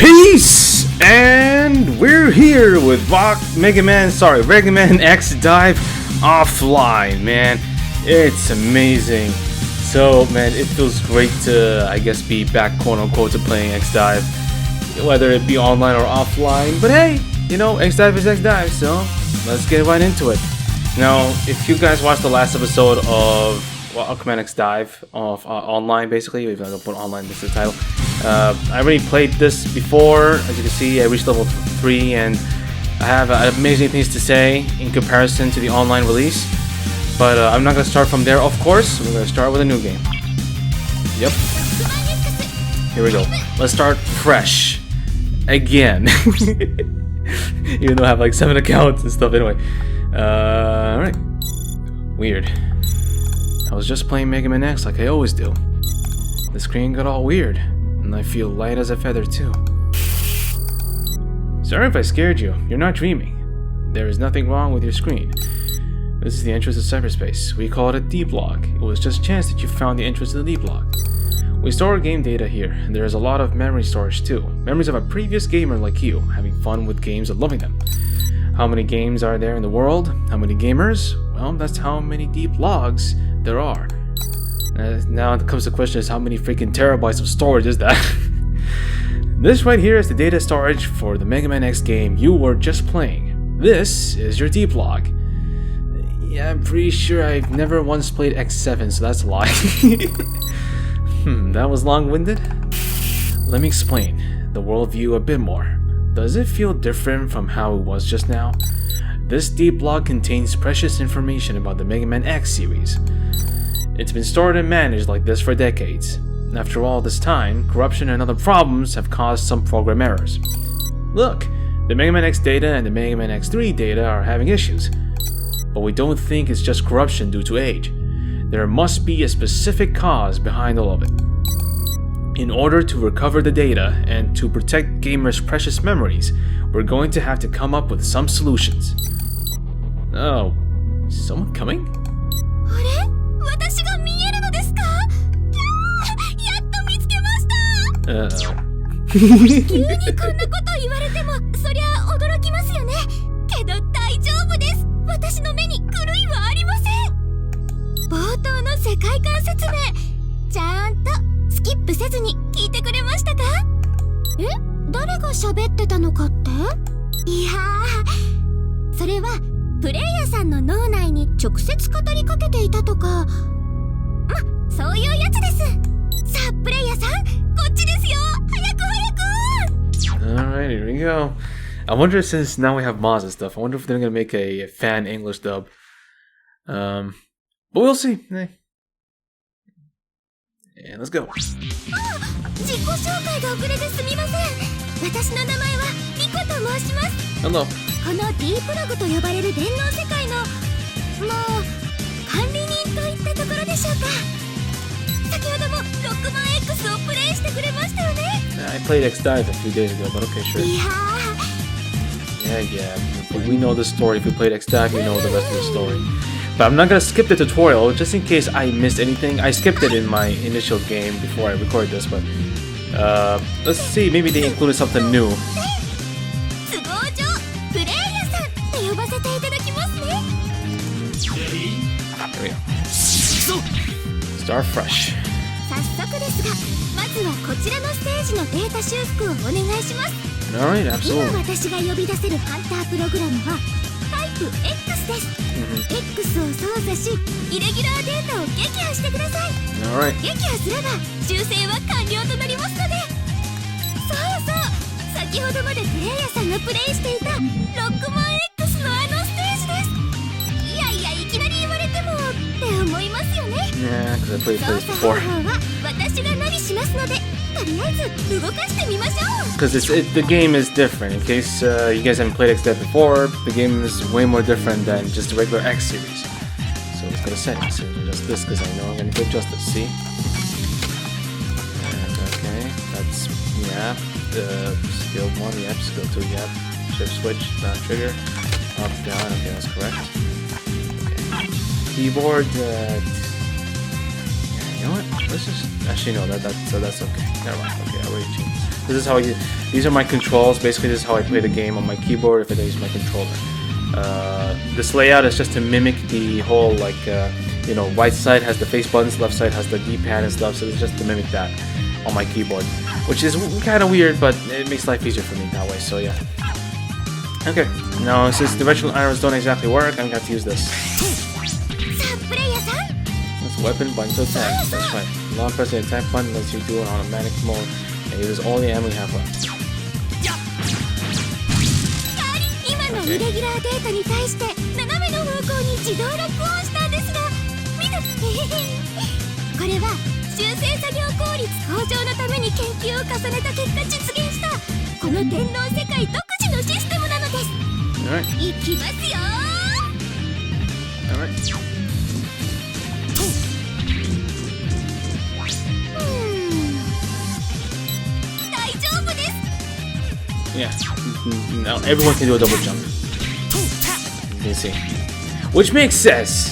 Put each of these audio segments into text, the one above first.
Peace! And we're here with MegaMan X DiVE Offline, man. It's amazing. So, man, it feels great to, I guess, be back, quote-unquote, to playing X DiVE, whether it be online or offline. But hey, you know, X DiVE is X DiVE, so let's get right into it. Now, if you guys watched the last episode of MegaMan X DiVE of online, basically, if I don't put online, this is the title. I already played this before. As you can see, I reached level 3, and I have amazing things to say in comparison to the online release. But I'm not going to start from there, of course. We're going to start with a new game. Yep. Here we go. Let's start fresh. Again. Even though I have like 7 accounts and stuff. Anyway. Alright. Weird. I was just playing MegaMan X like I always do. The screen got all weird. And I feel light as a feather too. Sorry if I scared you. You're not dreaming. There is nothing wrong with your screen. This is the entrance to cyberspace. We call it a deep log. It was just chance that you found the entrance to the deep log. We store our game data here, and there is a lot of memory storage too. Memories of a previous gamer like you, having fun with games and loving them. How many games are there in the world? How many gamers? Well, that's how many deep logs there are. Now it comes to the question is how many freaking terabytes of storage is that? This right here is the data storage for the MegaMan X game you were just playing. This is your deep log. Yeah, I'm pretty sure I've never once played X7, so that's a lie. That was long-winded? Let me explain the worldview a bit more. Does it feel different from how it was just now? This deep log contains precious information about the MegaMan X series. It's been stored and managed like this for decades. After all this time, corruption and other problems have caused some program errors. Look, the MegaMan X data and the MegaMan X3 data are having issues. But we don't think it's just corruption due to age. There must be a specific cause behind all of it. In order to recover the data and to protect gamers' precious memories, we're going to have to come up with some solutions. Oh, is someone coming? Uh-oh. 急にこんなこと言われてもそりゃ驚きますよねけど大丈夫です私の目に狂いはありません冒頭の世界観説明ちゃんとスキップせずに聞いてくれましたかえ誰が喋ってたのかっていやーそれはプレイヤーさんの脳内に直接語りかけていたとかそういうやつですさあプレイヤーさんこっちですよ早く早く Alright, here we go. I wonder since now we have mods and stuff, I wonder if they're gonna make a fan English dub. But we'll see. Hey. And let's go. 自己紹介が遅れてすみません私の名前はリコと申します Hello. このディープログと呼ばれる電脳世界の管理人といったところでしょうか先ほどもロックマン X をプレイしてくれましたよね I played X DiVE a few days ago, but okay, sure. Yeah. But we know the story. If we played X DiVE, we know the rest of the story. But I'm not gonna skip the tutorial just in case I missed anything. I skipped it in my initial game before I recorded this, but let's see. Maybe they included something new. 都合上プレイヤーさんって呼ばせていただきますね Here we go. Start fresh. 早速ですがまずはこちらのステージのデータ修復をお願いします Alright, 今 absolutely. 私が呼び出せるハンタープログラムはタイプ X です、X を操作しイレギュラーデータを撃破してください Alright. 撃破すれば修正は完了となりますのでそう先ほどまでプレイヤーさんがプレイしていたロックマン X のあのステージですいやいきなり言われてもって思いますよね Yeah, because I played 操 this 作方 before. 法は私がナビしますのでとりあえず動かしてみましょう Because the game is different. In case you guys haven't played X DiVE before, the game is way more different than just the regular X series. So let's go to settings and adjust this because I know I'm going to adjust this. See? And okay, that's skill 1, yep, skill 2, yep. Shift switch, trigger, up, down, okay, that's correct. Okay. Keyboard, you know what? Let's just actually no, that's okay. Never mind. Okay, I already changed. This is how these are my controls. Basically, this is how I play the game on my keyboard if I use my controller. This layout is just to mimic the whole you know, right side has the face buttons, left side has the D-pad and stuff. So it's just to mimic that on my keyboard, which is kind of weird, but it makes life easier for me that way. So yeah. Okay. Now since directional arrows don't exactly work, I'm going to use this. This weapon button to attack. That's right. Long pressing the attack button lets you do it on automatic mode and uses all the ammo you have left. Okay. Alright. Alright. Yeah. Now everyone can do a double jump. You see. Which makes sense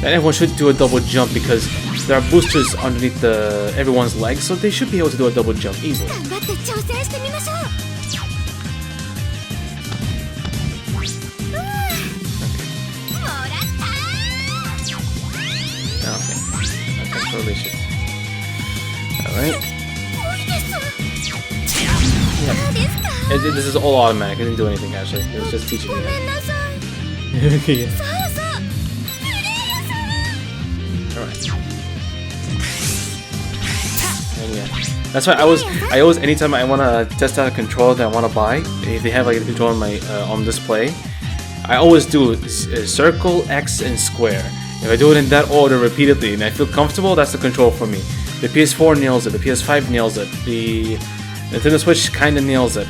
that everyone should do a double jump because there are boosters underneath everyone's legs, so they should be able to do a double jump easily. Okay. Okay, totally should. Alright. Yeah. This is all automatic. I didn't do anything actually. It was just teaching me that. Yeah. Alright. And yeah. That's why I always anytime I wanna test out a controller that I wanna buy, if they have like a controller on my on display, I always do circle, X, and square. If I do it in that order repeatedly and I feel comfortable, that's the control for me. The PS4 nails it, the PS5 nails it, the Nintendo Switch kinda nails it.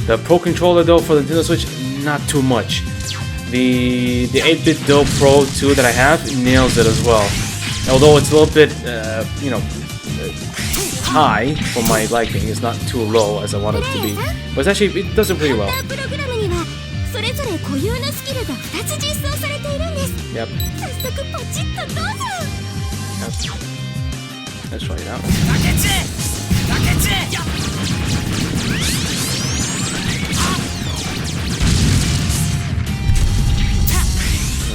The Pro controller though for the Nintendo Switch, not too much. The 8-bit though Pro 2 that I have nails it as well. Although it's a little bit, you know, high for my liking. It's not too low as I want it to be. But it's actually, it does it pretty well. Yep. Let's try it out. Let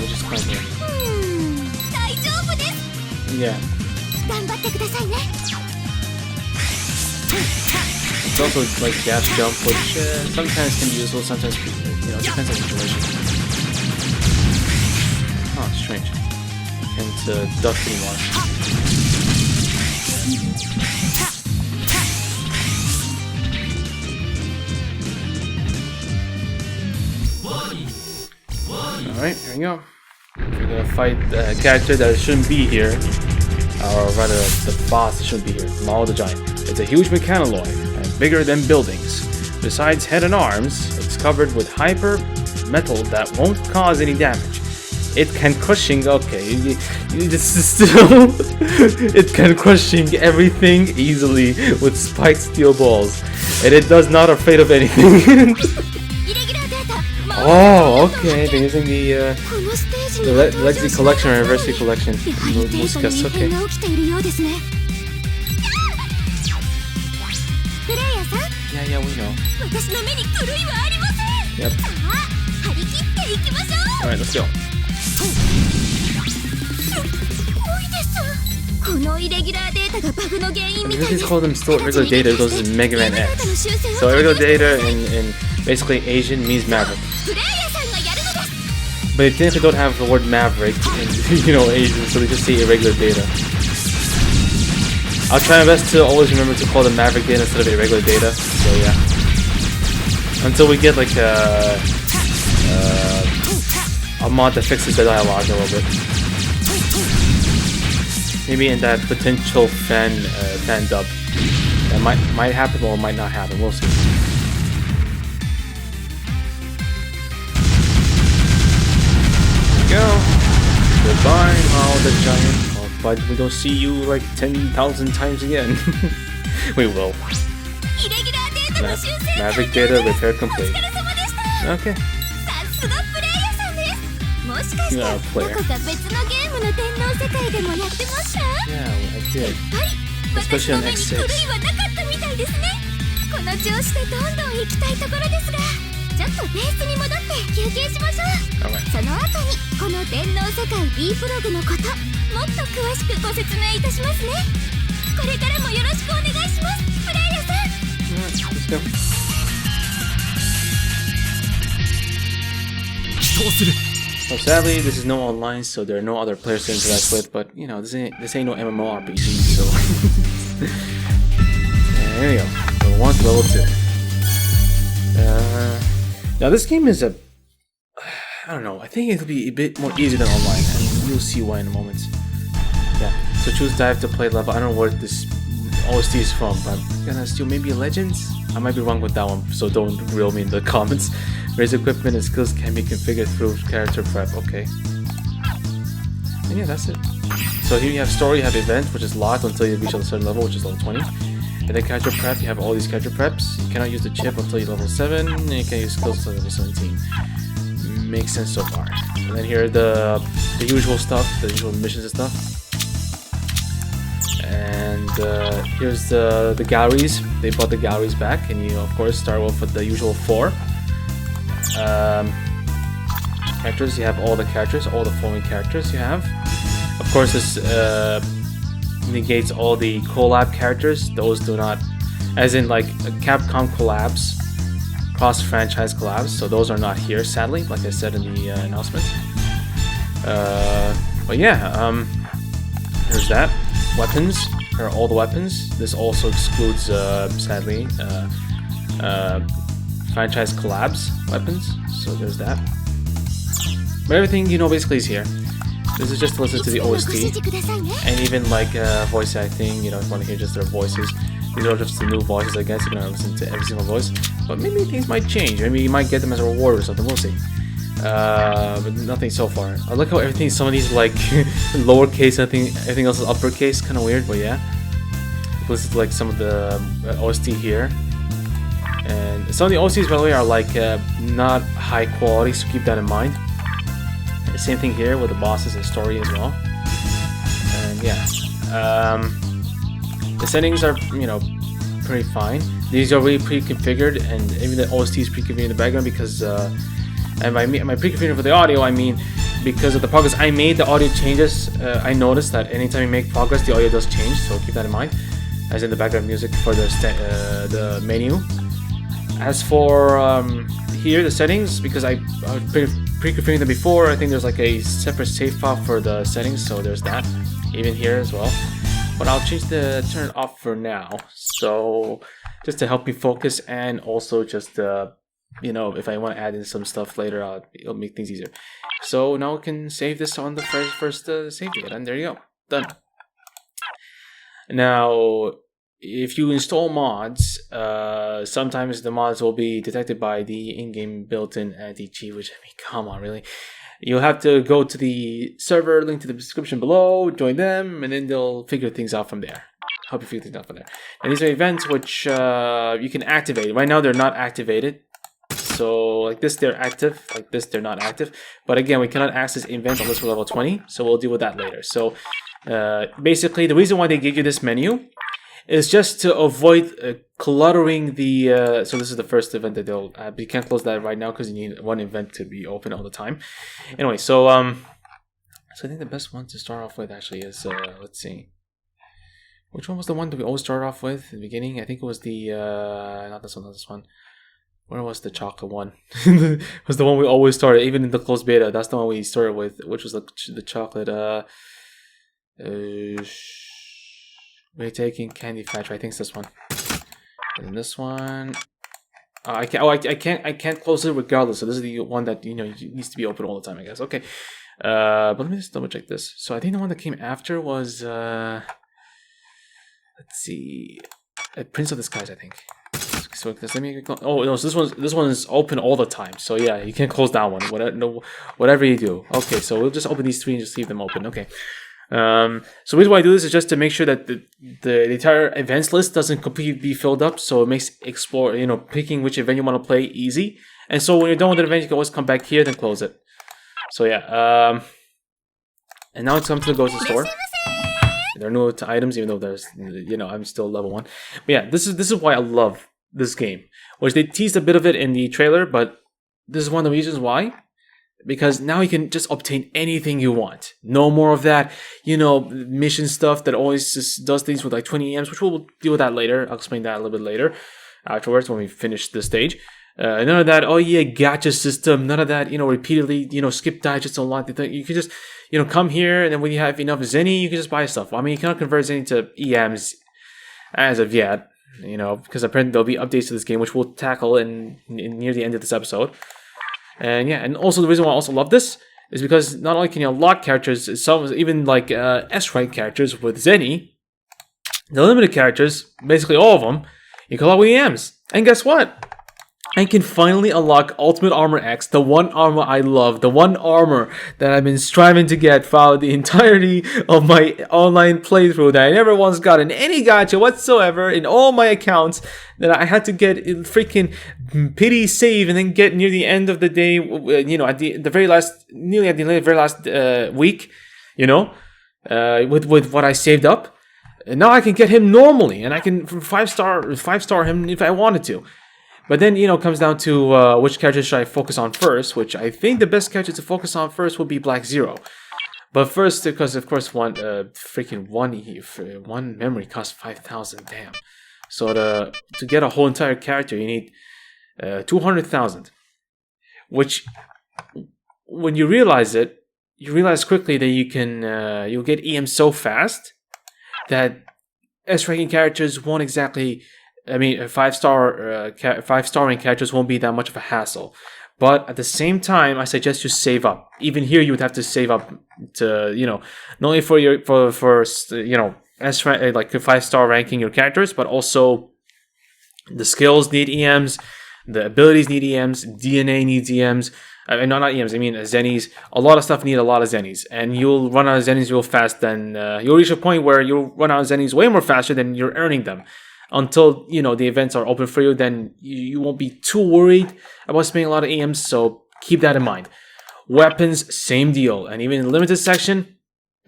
me just climb here. Yeah. It's also like dash jump, which sometimes can be useful, sometimes, you know, depends on the situation. Oh, strange. Can't duck anymore. Alright, here we go. We're gonna fight the character that shouldn't be here. Or rather, the boss that shouldn't be here. Mao the Giant. It's a huge mechanoid, and bigger than buildings. Besides head and arms, it's covered with hyper metal that won't cause any damage. It can crushing, okay, this is still, it can crushing everything easily with spiked steel balls. And it does not afraid of anything. Oh, okay, they're using the Legacy Collection or Anniversary Collection. Okay. Yeah, we know. Yep. Alright, let's go. This call them stored regular data, it goes in MegaMan X. So regular data in basically Asian means Maverick. But they technically don't have the word Maverick in, you know, Asian, so they just say irregular data. I'll try my best to always remember to call them Maverick data instead of irregular data, so yeah. Until we get like a mod that fixes the dialogue a little bit. Maybe in that potential fan dub. That might happen or might not happen, we'll see. Go. Goodbye, Mao the Giant. Oh, but we don't see you like 10,000 times again. We will. Maverick data repair complete. Okay. You are a player. Yeah, I did. Especially on X6. いですね。この調子でどんどん行きたいところですが、ちょっとベースに戻って休憩しましょう。その後にこの電脳世界 B プログのこともっと詳しくご説明いたしますね。これからもよろしくお願いします、プレイヤーさん。Well, sadly, this is no online, so there are no other players to interact with. But you know, this ain't no MMORPG, so there you go. Level 1 to level 2. Now this game is I don't know. I think it'll be a bit more easier than online, and you'll see why in a moment. Yeah. So choose dive to play level. I don't know where this OST is from, but I'm gonna steal maybe Legends. I might be wrong with that one, so don't grill me in the comments. Raise equipment and skills can be configured through character prep. Okay. And yeah, that's it. So here you have story, you have event, which is locked until you reach a certain level, which is level 20. And then character prep, you have all these character preps. You cannot use the chip until you're level 7, and you can use skills until level 17. Makes sense so far. And then here are the usual stuff, the usual missions and stuff. And here's the galleries. They brought the galleries back, and you of course start off with the usual 4 characters. You have all the characters, all the following characters you have. Of course, this negates all the collab characters. Those do not, as in like Capcom collabs, cross-franchise collabs. So those are not here, sadly, like I said in the announcement. But yeah, there's that. Weapons are all the weapons. This also excludes, sadly, franchise collabs weapons. So there's that. But everything, you know, basically is here. This is just to listen to the OST, and even like voice acting, you know, if you want to hear just their voices. These are just the new voices, I guess. You're gonna listen to every single voice, but maybe things might change. Maybe you might get them as a reward or something. We'll see. But nothing so far. I like how everything, some of these like lowercase, everything else is uppercase. Kind of weird, but yeah. This is like some of the OST here, and some of the OSTs, by the way, are like not high quality, so keep that in mind. Same thing here with the bosses and story as well. And yeah, the settings are, you know, pretty fine. These are already pre-configured, and even the OST is pre-configured in the background because, and by pre-configured for the audio, I mean because of the progress I made, the audio changes. I noticed that anytime you make progress, the audio does change, so keep that in mind. As in the background music for the menu. As for here, the settings, because I pre-configured them before, I think there's like a separate save file for the settings, so there's that. Even here as well. But I'll change turn it off for now. So just to help me focus, and also just you know, if I want to add in some stuff later, it'll make things easier. So now we can save this on the first save date, and there you go, done. Now, if you install mods, sometimes the mods will be detected by the in-game built-in anti-cheat, which, I mean, come on, really? You'll have to go to the server, link to the description below, join them, and then they'll figure things out from there. Help you figure things out from there. And these are events which you can activate. Right now, they're not activated. So, like this, they're active. Like this, they're not active. But again, we cannot access events unless we're level 20. So we'll deal with that later. So, basically, the reason why they give you this menu is just to avoid cluttering the. So this is the first event that they'll. You can't close that right now because you need one event to be open all the time. Anyway, so I think the best one to start off with actually is let's see. Which one was the one that we always start off with in the beginning? I think it was the not this one, not this one. Where was the chocolate one? It was the one we always started, even in the closed beta. That's the one we started with, which was the chocolate. We're taking Candy Factory. I think it's this one. And this one, I can't close it regardless. So this is the one that, you know, needs to be open all the time, I guess. Okay, but let me just double check this. So I think the one that came after was let's see, Prince of Disguise, I think. So let me. Oh no! So this one is open all the time. So yeah, you can't close that one. Whatever you do. Okay, so we'll just open these three and just leave them open. Okay. So the reason why I do this is just to make sure that the entire events list doesn't completely be filled up. So it makes picking which event you want to play easy. And so when you're done with the event, you can always come back here, then close it. So yeah. And now it's time to go to the store. There are no items, even though there's, I'm still level 1. But yeah, this is why I love this game, which they teased a bit of it in the trailer, but this is one of the reasons why. Because now you can just obtain anything you want. No more of that, mission stuff that always just does things with like 20 EMs, which we'll deal with that later. I'll explain that a little bit later afterwards when we finish this stage. None of that, gacha system. None of that, repeatedly, skip digits a lot. You can just, come here, and then when you have enough Zenny, you can just buy stuff. I mean, you cannot convert Zenny to EMs as of yet, because apparently there'll be updates to this game, which we'll tackle in near the end of this episode. And yeah, and also the reason why I also love this is because not only can you unlock characters, some even like S-rank characters with Zenny, the limited characters, basically all of them, you can unlock EMs. And guess what? I can finally unlock Ultimate Armor X, the one armor I love, the one armor that I've been striving to get throughout the entirety of my online playthrough that I never once got in any gacha whatsoever in all my accounts, that I had to get in freaking pity save and then get near the end of the day, at the very last, nearly at the very last week, with what I saved up. And now I can get him normally, and I can 5-star him if I wanted to. But then, it comes down to which character should I focus on first, which I think the best character to focus on first would be Black Zero. But first, because of course one memory costs 5,000, damn. So to get a whole entire character, you need 200,000. Which, when you realize it, you realize quickly that you'll get EM so fast that S-ranking characters won't exactly... I mean, 5-star rank characters won't be that much of a hassle. But at the same time, I suggest you save up. Even here, you would have to save up to, not only for your S rank, like 5-star ranking your characters, but also the skills need EMs, the abilities need EMs, DNA needs EMs. I mean, not EMs, I mean Zennies. A lot of stuff need a lot of Zennies. And you'll run out of Zennies real fast. Then you'll reach a point where you'll run out of Zennies way more faster than you're earning them. Until, the events are open for you, then you won't be too worried about spending a lot of EMs, so keep that in mind. Weapons, same deal. And even in the limited section,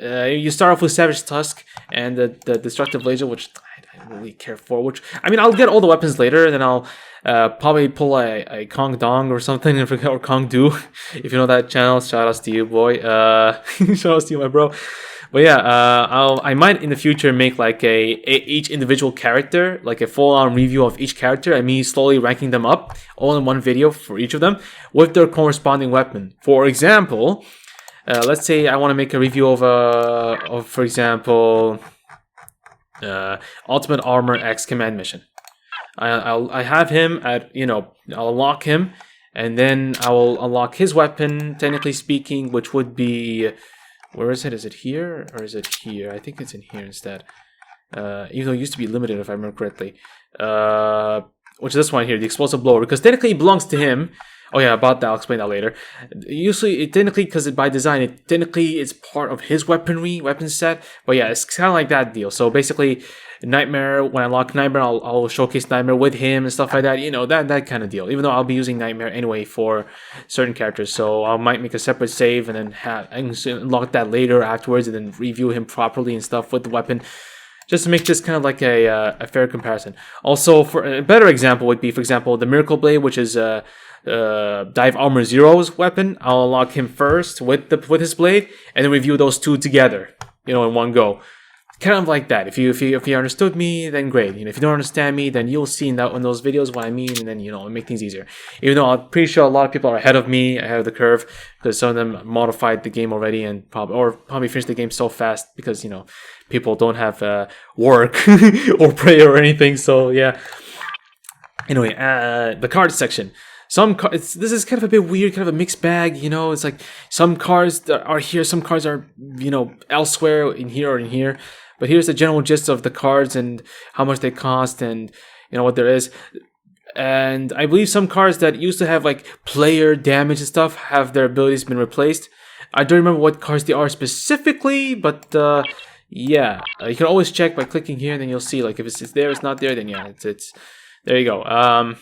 you start off with Savage Tusk and the Destructive Laser, which I don't really care for. Which, I mean, I'll get all the weapons later, and then I'll probably pull a Kong Dong or something, or Kong Do. If you know that channel, shout outs to you, boy. Shout outs to you, my bro. But yeah, I might in the future make like each individual character, like a full-on review of each character, and me slowly ranking them up, all in one video for each of them, with their corresponding weapon. For example, let's say I want to make a review of for example, Ultimate Armor X Command Mission. I have him at, I'll unlock him, and then I will unlock his weapon, technically speaking, which would be... Where is it? Is it here or is it here? I think it's in here instead. Even though it used to be limited, if I remember correctly. Which is this one here, the Explosive Blower. Because technically it belongs to him. Oh yeah, about that, I'll explain that later. Usually, because by design, it's part of his weapon set. But yeah, it's kind of like that deal. So basically, Nightmare, when I unlock Nightmare, I'll showcase Nightmare with him and stuff like that. That kind of deal. Even though I'll be using Nightmare anyway for certain characters. So I might make a separate save and then unlock that later afterwards and then review him properly and stuff with the weapon. Just to make this kind of like a fair comparison. Also, for a better example would be, for example, the Miracle Blade, which is Dive Armor Zero's weapon. I'll unlock him first with his blade, and then review those two together, in one go. Kind of like that. If you understood me, then great. If you don't understand me, then you'll see in those videos what I mean, and then it'll make things easier. Even though I'm pretty sure a lot of people are ahead of me, ahead of the curve, because some of them modified the game already and probably finished the game so fast because people don't have work or prayer or anything. So yeah. Anyway, the card section. This is kind of a bit weird, kind of a mixed bag, It's like some cards are here, some cards are, elsewhere in here or in here. But here's the general gist of the cards and how much they cost and, what there is. And I believe some cards that used to have like player damage and stuff have their abilities been replaced. I don't remember what cards they are specifically, but yeah, you can always check by clicking here, and then you'll see like if it's there, it's not there, then yeah, it's there you go. I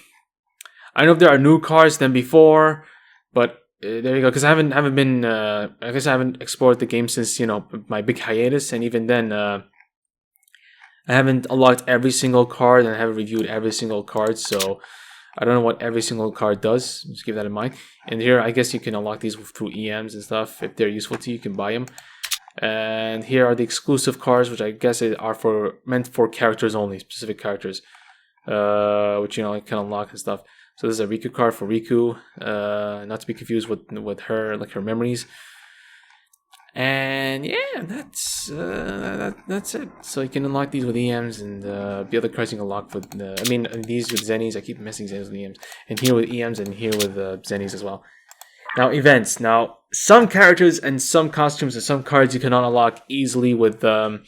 don't know if there are new cards than before, but there you go. Because I haven't been, I guess I haven't explored the game since my big hiatus, and even then, I haven't unlocked every single card, and I haven't reviewed every single card, so I don't know what every single card does. Just keep that in mind. And here, I guess you can unlock these through EMs and stuff. If they're useful to you, you can buy them. And here are the exclusive cards, which I guess are meant for characters only, specific characters, which you can unlock and stuff. So this is a Riku card for Riku, not to be confused with her, like her memories. And yeah, that's it. So you can unlock these with EMs, and the other cards you can unlock with these with Zennies. I keep missing Zennies with EMs, and here with EMs, and here with Zennies as well. Now events. Now some characters and some costumes and some cards you cannot unlock easily with EMs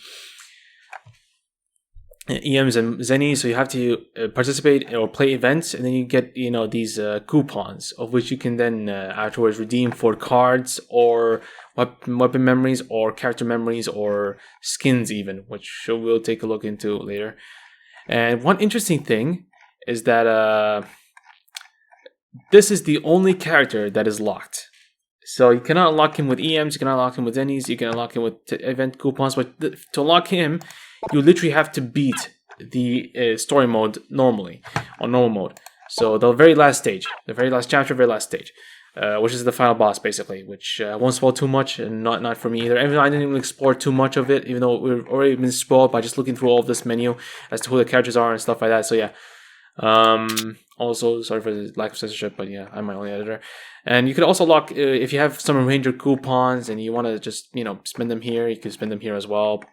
and Zennies, so you have to participate or play events, and then you get these coupons, of which you can then afterwards redeem for cards or weapon memories or character memories or skins even, which we'll take a look into later. And one interesting thing is that this is the only character that is locked. So you cannot unlock him with EMs, you cannot unlock him with Zennies, you can unlock him with event coupons, but to unlock him, you literally have to beat the story mode normally, on normal mode. So the very last stage, the very last chapter, very last stage, which is the final boss basically, which won't spoil too much, and not for me either. Even though I didn't even explore too much of it, even though we've already been spoiled by just looking through all of this menu as to who the characters are and stuff like that. So yeah. Also, sorry for the lack of censorship, but yeah, I'm my only editor. And you could also lock, if you have some Ranger coupons and you want to just, spend them here, you can spend them here as well.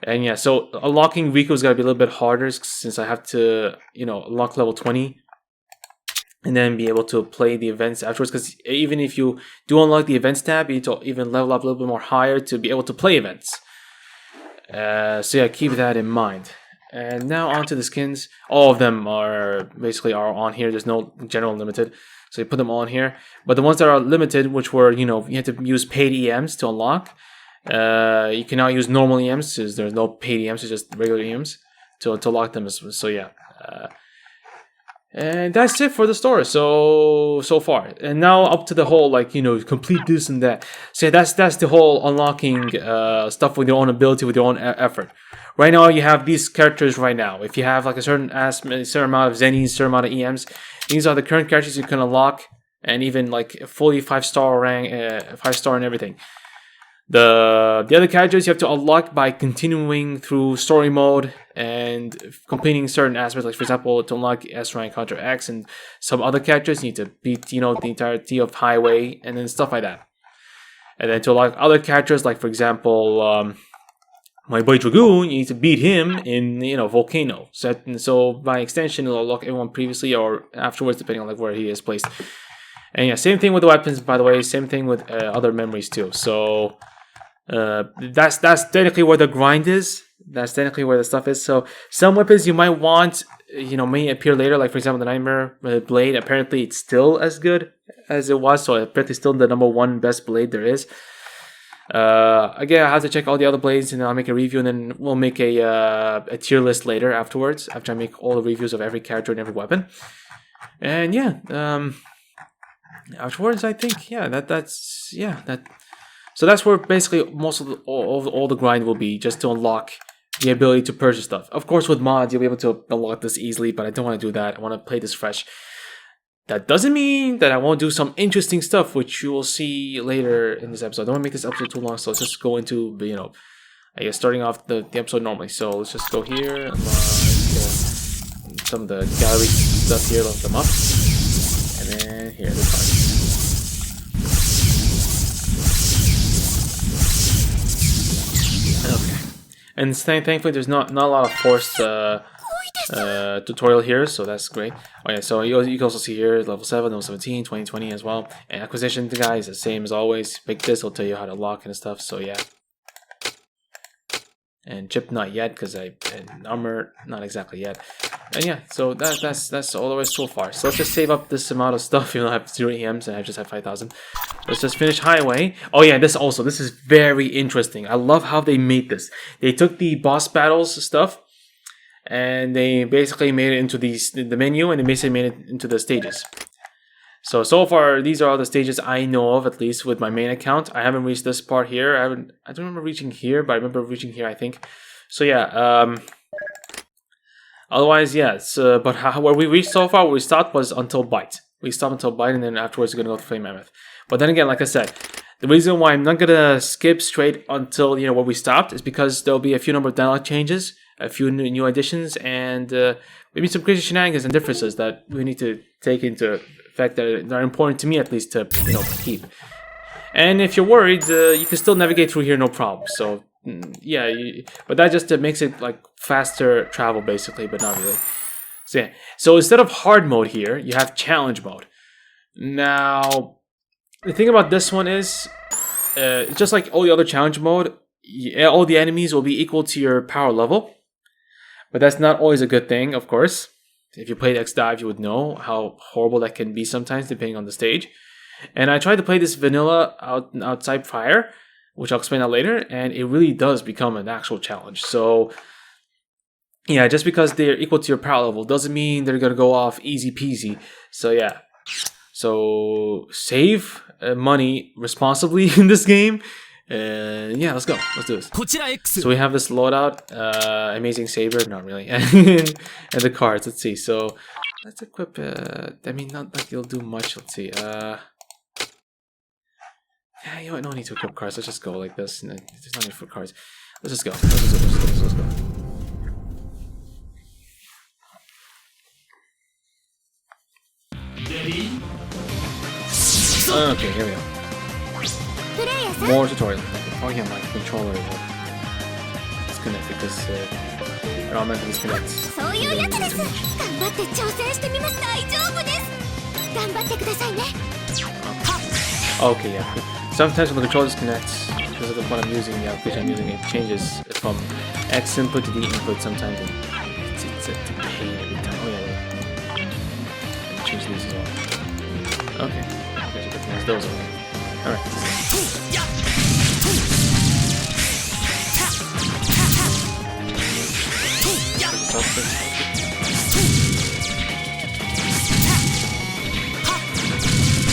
And yeah, so unlocking Riku's got to be a little bit harder since I have to, unlock level 20 and then be able to play the events afterwards. Because even if you do unlock the events tab, you need to even level up a little bit more higher to be able to play events. So yeah, keep that in mind. And now onto the skins. All of them are on here. There's no general limited, so you put them all in here. But the ones that are limited, which were you had to use paid EMs to unlock, you can now use normal EMs because there's no paid EMs. It's just regular EMs to unlock them. So yeah, and that's it for the store. So far, and now up to the whole complete this and that. So yeah, that's the whole unlocking stuff with your own ability, with your own effort. Right now, you have these characters right now. If you have a certain amount of Zennies, certain amount of EMs, these are the current characters you can unlock, and even fully 5-star rank, 5-star and everything. The other characters you have to unlock by continuing through story mode and completing certain aspects. Like for example, to unlock S rank Hunter X and some other characters, you need to beat the entirety of Highway and then stuff like that. And then to unlock other characters, like for example, my boy Dragoon, you need to beat him in Volcano. So by extension, it'll unlock everyone previously or afterwards, depending on where he is placed. And yeah, same thing with the weapons, by the way. Same thing with other memories too. So that's technically where the grind is. That's technically where the stuff is. So some weapons you might want, may appear later. Like for example, the Nightmare Blade. Apparently, it's still as good as it was. So apparently, still the #1 best blade there is. Again, I have to check all the other blades, and then I'll make a review, and then we'll make a tier list later afterwards. After I make all the reviews of every character and every weapon, and yeah, afterwards I think that's. So that's where basically most of all the grind will be, just to unlock the ability to purchase stuff. Of course, with mods you'll be able to unlock this easily, but I don't want to do that. I want to play this fresh. That doesn't mean that I won't do some interesting stuff, which you will see later in this episode. I don't want to make this episode too long, so let's just go into, I guess starting off the episode normally. So let's just go here and some of the gallery stuff here, look them up. And then here, the cards. Okay. And thankfully there's not a lot of forced tutorial here, so that's great. Oh yeah, so you can also see here level 7, level 17, 2020 as well. And acquisition, guys, the same as always. Pick this, will tell you how to lock and stuff. So yeah. And chip not yet, because and armor not exactly yet. And yeah, so that's all there is so far. So let's just save up this amount of stuff. I have 0 EMs and I just have 5,000. Let's just finish Highway. Oh yeah, this is very interesting. I love how they made this. They took the boss battles stuff, and they basically made it into the menu, and they basically made it into the stages. So far, these are all the stages I know of, at least with my main account. I haven't reached this part here. I don't remember reaching here, but I remember reaching here, I think. So yeah, otherwise, yes. But where we reached so far, where we stopped was until Bite. We stopped until Bite, and then afterwards we're gonna go to Flame Mammoth. But then again, like I said, the reason why I'm not gonna skip straight until where we stopped is because there'll be a few number of dialogue changes, a few new additions, and maybe some crazy shenanigans and differences that we need to take into effect that are important to me, at least, to keep. And if you're worried, you can still navigate through here no problem. So yeah, but that just makes it like faster travel basically, but not really. So yeah, so instead of hard mode here, you have challenge mode. Now, the thing about this one is, just like all the other challenge mode, all the enemies will be equal to your power level. But that's not always a good thing, of course. If you played X DiVE, you would know how horrible that can be sometimes, depending on the stage. And I tried to play this vanilla outside fire, which I'll explain that later, and it really does become an actual challenge. So yeah, just because they're equal to your power level doesn't mean they're gonna go off easy peasy. So yeah, so save money responsibly in this game. Yeah, let's go. Let's do this. So we have this loadout, amazing saber, not really, and the cards. Let's see. So let's equip. I mean, not like you'll do much. Let's see. Yeah, you know what? No need to equip cards. Let's just go like this. And there's no need for cards. Let's just go. Let's go. Okay, here we go. More tutorial. Oh yeah, my controller is disconnected because I don't meant to disconnect. Okay, yeah. Sometimes when the controller disconnects, because of the one I'm using, the application I'm using, it changes from X input to D input sometimes. And it's a pain every time. Oh yeah, wait. Change these as well. Okay. There's those over there. Alright.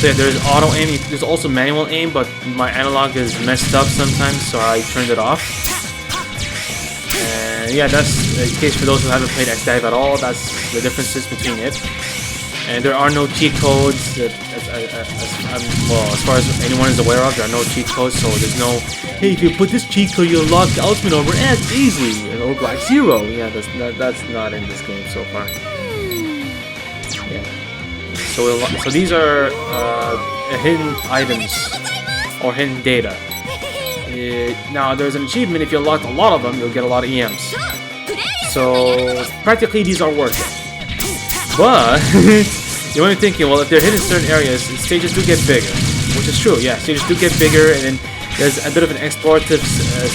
So yeah, there's auto aim. There's also manual aim, but my analog is messed up sometimes, so I turned it off. And yeah, that's the case for those who haven't played X DiVE at all. That's the differences between it. And there are no cheat codes. Well, as far as anyone is aware of, there are no cheat codes. So there's no, hey, if you put this cheat code, you'll lock the ultimate over X easily, or Black Zero. Yeah, that's not in this game so far. Yeah. So these are hidden items or hidden data. Now there's an achievement. If you unlock a lot of them, you'll get a lot of EMs. So practically these are worth it. But you might be thinking, well, if they're hidden in certain areas, stages do get bigger, which is true. Yeah, stages do get bigger, and then there's a bit of an explorative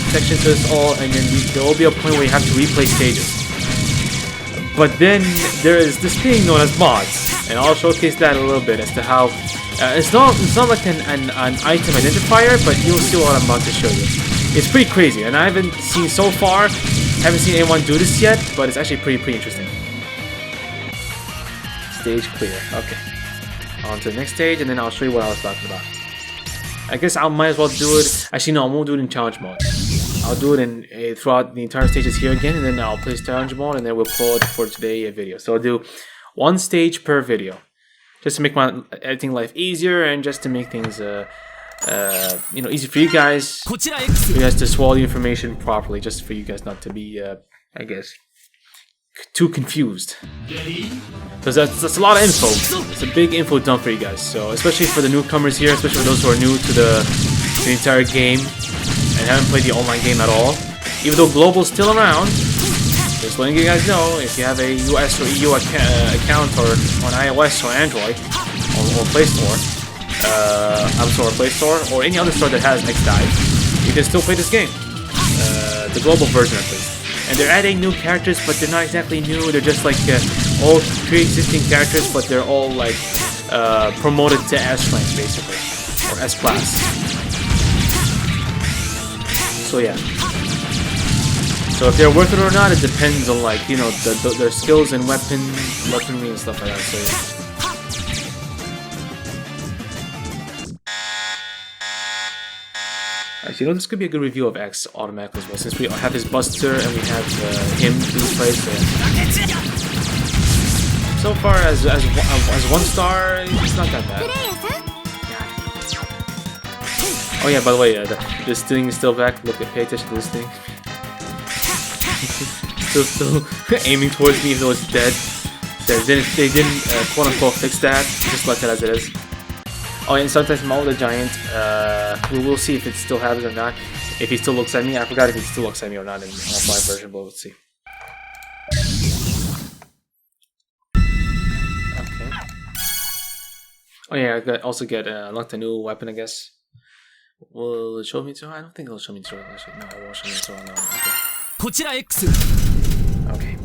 section to this all, and then there will be a point where you have to replay stages. But then there is this thing known as mods, and I'll showcase that a little bit as to how it's not like an item identifier, but you'll see what I'm about to show you. It's pretty crazy, and I haven't seen anyone do this yet, but it's actually pretty interesting. Stage clear. Okay. On to the next stage, and then I'll show you what I was talking about. I guess I might as well do it. Actually, no, I won't do it in challenge mode. I'll do it throughout the entire stages here again, and then I'll play challenge mode, and then we'll upload for today a video. So I'll do one stage per video, just to make my editing life easier, and just to make things easy for you guys. To swallow the information properly, just for you guys not to be, I guess, too confused. Because that's a lot of info. It's a big info dump for you guys. So especially for the newcomers here, especially for those who are new to the entire game and haven't played the online game at all. Even though Global's still around, just letting you guys know, if you have a US or EU account or on iOS or Android or Play Store, App Store or Play Store, or any other store that has X DiVE, you can still play this game. The global version at least. And they're adding new characters, but they're not exactly new. They're just like all pre-existing characters, but they're all like promoted to S rank basically, or S class. So yeah. So if they're worth it or not, it depends on like their skills and weaponry and stuff like that. So yeah. Actually, you know, this could be a good review of X automatically as well, since we have his Buster and we have him do fights. So far, as 1 star, it's not that bad. Oh yeah, by the way, this thing is still back. Look, pay attention to this thing. still aiming towards me even though it's dead. They didn't quote unquote fix that. Just left it as it is. Oh, and sometimes Maul the Giant, we will see if it still happens or not. If he still looks at me, I forgot if he still looks at me or not in the offline version, but let's see. Okay. Oh yeah, I also get unlocked a new weapon, I guess. Will it show me to? I don't think it'll show me to. No, it won't show me to. No. Okay.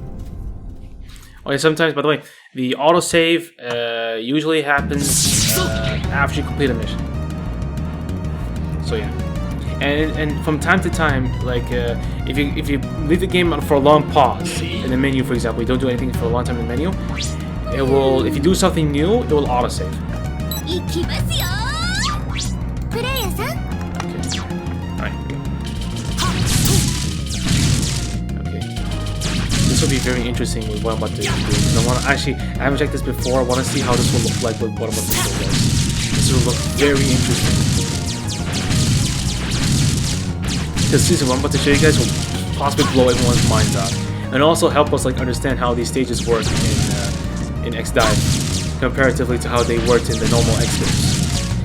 Oh yeah, sometimes, by the way, the autosave usually happens after you complete a mission. So yeah, and from time to time, like if you leave the game for a long pause in the menu, for example, you don't do anything for a long time in the menu, it will. If you do something new, it will autosave. Okay. Alright. Okay. This will be very interesting with what I'm about to do. I haven't checked this before. I want to see how this will look like with what I'm about to show guys. This will look very interesting. Because what I'm about to show you guys will possibly blow everyone's minds out, and also help us like understand how these stages work in X DiVE comparatively to how they worked in the normal X games.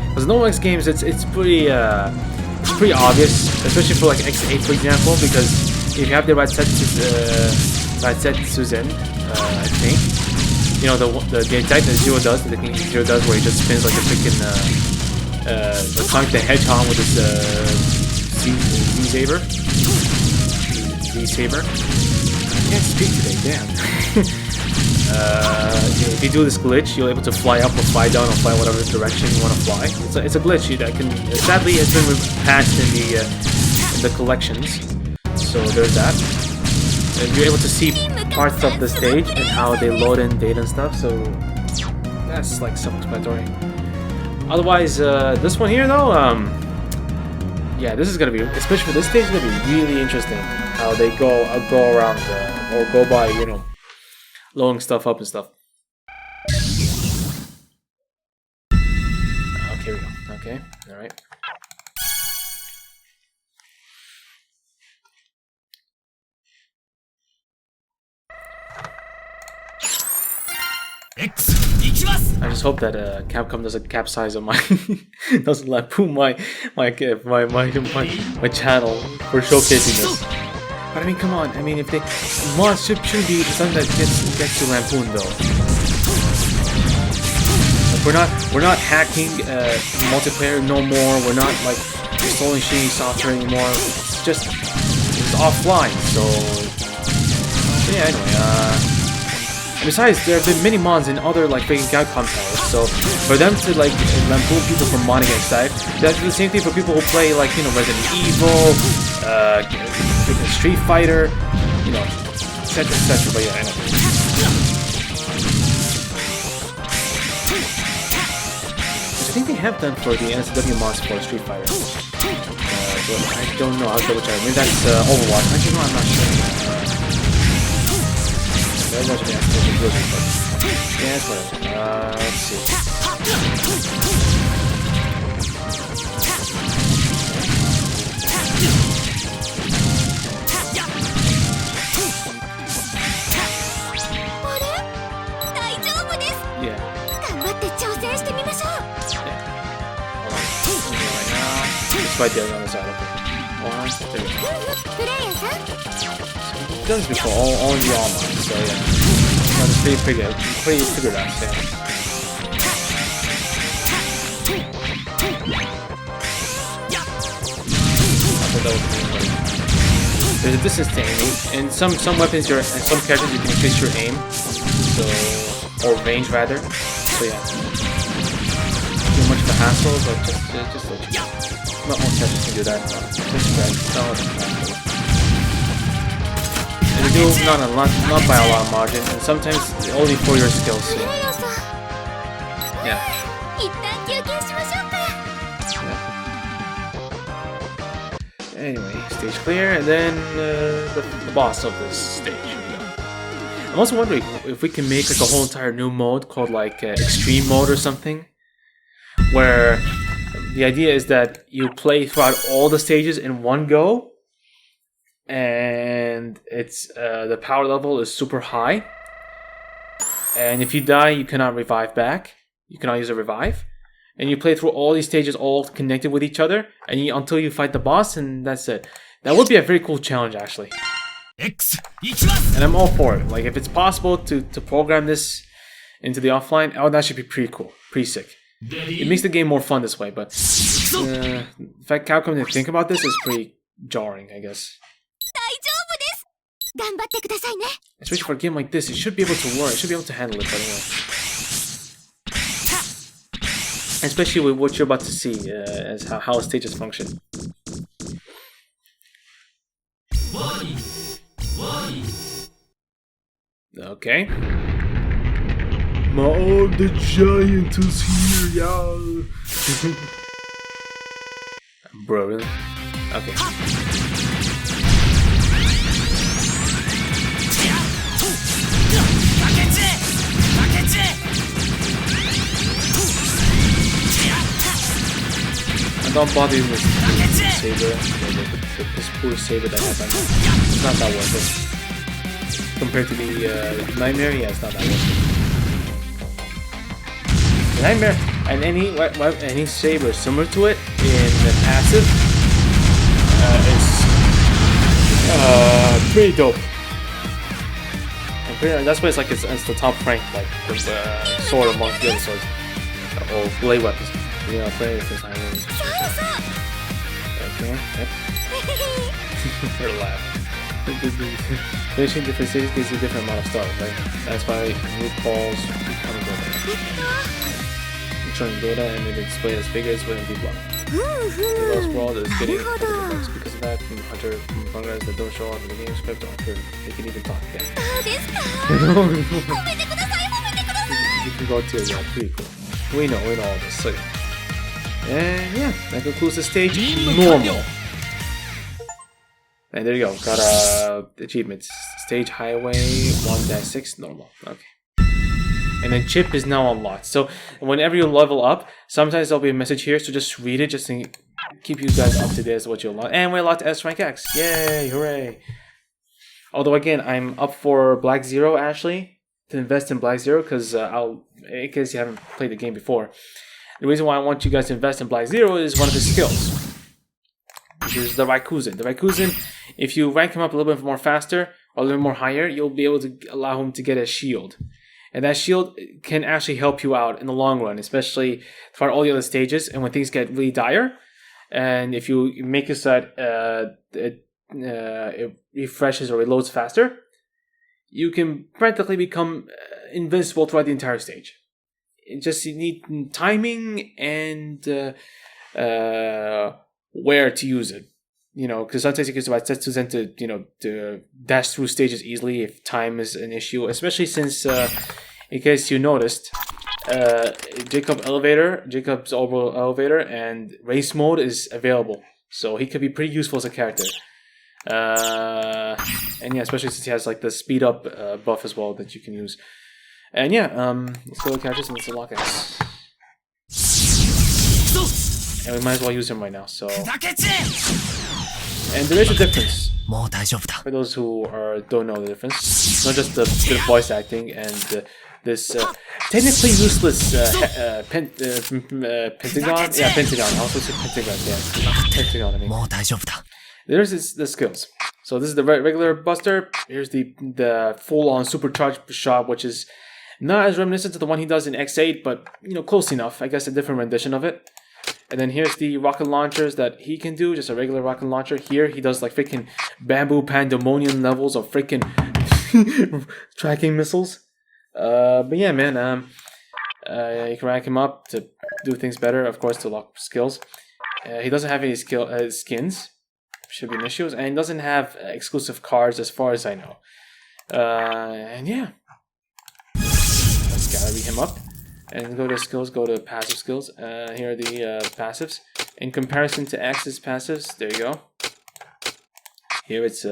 Because the normal X games, it's pretty obvious, especially for like X8 for example, because if you have the right set Suzen, I think, you know, the type that Zero does, the thing Zero does where he just spins like a freaking Sonic the Hedgehog with his Z-Saber. Z-Saber. I can't speak today, damn. If you do this glitch, you're able to fly up or fly down or fly whatever direction you want to fly. It's a glitch that can, sadly, it's been patched in the collections. So there's that. And you're able to see parts of the stage and how they load in data and stuff. So that's like self-explanatory. Otherwise, this one here though, yeah, this is gonna be, especially for this stage, it's gonna be really interesting how they go around or go by, you know, blowing stuff up and stuff. Okay, here we go. Okay, all right. I just hope that Capcom doesn't capsize on my doesn't lampoon my channel for showcasing this. But I mean, come on. I mean, if they mods should be something that gets to lampoon though. Like, we're not hacking multiplayer no more. We're not like installing shitty software anymore. It's offline. So yeah. Anyway, besides, there have been many mods in other like freaking Capcom titles, so for them to like lampoon people for modding X DiVE, that's the same thing for people who play like, you know, Resident Evil, Street Fighter, you know, etc. But yeah, I know. I think they have done for the NSW mods for Street Fighter, but I don't know. I'll double check. Maybe that's Overwatch. Actually, no, I'm not sure. Yeah, it's whatever. Let's see. Yeah. It's right there on the side. Okay. I've done this before, all in the online, so yeah. It's pretty figured out, yeah. There's a distance to aiming, and some weapons and some characters you can increase your aim, so, or range rather. So yeah, too much of a hassle, but just let you know. Not all characters can do that. And they do not by a lot of margin, and sometimes only for your skills. So yeah. Anyway, stage clear, and then the boss of this stage. I'm also wondering if we can make like a whole entire new mode called like extreme mode or something, where the idea is that you play throughout all the stages in one go, and it's the power level is super high, and if you die, you cannot revive back. You cannot use a revive, and you play through all these stages all connected with each other, and until you fight the boss, and that's it. That would be a very cool challenge, actually. And I'm all for it. Like, if it's possible to program this into the offline, oh, that should be pretty cool, pretty sick. It makes the game more fun this way, but the fact Capcom didn't think about this is pretty jarring, I guess. Especially for a game like this, it should be able to work. It should be able to handle it, but anyway. Especially with what you're about to see as how stages function. Okay. Oh, the giant is here, y'all. Bro, really? Okay. Don't bother using this saber, this poor saber that I have right now. It's not that worth it. Compared to the Nightmare, yeah, it's not that worth it. The Nightmare and any saber similar to it in the passive is pretty dope. And that's why it's like it's the top rank, like the sword amongst the other swords or blade weapons. Yeah, play this time. Okay, yep. For laugh. Finishing different stages gives you a different amount of stars, right? That's why RuPaul's becoming better. Showing data and it display as bigger as when we block. The Lost World is getting effects because of that. From Hunter progress that don't show up in the game script or Hunter, they can even talk again. You can go to it, yeah, pretty cool. We know all this, so yeah. And yeah, that concludes the stage normal. And there you go, got achievements. Stage highway 1-6 normal. Okay. And then chip is now unlocked. So whenever you level up, sometimes there'll be a message here, so just read it just to keep you guys up to date as to what you unlock. And we unlocked S Rank X. Yay, hooray. Although again, I'm up for Black Zero actually, to invest in Black Zero, because in case you haven't played the game before. The reason why I want you guys to invest in Black Zero is one of his skills, which is the Raikuzen. The Raikuzen, if you rank him up a little bit more faster, or a little more higher, you'll be able to allow him to get a shield. And that shield can actually help you out in the long run, especially for all the other stages and when things get really dire. And if you make it so that it refreshes or reloads faster, you can practically become invincible throughout the entire stage. You need timing and where to use it. You know, because sometimes it gets about to to dash through stages easily if time is an issue. Especially since, in case you noticed, Jacob's orbital elevator and race mode is available, so he could be pretty useful as a character. And yeah, especially since he has like the speed up buff as well that you can use. And yeah, let's go to characters and let's unlock X. And we might as well use him right now, so... And there is a difference. For those who don't know the difference. It's not just the bit of voice acting and this technically useless pentagon. Yeah, pentagon. I also said pentagon, yeah. Pentagon, I mean. There's the skills. So this is the regular buster. Here's the full-on supercharged shot, which is not as reminiscent to the one he does in X8, but close enough. I guess a different rendition of it. And then here's the rocket launchers that he can do, just a regular rocket launcher. Here he does like freaking bamboo pandemonium levels of freaking tracking missiles. But yeah, man, you can rank him up to do things better, of course, to lock skills. He doesn't have any skins. Should be an issue, and doesn't have exclusive cards as far as I know. And yeah, let's gallery him up and go to skills, go to passive skills. Here are the passives in comparison to X's passives. There you go. Here it's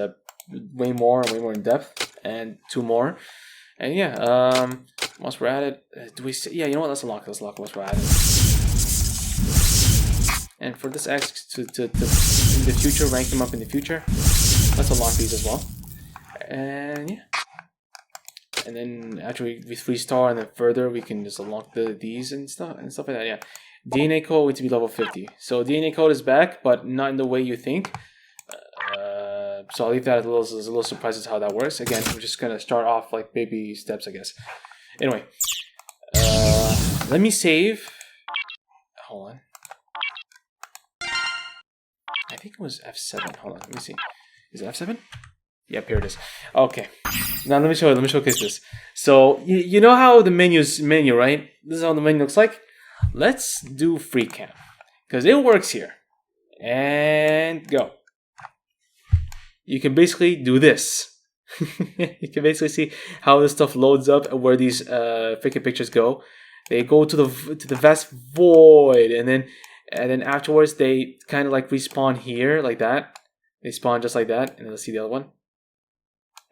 way more in depth, and 2 more. And yeah, once we're at it, do we see? Yeah, you know what? Let's unlock once we're at it. And for this X to in the future, rank him up in the future, let's unlock these as well. And yeah. And then after we 3-star and then further, we can just unlock these and stuff like that. Yeah, DNA code needs to be level 50. So DNA code is back, but not in the way you think. So I'll leave that as a little surprise as how that works. Again, we're just gonna start off like baby steps, I guess. Anyway, let me save. Hold on. I think it was F7. Hold on, let me see. Is it F7? Yep, here it is. Okay. Now let me showcase this. So you know how the menu, right? This is how the menu looks like. Let's do Freecam, because it works here. And go. You can basically do this. You can basically see how this stuff loads up and where these freaking pictures go. They go to the vast void, and then afterwards they kind of like respawn here like that. They spawn just like that, and let's see the other one.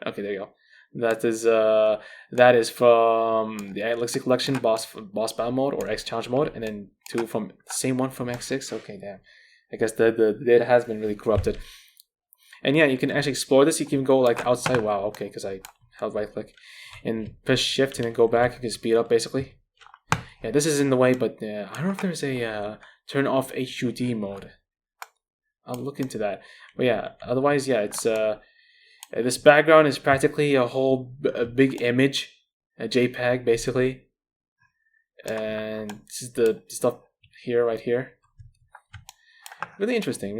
Okay, there you go. That is from the Elixir Collection boss battle mode or X challenge mode, and then 2 from the same one from X6. Okay, damn. I guess the data has been really corrupted. And yeah, you can actually explore this. You can go like outside. Wow, okay, because I held right click and press shift and then go back. You can speed up basically. Yeah, this is in the way, but I don't know if there's a turn off HUD mode. I'll look into that. But yeah, otherwise, yeah, it's this background is practically a big image, a JPEG basically, and this is the stuff here, right here. Really interesting,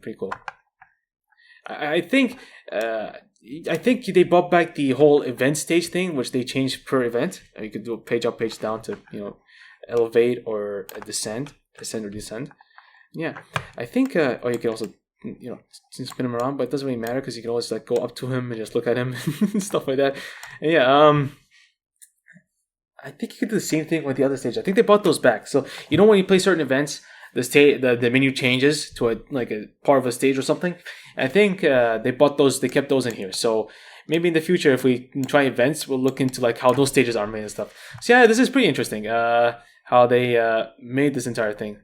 pretty cool. I think they brought back the whole event stage thing, which they changed per event. You could do a page up, page down to elevate or descend or descend. Yeah, I think. Or you can also spin him around, but it doesn't really matter because you can always like go up to him and just look at him and stuff like that. And yeah, I think you could do the same thing with the other stage. I think they brought those back. So when you play certain events, the menu changes to a part of a stage or something. I think they kept those in here. So maybe in the future, if we try events, we'll look into like how those stages are made and stuff. So yeah, this is pretty interesting. How they made this entire thing.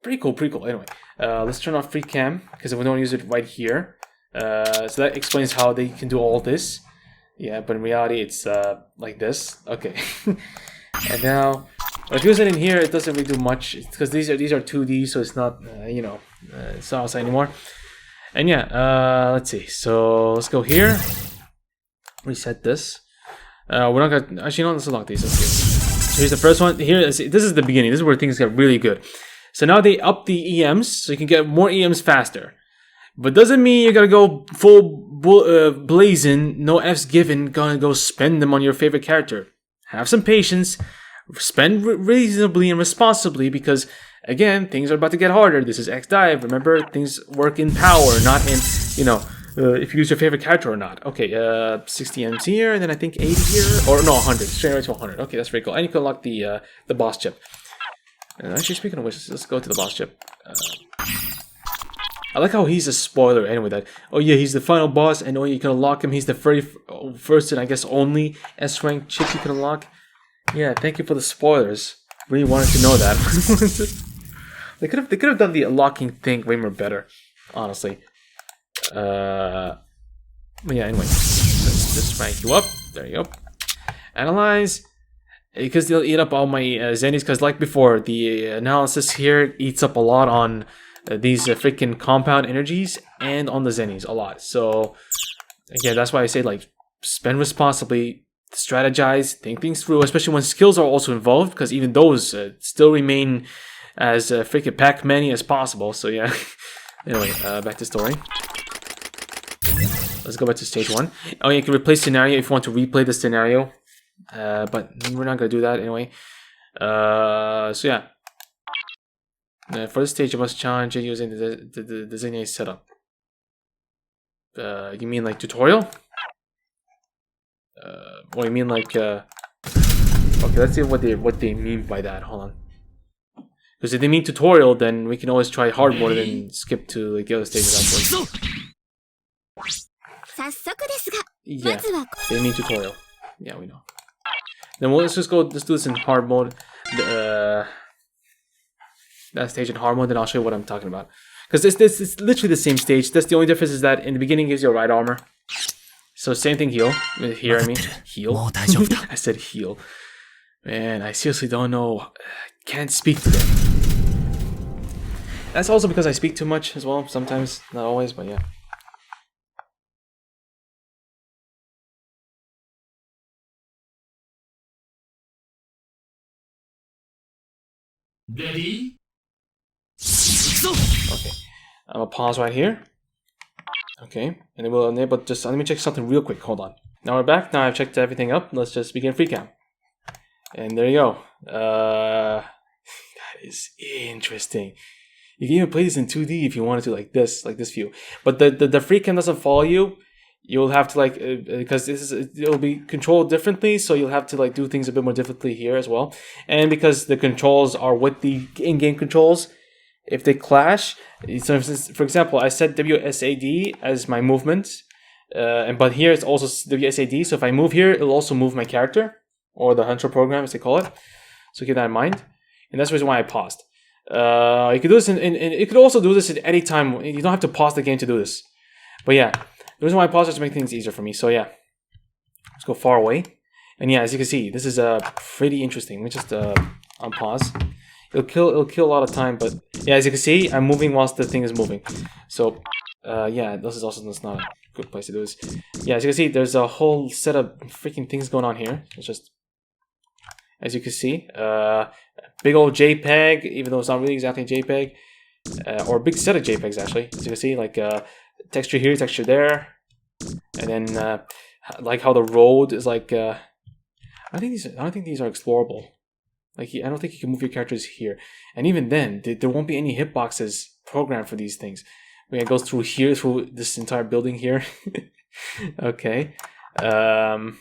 Pretty cool. Anyway, let's turn off Freecam because we don't use it right here. So that explains how they can do all this. Yeah, but in reality, it's like this. Okay. And now, if you use it in here, it doesn't really do much because these are 2D, so it's not it's not outside anymore. And yeah, let's see. So let's go here. Reset this. We're not gonna actually let's unlock these. Let's see. So here's the first one. Here, this is the beginning. This is where things get really good. So now they up the EMs, so you can get more EMs faster. But doesn't mean you're gonna go full blazing, no F's given, gonna go spend them on your favorite character. Have some patience, spend reasonably and responsibly, because again, things are about to get harder. This is X DiVE. Remember, things work in power, not in if you use your favorite character or not. Okay, 60 EMs here, and then I think 80 here, or no, 100, straight away to 100. Okay, that's very cool. And you can unlock the boss chip. Actually, speaking of which, let's go to the boss chip. I like how he's a spoiler anyway. That he's the final boss, and you can unlock him. He's the very first and I guess only S rank chip you can unlock. Yeah, thank you for the spoilers. Really wanted to know that. They could have done the unlocking thing way more better, honestly. But yeah, anyway, let's just rank you up. There you go. Analyze. Because they'll eat up all my zennies, because like before, the analysis here eats up a lot on these freaking compound energies and on the zennies a lot. So again, that's why I say like spend responsibly, strategize, think things through, especially when skills are also involved, because even those still remain as freaking Pac-Man as possible. So yeah. Anyway, back to story. Let's go back to stage 1. Oh, you can replace scenario if you want to replay the scenario. But we're not gonna do that anyway. So yeah. For this stage, you must challenge it using the designated setup. You mean like tutorial? Or you mean like okay, let's see what they mean by that. Hold on. Because if they mean tutorial, then we can always try hard mode and then skip to like the other stages afterwards. Yeah, they mean tutorial. Yeah, we know. Then let's just go. Let's do this in hard mode. That stage in hard mode. Then I'll show you what I'm talking about. Because this is literally the same stage. That's the only difference is that in the beginning gives you a right armor. So same thing heal. Here I mean heal. I said heal. Man, I seriously don't know. Can't speak to them. That's also because I speak too much as well. Sometimes, not always, but yeah. Ready? Okay, I'm gonna pause right here. Okay, and then we'll enable just, let me check something real quick, hold on. Now we're back, now I've checked everything up, let's just begin Freecam. And there you go. That is interesting. You can even play this in 2D if you wanted to, like this view. But the Freecam doesn't follow you. You'll have to like, because it'll be controlled differently, so you'll have to like do things a bit more differently here as well. And because the controls are with the in-game controls, if they clash, so for example, I set WSAD as my movement, but here it's also WSAD, so if I move here, it'll also move my character, or the hunter program as they call it. So keep that in mind. And that's the reason why I paused. You could do this you could also do this at any time. You don't have to pause the game to do this. But yeah, the reason why I paused is to make things easier for me. So yeah, let's go far away. And yeah, as you can see, this is pretty interesting. Let me just unpause. It'll kill a lot of time, but yeah, as you can see, I'm moving whilst the thing is moving. So yeah, this is also not a good place to do this. Yeah, as you can see, there's a whole set of freaking things going on here. It's just, as you can see, big old JPEG, even though it's not really exactly JPEG, or a big set of JPEGs actually. As you can see, like texture here, texture there, and then like how the road is like. I don't think these are explorable. Like, I don't think you can move your characters here. And even then, there won't be any hitboxes programmed for these things. I mean, it goes through here, through this entire building here. Okay. And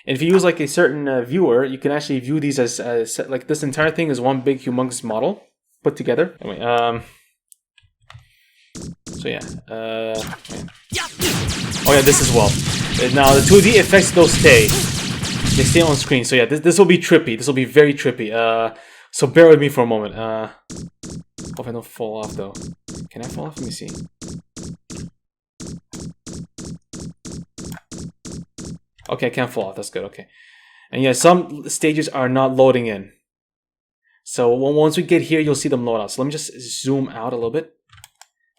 if you use like a certain viewer, you can actually view these as like this entire thing is one big humongous model put together. Anyway, so yeah. Oh yeah, this as well. Now the 2D effects don't stay. They stay on screen, so yeah, this will be trippy. This will be very trippy. So bear with me for a moment. Hope I don't fall off though. Can I fall off? Let me see. Okay, I can't fall off. That's good. Okay. And yeah, some stages are not loading in. So once we get here, you'll see them load out. So let me just zoom out a little bit.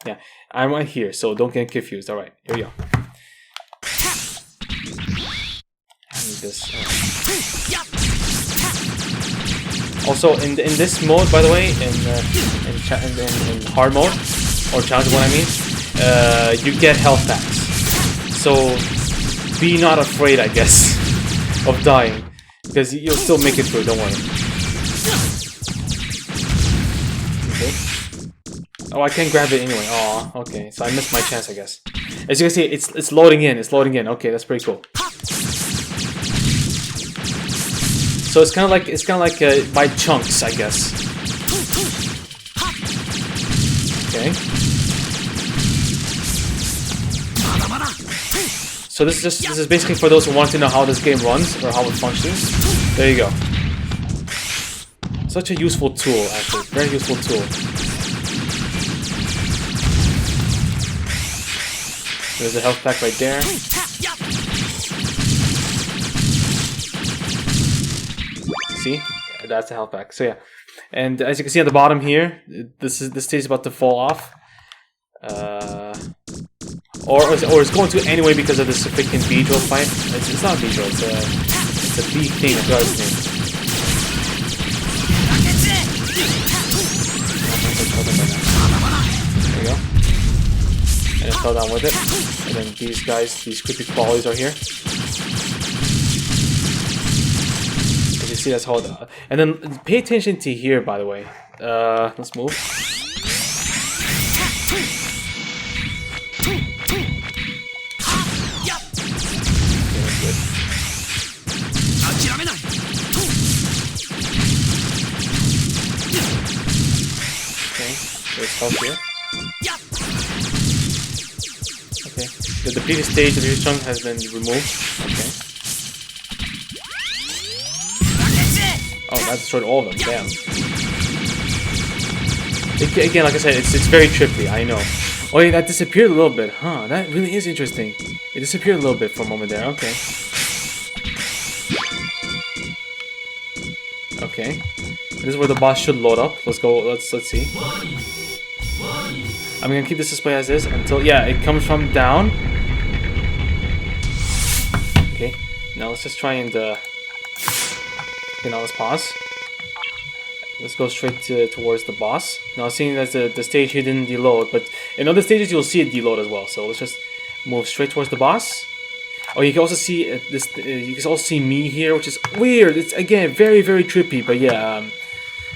Yeah, I'm right here, so don't get confused. All right, here we go. This. Also, in this mode, by the way, in hard mode or challenge mode, I mean, you get health packs. So be not afraid, I guess, of dying, because you'll still make it through. Don't worry. Okay. Oh, I can't grab it anyway. Oh, okay. So I missed my chance, I guess. As you can see, it's loading in. It's loading in. Okay, that's pretty cool. So it's kind of like by chunks, I guess. Okay. So this is basically for those who want to know how this game runs or how it functions. There you go. Such a useful tool, actually, very useful tool. There's a health pack right there. See, that's a health pack. So yeah, and as you can see at the bottom here, this stage is about to fall off, or it's going to anyway because of this freaking Beedrill fight. It's not Beedrill, it's a bee thing. I forgot its name. There you go. And it fell down with it. And then these guys, these creepy crawlies are here. See, that's how and then pay attention to here, by the way. Let's move. Okay, there's health here. Okay, Okay. The previous stage, the previous chunk has been removed. Okay. Oh, that destroyed all of them. Damn. Again, like I said, it's very trippy. I know. Oh yeah, that disappeared a little bit, huh? That really is interesting. It disappeared a little bit for a moment there. Okay. Okay. This is where the boss should load up. Let's go. Let's see. I'm gonna keep this display as is until it comes from down. Okay. Now let's just try and now let's pause. Let's go straight towards the boss. Now, seeing that the stage here didn't deload, but in other stages you'll see it deload as well. So let's just move straight towards the boss. Oh, you can also see this. You can also see me here, which is weird. It's again very trippy, but yeah,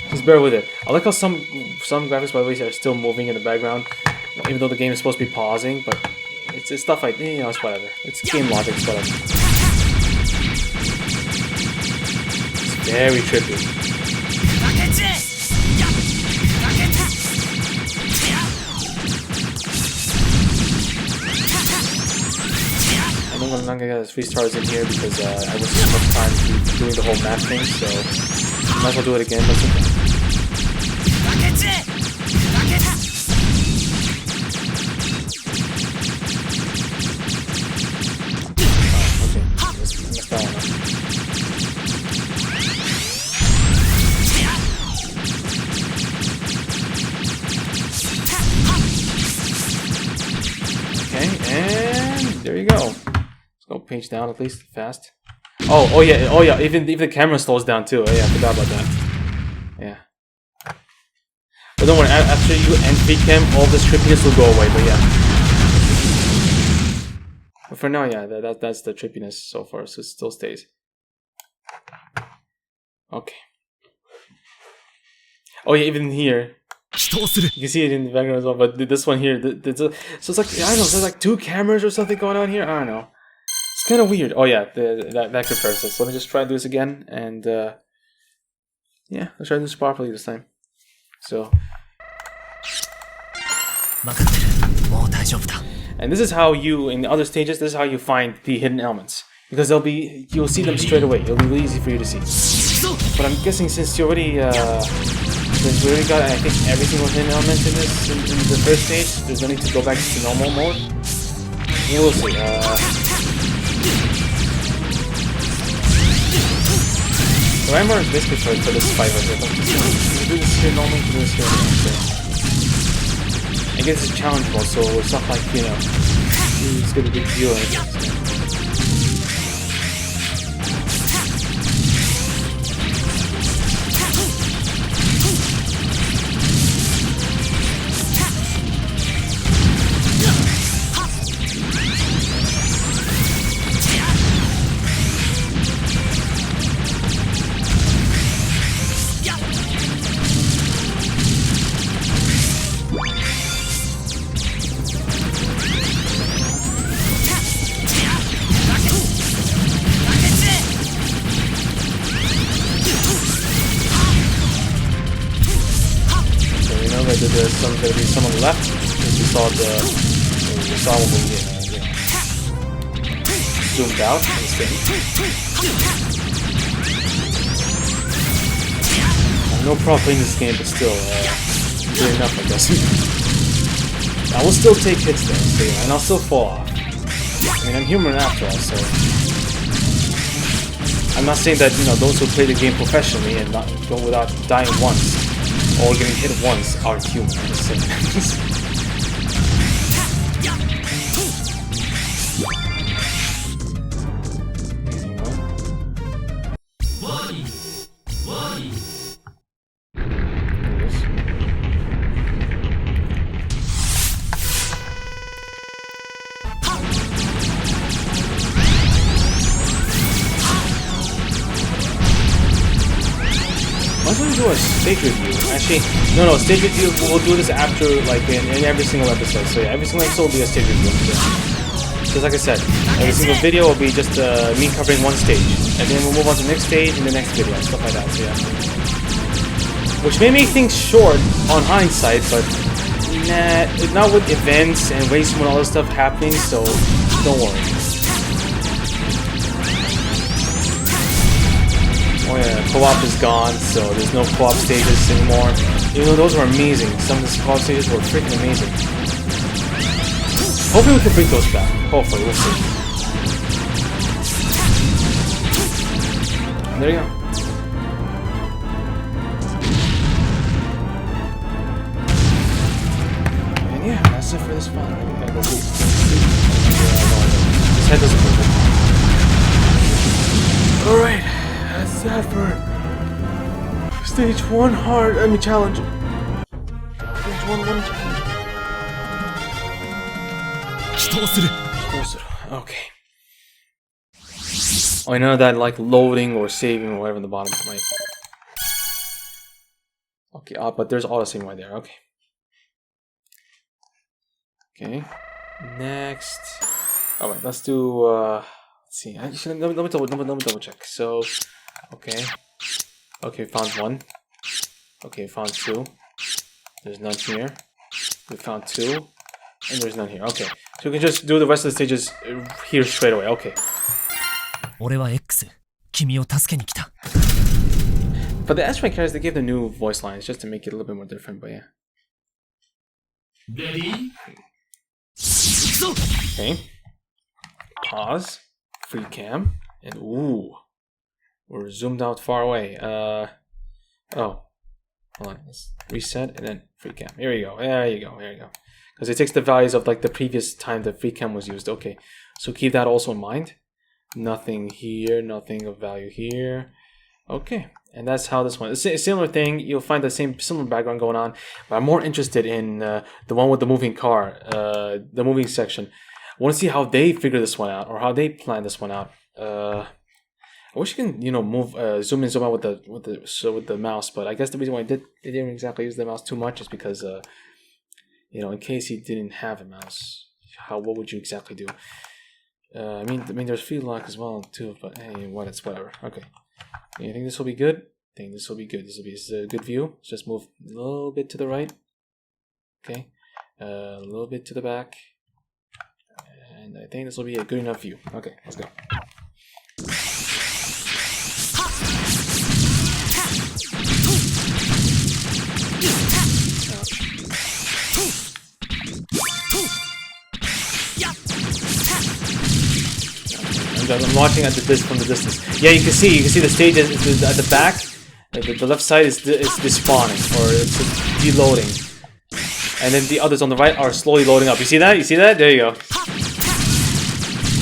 just bear with it. I like how some graphics, by the way, are still moving in the background, even though the game is supposed to be pausing. But it's stuff like it's whatever. It's game logic, it's whatever. It's very trippy. I'm not gonna get 3 stars in here because I wasted so much time doing the whole map thing, so I might as well do it again. But it's okay. Messed that one up. Okay, and there you go. Let's go page down at least fast. Oh yeah. Even the camera slows down too. Oh, yeah, I forgot about that. Yeah. But don't worry. After you end Freecam, all this trippiness will go away. But yeah. But for now, yeah, that's the trippiness so far. So it still stays. Okay. Oh yeah, even here. You can see it in the background as well, but this one here, so it's like, I don't know, there's like 2 cameras or something going on here. I don't know. It's kind of weird. Oh yeah, that comparison. So let me just try to do this again, and yeah, let's try to do this properly this time. So, and this is how you, in the other stages, this is how you find the hidden elements, because you'll see them straight away. It'll be really easy for you to see. But I'm guessing since you already since we already got, I think, every single hidden element in this in the first stage, there's no need to go back to normal mode. We'll see. So I'm more basically for this fight right here. Do this here normally, do this here. I guess it's challengeable, so it's not like, it's gonna be a big deal or anything. There's going to be some on the left, because we saw what we zoomed out on the screen. I have no problem playing this game, but still, doing enough, I guess. I will still take hits though, so, and I'll still fall off. I mean, I'm human after all, so I'm not saying that those who play the game professionally and not go without dying once or getting hit once are human. I'm just saying. Why don't we do a stage review? Actually, no, stage review, we'll do this after, like, in every single episode. So yeah, every single episode will be a stage review. Just like I said, every single video will be just me covering one stage. And then we'll move on to the next stage in the next video, and stuff like that, so yeah. Which may make things short on hindsight, but Nah, not with events and racing and all this stuff happening, so don't worry. Oh yeah, co-op is gone, so there's no co-op stages anymore. Even though those were amazing, some of the co-op stages were freaking amazing. Hopefully we can bring those back. Hopefully, we'll see. And there you go. And yeah, that's it for this fun. I go sleep. His head doesn't move. Alright, that's that for stage 1 hard, challenge. Stage 1 challenge. Okay. Oh, I know that like loading or saving or whatever in the bottom, right? Okay, but there's auto saving right there. Okay. Okay. Next. All right, let's do. Let's see. Actually, let me double check. So, okay. Okay, found 1. Okay, found 2. There's none here. We found 2. And there's none here. Okay. So we can just do the rest of the stages here straight away. Okay. For the S rank characters, they gave the new voice lines just to make it a little bit more different, but yeah. Ready? Okay. Pause. Freecam. And ooh. We're zoomed out far away. Oh. Hold on. Let's reset and then Freecam. Here we go. There you go. There you go. Because it takes the values of like the previous time the Freecam was used. Okay, so keep that also in mind. Nothing here, nothing of value here. Okay, and that's how this one. It's a similar thing. You'll find the similar background going on, but I'm more interested in the one with the moving car, the moving section. I want to see how they figure this one out or how they plan this one out. I wish you can move zoom in, zoom out with the mouse, but I guess the reason why they didn't exactly use the mouse too much is because in case he didn't have a mouse, what would you exactly do? I mean, there's field lock as well too, but hey, it's whatever. Okay, you think this will be good? I think this will be good. This is a good view. Let's just move a little bit to the right. Okay, a little bit to the back, and I think this will be a good enough view. Okay, let's go. I'm watching from the distance. Yeah, you can see the stage is at the back. The left side is despawning or it's deloading, and then the others on the right are slowly loading up. You see that? You see that? There you go.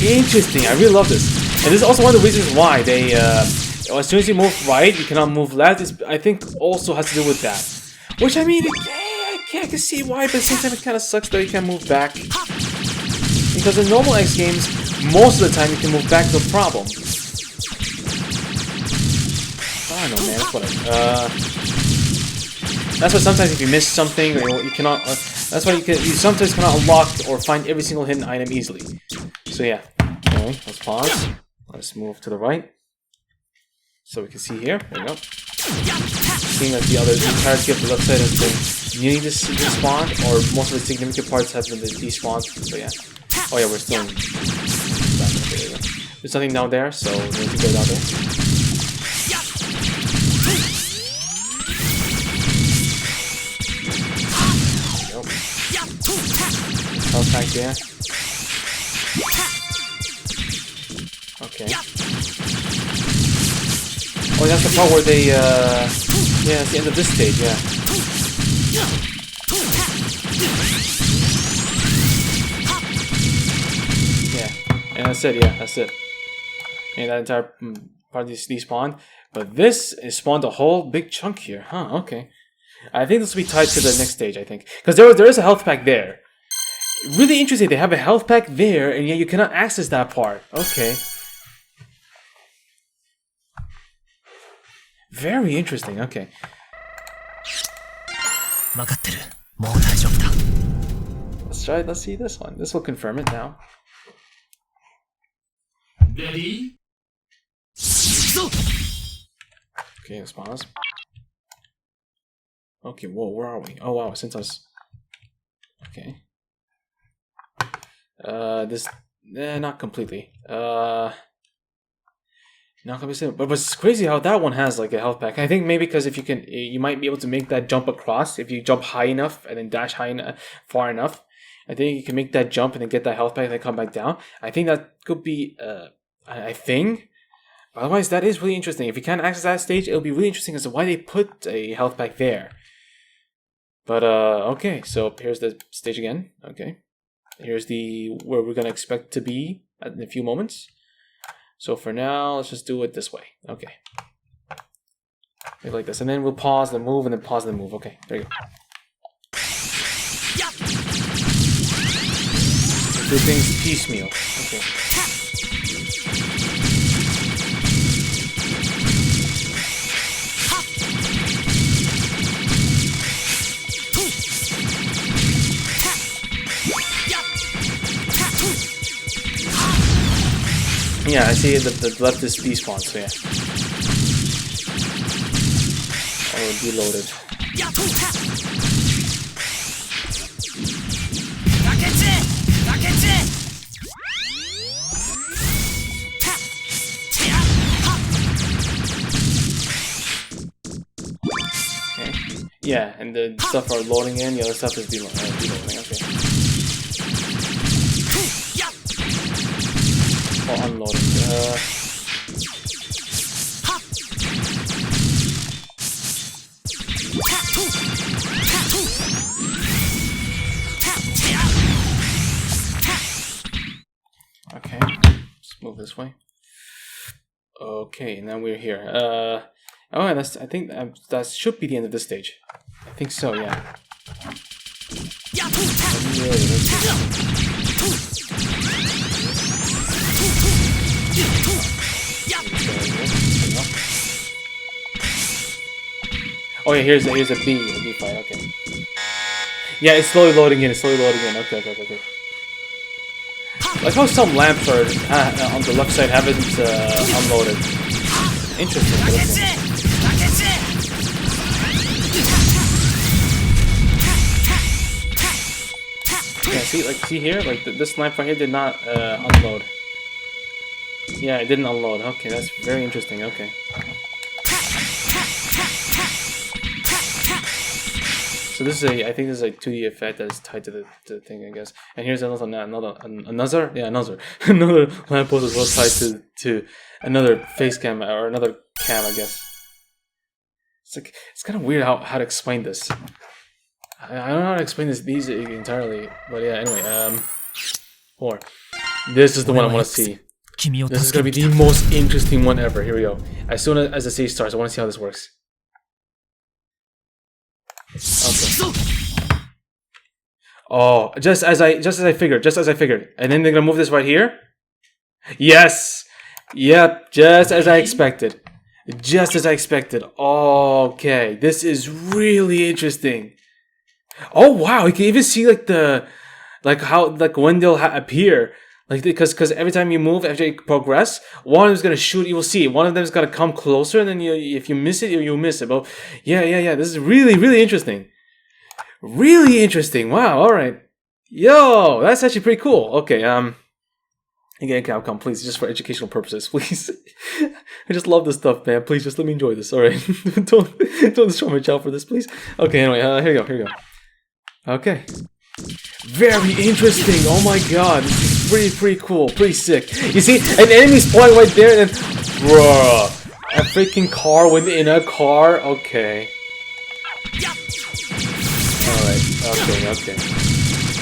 Interesting. I really love this, and this is also one of the reasons why they as soon as you move right, you cannot move left. I think also has to do with that. Which I mean, I can see why, but at the same time it kind of sucks that you can't move back. Because in normal X games, most of the time you can move back, no problem. I don't know, man. That's whatever. That's why sometimes if you miss something, you cannot. That's why you sometimes cannot unlock or find every single hidden item easily. So yeah. Okay, let's pause. Let's move to the right, so we can see here. There we go. Seeing that the entirety of the left side has been nearly despawned, or most of the significant parts have been despawned. So yeah. Oh yeah, we're still in. Okay, there you go. There's nothing down there, so we need to go down there. Health pack there. Okay. Oh, that's the part where they, yeah, it's the end of this stage, yeah. Yeah, and that's it, yeah, that's it. And that entire part is despawned. But this is spawned a whole big chunk here, huh, okay. I think this will be tied to the next stage, I think. Because there is a health pack there. Really interesting, they have a health pack there, and yet you cannot access that part. Okay. Very interesting, okay. Let's see this one. This will confirm it now. Ready? Okay, let's pause. Okay, whoa, where are we? Oh wow, since us. Okay. This not completely. Not completely, but it's crazy how that one has like a health pack. I think maybe because if you might be able to make that jump across if you jump high enough and then dash far enough. I think you can make that jump and then get that health pack and then come back down. I think that could be a thing. Otherwise, that is really interesting. If you can't access that stage, it'll be really interesting as to why they put a health pack there. But okay, so here's the stage again. Okay, here's where we're gonna expect to be in a few moments. So for now, let's just do it this way. Okay, like this, and then we'll pause the move, and then pause the move. Okay, there you go. Do things piecemeal. Okay. Yeah, I see the left is despawn, so yeah. Oh, deloaded. Okay. Yeah, and the stuff are loading in, the other stuff is deloading, okay. Or unloading. Okay, let's move this way. Okay, now we're here. Oh, I think that should be the end of this stage. I think so, yeah. Oh yeah, here's a B fight. Okay. Yeah, it's slowly loading in. Okay. Like how some lamps are on the left side haven't unloaded. Interesting. Yeah, see here, like this lamp right here did not unload. Yeah, it didn't unload. Okay, that's very interesting. Okay. So this is I think this is a 2D effect that is tied to the thing, I guess. And here's another lamppost as well tied to another face cam or another cam, I guess. It's kind of weird how to explain this. I don't know how to explain these entirely, but yeah. Anyway, this is the one I want to see. This is gonna be the most interesting one ever. Here we go. As soon as the stage starts, I want to see how this works. Okay. Oh, just as I figured. And then they're gonna move this right here. Yes. Yep. Just as I expected. Okay. This is really interesting. Oh wow! You can even see how when they'll appear. Because every time you move, after you progress, one of them is gonna shoot. You will see one of them is gonna come closer, and then if you miss it, you'll miss it. But yeah. This is really interesting. Wow. All right. Yo, that's actually pretty cool. Okay. Again, Capcom, please, just for educational purposes, please. I just love this stuff, man. Please, just let me enjoy this. All right. don't destroy my child for this, please. Okay. Anyway, here you go. Okay. Very interesting. Oh my god. This is pretty cool. Pretty sick. You see, an enemy spawned right there and then... Bruh. A freaking car within a car? Okay. Alright. Okay.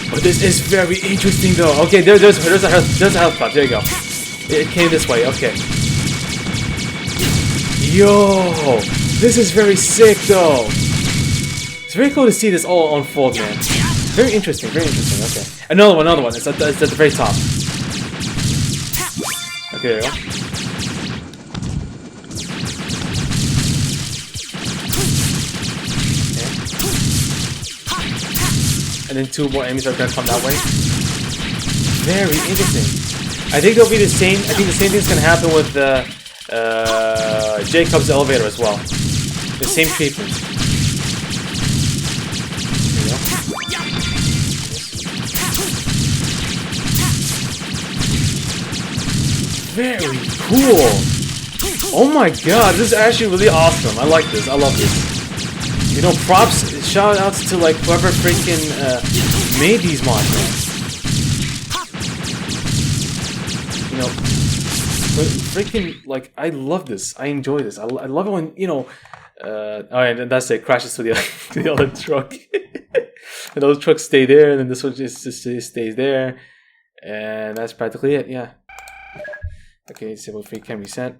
But this is very interesting though. Okay, there's a health spot. There you go. It came this way. Okay. Yo! This is very sick though. It's very cool to see this all unfold, man. Very interesting, okay. Another one. It's at the very top. Okay, there you go. Okay. And then two more enemies are gonna come that way. Very interesting. I think it'll be the same. I think the same thing's gonna happen with Jacob's elevator as well. The same treatment. Very cool. Oh my god, this is actually really awesome. I like this. I love this. You know, props, shout outs to like whoever freaking made these mods, man. You know, but freaking, like, I love this. I enjoy this. I love it when, you know, alright, and that's it. Crashes to the, to the other truck. And those trucks stay there, and then this one just stays there. And that's practically it, yeah. Okay, disable Freecam reset.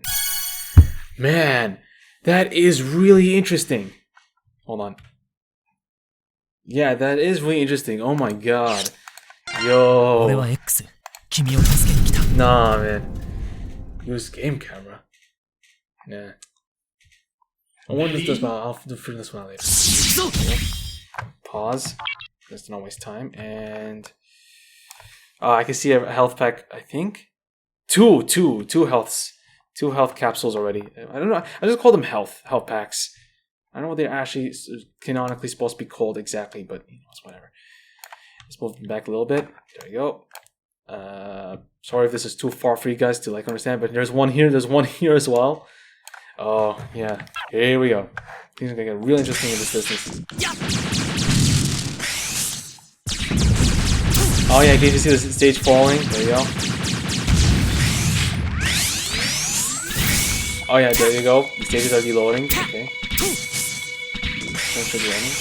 Man, that is really interesting. Hold on. Yeah, that is really interesting. Oh my god. Yo. Nah, man. Use game camera. Nah. I wonder if this one. I'll figure this one out later. Okay. Pause. Just don't waste time. And I can see a health pack. I think two healths. 2 health capsules already. I don't know. I just call them health packs. I don't know what they're actually canonically supposed to be called exactly, but you know, it's whatever. Let's move them back a little bit. There we go. Sorry if this is too far for you guys to like understand, but there's one here. There's one here as well. Oh yeah. Here we go. Things are gonna get real interesting in this business. Oh yeah, can you see the stage falling? There you go. Oh yeah, there you go. The stages are reloading. Okay. Thanks for joining.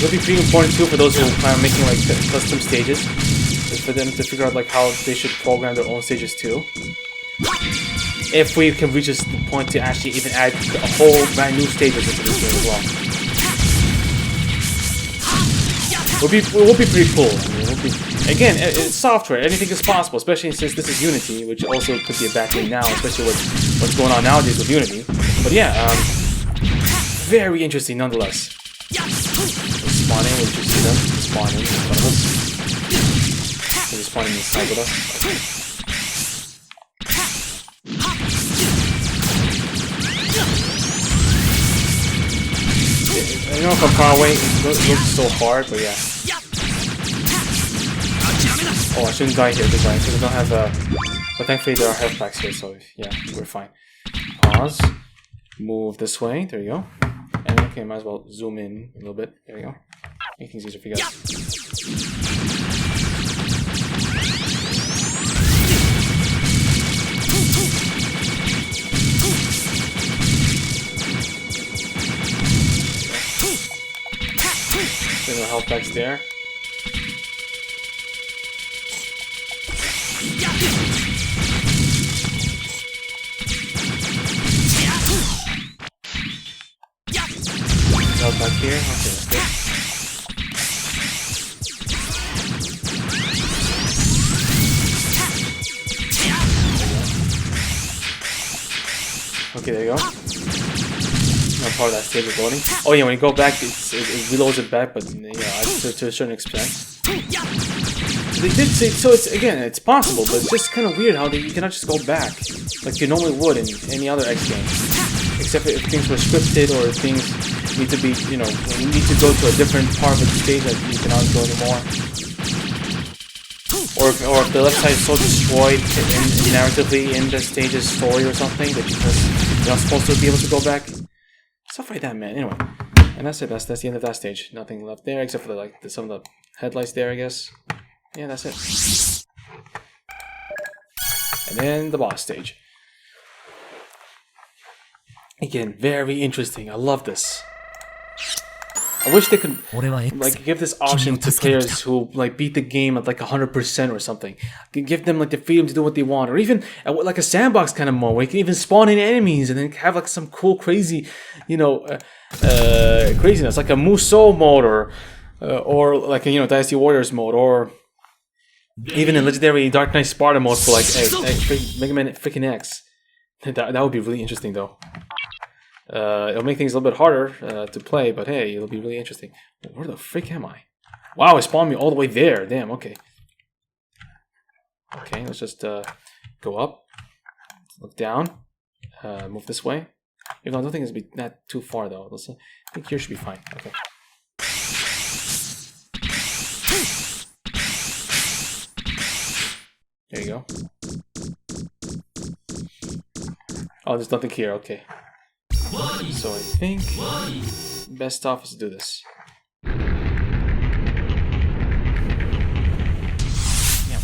It'll be pretty important too for those who plan on making like custom stages, is for them to figure out like how they should program their own stages too. If we can reach this point to actually even add a whole brand new stages into this game as well. It will be pretty cool. I mean, again, it's software. Anything is possible, especially since this is Unity, which also could be a bad thing now, especially with what's going on nowadays with Unity. But yeah, very interesting nonetheless. They're spawning, we just see them spawning in front of us. They're spawning inside with us. Okay. I know from far away it looks so hard, but yeah. Oh, I shouldn't die here, because I don't have but thankfully there are health packs here, so yeah, we're fine. Pause. Move this way. There you go. And okay, might as well zoom in a little bit. There you go. Make things easier for you guys. There are health packs there. Back here. Okay, that's good. Okay, there you go. Now part of that stage is loading. Oh yeah, when you go back, it reloads it back, but you know, to a certain extent. They did say so. It's possible, but it's just kind of weird how you cannot just go back like you normally would in any other X game, except if things were scripted or if things need to be, you know, you need to go to a different part of the stage that you cannot go anymore. Or if the left side is so destroyed narratively in the stage's story or something that you're not supposed to be able to go back. Stuff like that, man. Anyway, and that's it. That's the end of that stage. Nothing left there except for some of the headlights there, I guess. Yeah, that's it. And then the boss stage. Again, very interesting. I love this. I wish they could like give this option to players who like beat the game at like 100% or something. Give them like the freedom to do what they want, or even like a sandbox kind of mode where you can even spawn in enemies and then have like some cool, crazy, you know, craziness, like a Musou mode or like a, you know, Dynasty Warriors mode, or even a legendary Dark Knight Sparta mode for like MegaMan freaking X. That would be really interesting though. It'll make things a little bit harder to play, but hey, it'll be really interesting. Where the frick am I? Wow, it spawned me all the way there. Damn, okay. Okay, let's just go up. Look down. Move this way. Even though I don't think it's be not too far though. I think here should be fine. Okay. There you go. Oh, there's nothing here. Okay. So I think best off is to do this. Yeah,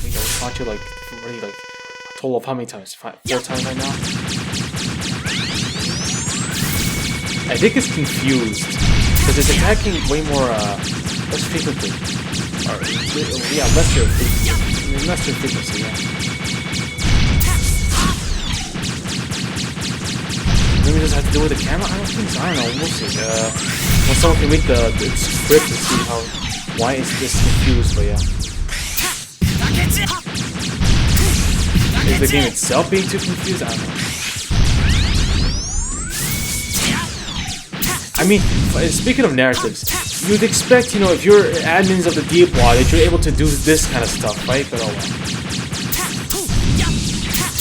we got fought you like already like a total of how many times? 4 times right now. I think it's confused because it's attacking way more less frequently. Or yeah, lesser frequency. Yeah. Maybe we just have to do with the camera? I don't think so. I don't know. We'll see. Well, someone can read the script to see why is this confused, but yeah. Is the game itself being too confused? I don't know. I mean, speaking of narratives, you'd expect, you know, if you're admins of the deep wall, that you're able to do this kind of stuff, right? But oh well.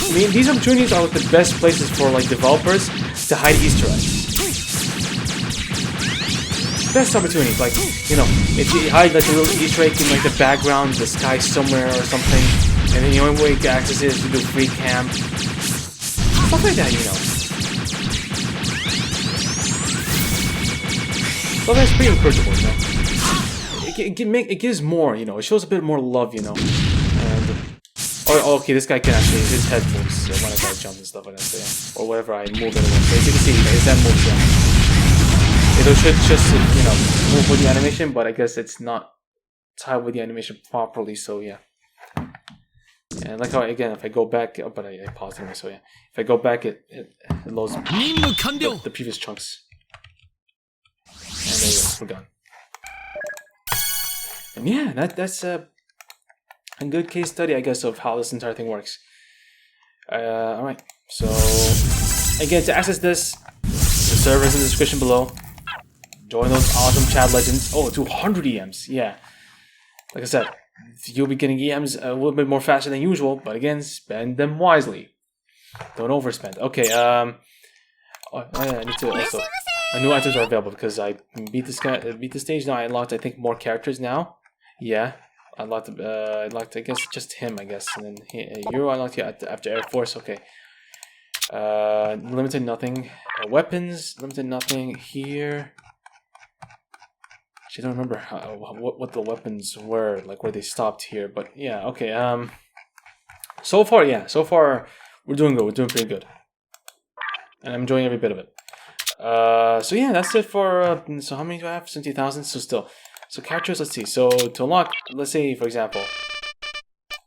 I mean, these opportunities are like the best places for like developers to hide Easter eggs. Best opportunities, like, you know, if you hide like a little Easter egg in like the background, the sky somewhere or something, and then the only way you can access it is to do Freecam. Stuff like that, you know. So that's pretty encourageable, you know. It gives more, you know. It shows a bit more love, you know. And oh, okay, this guy can actually, his head moves when I jump and stuff like that, so yeah. Or whatever I move anyway. So as you can see, his head moves, yeah. It should just, you know, move with the animation, but I guess it's not tied with the animation properly, so yeah. And like how, again, if I go back, oh, but I paused anyway, so yeah. If I go back, it loads the previous chunks. And there you go, we're done. And yeah, that's a good case study, I guess, of how this entire thing works. Alright, so again, to access this, the server is in the description below. Join those awesome chat legends. Oh, 200 EMs, yeah. Like I said, you'll be getting EMs a little bit more faster than usual, but again, spend them wisely. Don't overspend. Okay, I need to also... New items are available because I beat the stage now. I unlocked, I think, more characters now. Yeah, I unlocked I guess just him, I guess, and then Euro I unlocked here after Air Force. Okay. Limited nothing. Weapons limited nothing here. Actually, I don't remember what the weapons were, like where they stopped here, but yeah. Okay. So far we're doing good. We're doing pretty good, and I'm enjoying every bit of it. So yeah, that's it for, so how many do I have? 70,000, so still. So characters, let's see. So to unlock, let's say, for example,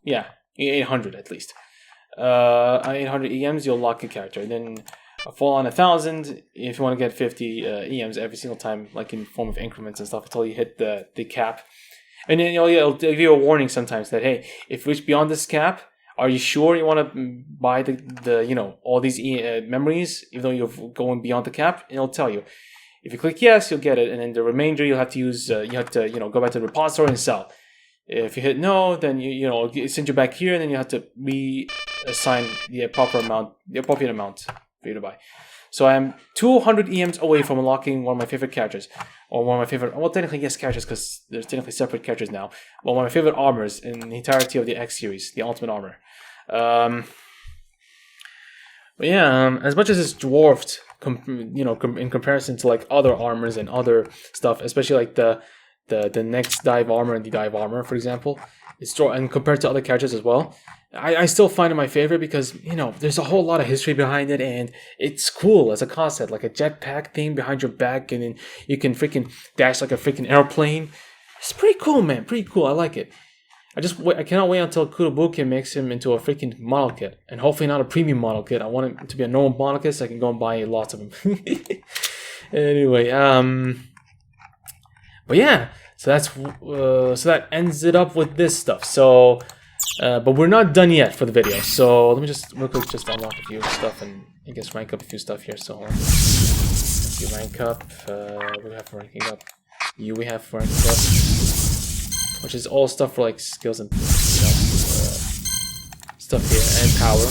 yeah, 800 at least. 800 EMs, you'll lock a character. And then fall on 1,000 if you want to get 50 EMs every single time, like in form of increments and stuff, until you hit the cap. And then it'll give you a warning sometimes that, hey, if you reach beyond this cap, are you sure you want to buy the you know, all these memories, even though you're going beyond the cap? And it'll tell you. If you click yes, you'll get it, and then the remainder you'll have to use. You have to, you know, go back to the repository and sell. If you hit no, then you know, it sends you back here, and then you have to reassign the appropriate amount for you to buy. So I am 200 EMs away from unlocking one of my favorite characters, or one of my favorite, well, technically yes, characters, because there's technically separate characters now. Well, one of my favorite armors in the entirety of the X series, the Ultimate Armor. But yeah, as much as it's dwarfed, you know, in comparison to like other armors and other stuff, especially like the next dive armor and the dive armor, for example, it's and compared to other characters as well. I still find it my favorite because, you know, there's a whole lot of history behind it, and it's cool as a concept, like a jetpack thing behind your back, and then you can freaking dash like a freaking airplane. It's pretty cool, man. Pretty cool. I like it. I cannot wait until Kurobuki makes him into a freaking model kit, and hopefully not a premium model kit. I want him to be a normal model kit so I can go and buy lots of them. Anyway, but yeah, so that ends it up with this stuff. So. But we're not done yet for the video, so let me just real quick just unlock a few stuff and I guess rank up a few stuff here. So let's see, rank up. We have ranking up. We have ranking up, which is all stuff for like skills and, you know, stuff here, and power.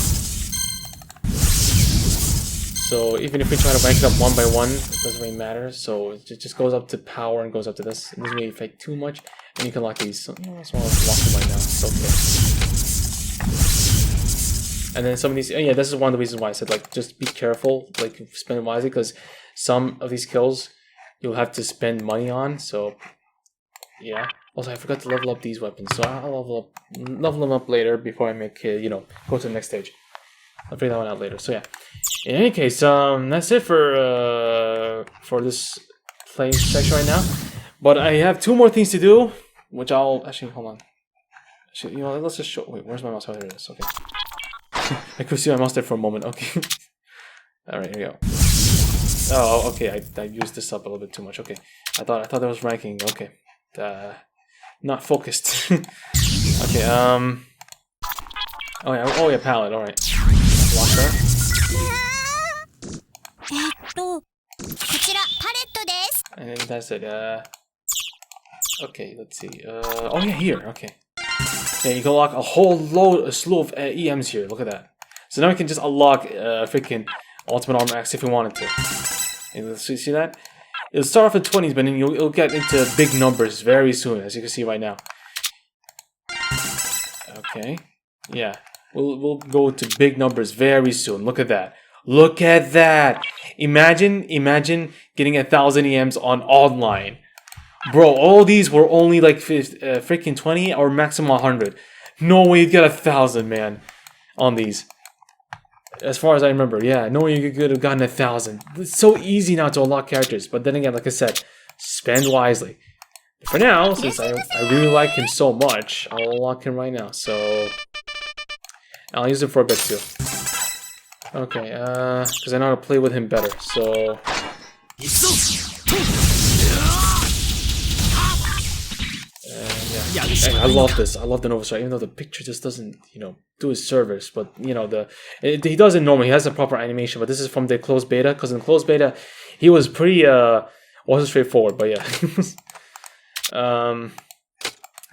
So even if we try to rank it up one by one, it doesn't really matter. So it just goes up to power and goes up to this. It doesn't really affect too much. And you can lock these. So, you know, I just want to lock them right now. It's okay. And then some of these, yeah, this is one of the reasons why I said, like, just be careful, like, spend it wisely, because some of these kills you'll have to spend money on, so, yeah. Also, I forgot to level up these weapons, so I'll level them up later before I make, you know, go to the next stage. I'll figure that one out later, so yeah. In any case, that's it for this playing section right now. But I have 2 more things to do, which I'll, actually, hold on. Actually, you know, let's just show, wait, where's my mouse? Oh, there it is, okay. I could see my mouse there for a moment. Okay. Alright, here we go. Oh, okay. I used this up a little bit too much. Okay. I thought that was ranking. Okay. Not focused. Okay. Oh yeah, palette. Alright. Lock that. And that's it. Okay. Let's see. Oh yeah, here. Okay. Yeah, you can unlock a slew of EMs here. Look at that. So now we can just unlock freaking Ultimate Armor X if we wanted to. And see that? It'll start off at 20s, but then you'll get into big numbers very soon, as you can see right now. Okay. Yeah. We'll go to big numbers very soon. Look at that. Look at that. Imagine getting 1,000 EMs on online. Bro, all these were only like freaking 20 or maximum 100. No way you'd get 1,000, man, on these. As far as I remember, yeah, no way you could have gotten 1,000. It's so easy now to unlock characters, but then again, like I said, spend wisely. For now, since I really like him so much, I'll unlock him right now. So I'll use him for a bit too. Okay, because I know how to play with him better. So. Yeah, I love this. I love the Nova Strike, even though the picture just doesn't, you know, do his service. But you know, he does it normally. He has a proper animation. But this is from the closed beta, because in the closed beta, he was pretty wasn't straightforward. But yeah,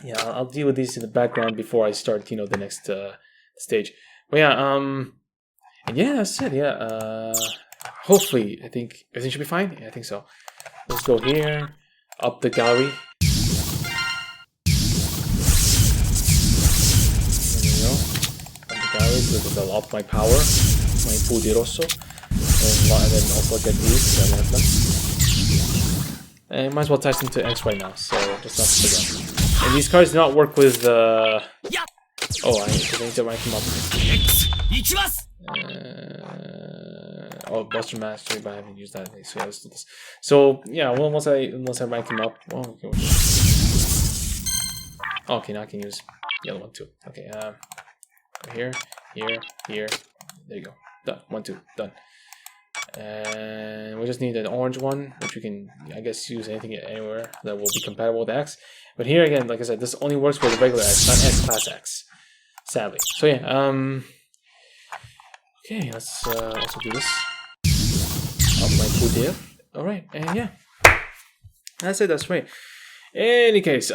yeah, I'll deal with these in the background before I start, you know, the next stage. But yeah, and yeah, that's it. Yeah, hopefully, I think everything should be fine. Yeah, I think so. Let's go here, up the gallery. Because I'll up my power, my Pudiroso, and then also get these, I want them. And I might as well test them to X right now, so just not to forget. And these cards do not work with oh, I need to rank them up. Oh, Buster Mastery, but I haven't used that. So yeah, let's do this. So yeah, well, once I rank them up, oh, okay, now I can use the other one too. Okay, here, there you go. Done. 1, 2, done. And we just need an orange one, which we can, I guess, use anything anywhere that will be compatible with X. But here again, like I said, this only works with the regular X, not S Class X, sadly. So yeah, okay, let's also do this. Up my Pudir. All right, and yeah, that's it. That's right. In any case,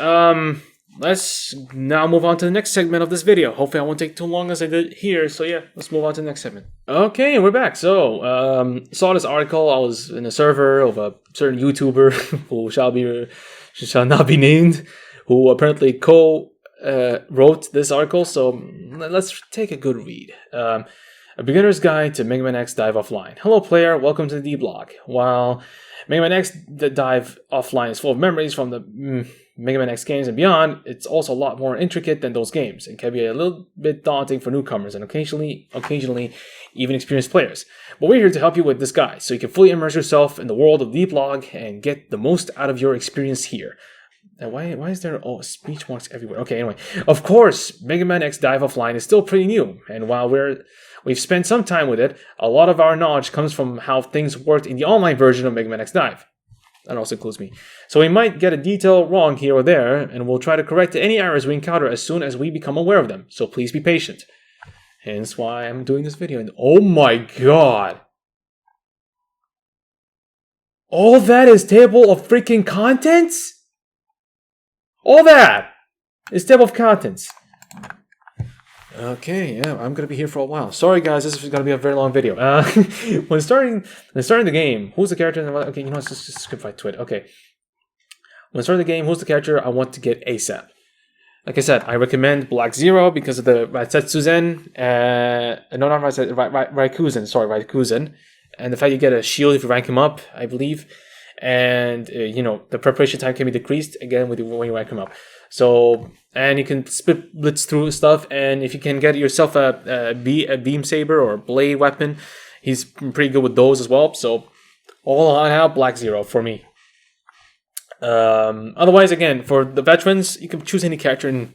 let's now move on to the next segment of this video. Hopefully I won't take too long as I did here. So yeah, let's move on to the next segment. Okay, and we're back. So, saw this article. I was in a server of a certain YouTuber who shall not be named, who apparently wrote this article. So let's take a good read. A beginner's guide to MegaMan X DiVE Offline. Hello player, welcome to the D-Blog. While MegaMan X DiVE Offline is full of memories from the MegaMan X games and beyond, it's also a lot more intricate than those games and can be a little bit daunting for newcomers and occasionally even experienced players. But we're here to help you with this guide so you can fully immerse yourself in the world of D-Blog and get the most out of your experience here. And why is there speech marks everywhere? Okay, anyway, of course, MegaMan X DiVE Offline is still pretty new, and while we've spent some time with it, a lot of our knowledge comes from how things worked in the online version of MegaMan X DiVE. That also includes me. So we might get a detail wrong here or there, and we'll try to correct any errors we encounter as soon as we become aware of them. So please be patient. Hence why I'm doing this video. And oh my god! All that is table of freaking contents? All that is table of contents. Okay, yeah, I'm gonna be here for a while. Sorry guys, this is gonna be a very long video. When starting the game, who's the character? Okay, you know, let's just skip right to it. Okay. When starting the game, who's the character I want to get ASAP? Like I said, I recommend Black Zero because of the Ratetsuzen, no, not Raikuzen, sorry, Raikuzen, and the fact you get a shield if you rank him up, I believe, and the preparation time can be decreased again when you rank him up. So, and you can split blitz through stuff, and if you can get yourself a beam saber or a blade weapon, he's pretty good with those as well. So, all on out Black Zero for me. Otherwise, again, for the veterans, you can choose any character and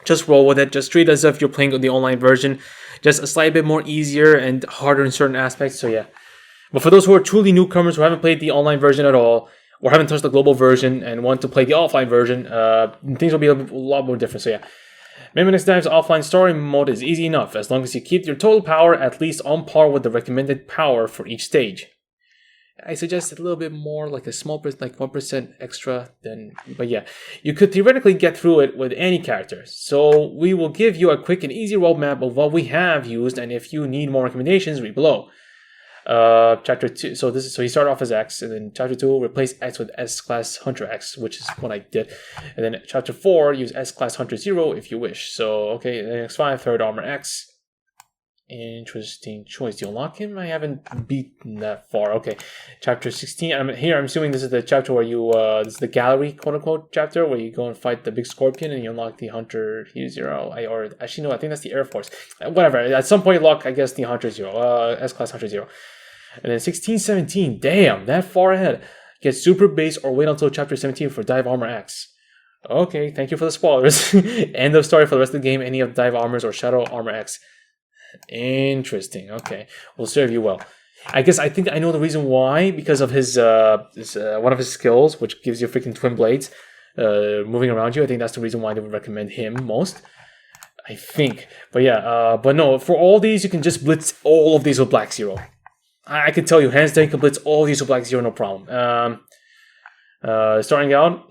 just roll with it. Just treat it as if you're playing the online version. Just a slight bit more easier and harder in certain aspects. So yeah. But for those who are truly newcomers who haven't played the online version at all, or haven't touched the global version and want to play the offline version, things will be a lot more different. So yeah. MegaMan X DiVE's offline story mode is easy enough, as long as you keep your total power at least on par with the recommended power for each stage. I suggest a little bit more, like a small percent, like 1% extra. But yeah, you could theoretically get through it with any character. So we will give you a quick and easy roadmap of what we have used, and if you need more recommendations, read below. Chapter 2. So he started off as X, and then Chapter 2 replace X with S-Class Hunter X, which is what I did. And then Chapter 4 use S-Class Hunter 0 if you wish. So okay, then X5 Third Armor X. Interesting choice. Do you unlock him? I haven't beaten that far. Okay, chapter 16. I'm assuming this is the chapter where you this is the gallery, quote unquote, chapter where you go and fight the big scorpion and you unlock the Hunter 0. I think that's the Air Force. Whatever. At some point, you unlock, I guess, the Hunter 0, S-Class Hunter 0. And then 16, 17. Damn, that far ahead. Get super base or wait until chapter 17 for Dive Armor X. Okay, thank you for the spoilers. End of story for the rest of the game. Any of Dive Armors or Shadow Armor X. Interesting. Okay, will serve you well. I think I know the reason why, because of his one of his skills, which gives you freaking twin blades moving around you. I think that's the reason why they would recommend him most. I think, but yeah, but no, for all these you can just blitz all of these with Black Zero. I can tell you, hands down, you can blitz all these with Black Zero, no problem. Starting out,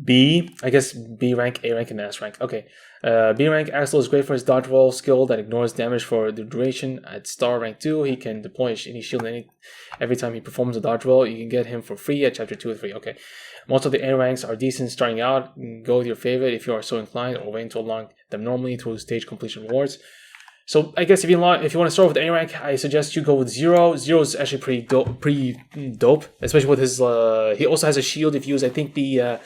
B, I guess B rank, A rank, and S rank. Okay. B rank, Axel is great for his dodge roll skill that ignores damage for the duration. At star rank 2, he can deploy any shield every time he performs a dodge roll. You can get him for free at chapter 2 or 3. Okay. Most of the A ranks are decent starting out. Go with your favorite if you are so inclined, or wait to unlock them normally through stage completion rewards. So I guess if you want to start with A rank, I suggest you go with 0. 0 is actually pretty dope, especially with his he also has a shield if you use, I think, the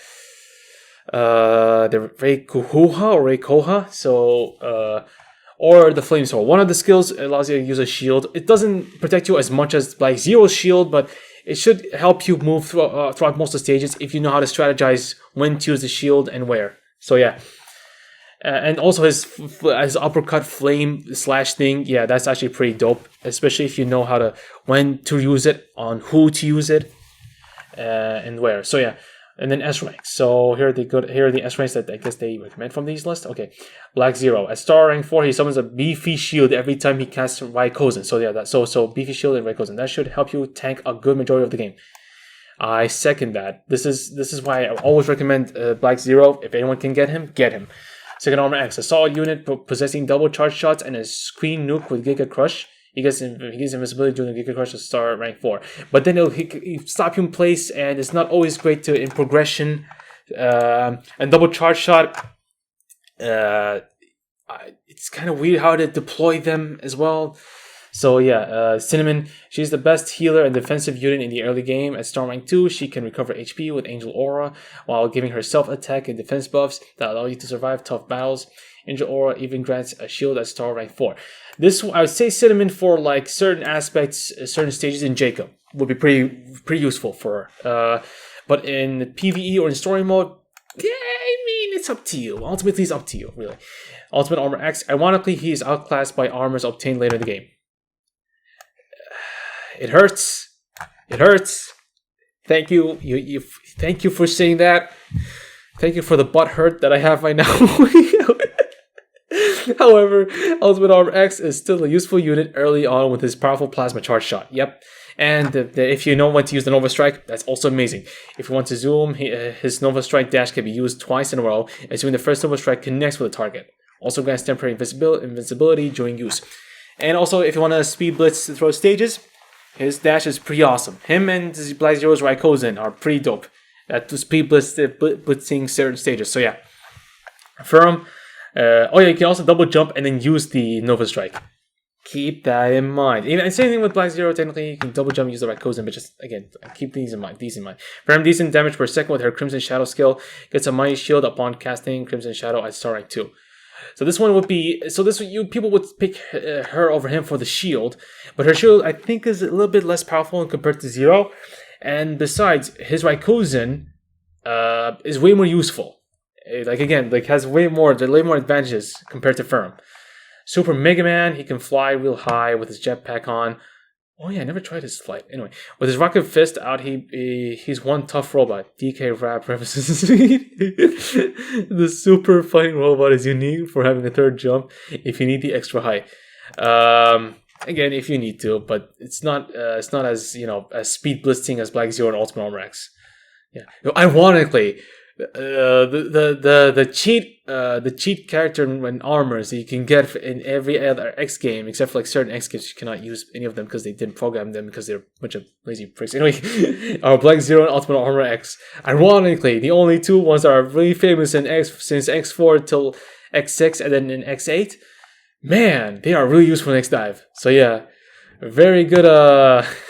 Reikoha, so or the flame sword. One of the skills allows you to use a shield. It doesn't protect you as much as like Zero's shield, but it should help you move throughout most of the stages if you know how to strategize when to use the shield and where. So yeah. And also his uppercut flame slash thing, yeah, that's actually pretty dope, especially if you know when to use it, on who to use it, and where. So yeah. And then S ranks. So here are the S ranks that I guess they recommend from these lists. Okay, Black Zero. At star rank 4, he summons a beefy shield every time he casts Raikozen. So yeah, so beefy shield and Raikozen. That should help you tank a good majority of the game. I second that. This is why I always recommend Black Zero. If anyone can get him, get him. Second Armor X. A solid unit possessing double charge shots and a screen nuke with Giga Crush. He gets invincibility during the Giga Crush to start rank 4. But then he'll stop you in place, and it's not always great in progression. And double charge shot, it's kind of weird how to deploy them as well. So yeah, Cinnamon, she's the best healer and defensive unit in the early game. At star rank 2, she can recover HP with Angel Aura while giving herself attack and defense buffs that allow you to survive tough battles. Angel Aura even grants a shield at star rank 4. This, I would say, Cinnamon for like certain aspects, certain stages in Jacob would be pretty useful for her. But in PvE or in story mode, yeah, I mean, it's up to you. Ultimately, it's up to you, really. Ultimate Armor X, ironically, he is outclassed by armors obtained later in the game. It hurts. It hurts. Thank you. Thank you for saying that. Thank you for the butt hurt that I have right now. However, Ultimate Armor X is still a useful unit early on with his powerful plasma charge shot. Yep. And if you know when to use the Nova Strike, that's also amazing. If you want to zoom, his Nova Strike dash can be used twice in a row, assuming the first Nova Strike connects with the target. Also grants temporary invincibility during use. And also, if you want to speed blitz through stages, his dash is pretty awesome. Him and Black Zero's Raikozen are pretty dope at speed blitzing certain stages. So yeah. Firm. Oh yeah, you can also double jump and then use the Nova Strike. Keep that in mind. Even same thing with Black Zero. Technically, you can double jump, use the Raikou, but just again keep these in mind. Firm decent damage per second with her Crimson Shadow skill. Gets a mighty shield upon casting Crimson Shadow at star rank 2. So this one would be people would pick her over him for the shield, but her shield I think is a little bit less powerful compared to Zero, and besides his Raikou is way more useful. Has way more advantages compared to Firm. Super Mega Man, he can fly real high with his jetpack on. Oh yeah, I never tried his flight. Anyway, with his Rocket Fist out, he's one tough robot. DK Rap references the super fighting robot is unique for having a third jump if you need the extra height. Again, if you need to, but it's not as as speed blitzing as Black Zero and Ultimate Armor X. Yeah, ironically. The cheat character and armors that you can get in every other X game, except for certain X games, you cannot use any of them because they didn't program them because they're a bunch of lazy pricks. Anyway, are Black Zero and Ultimate Armor X. Ironically, the only two ones that are really famous in X since X4 till X6 and then in X8. Man, they are really useful in X Dive. So yeah, very good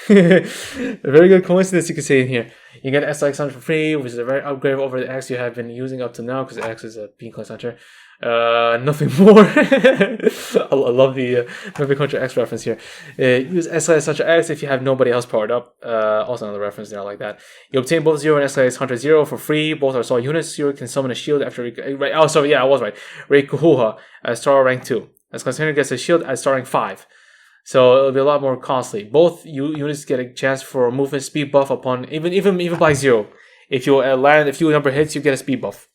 very good coincidence you can say in here. You get SLX for free, which is a very upgrade over the X you have been using up to now, because the X is a bean class hunter. Nothing more. I love the Movie Contra X reference here. Use SLX Hunter X if you have nobody else powered up. Also another reference there like that. You obtain both Zero and SLX Hunter Zero for free. Both are solid units. Zero can summon a shield after... Right. Oh, sorry, yeah, I was right. Reikuhuha at star rank 2. As Container gets a shield at star rank 5. So it'll be a lot more costly. Both units get a chance for movement speed buff upon even Black Zero. If you land a few number hits, you get a speed buff.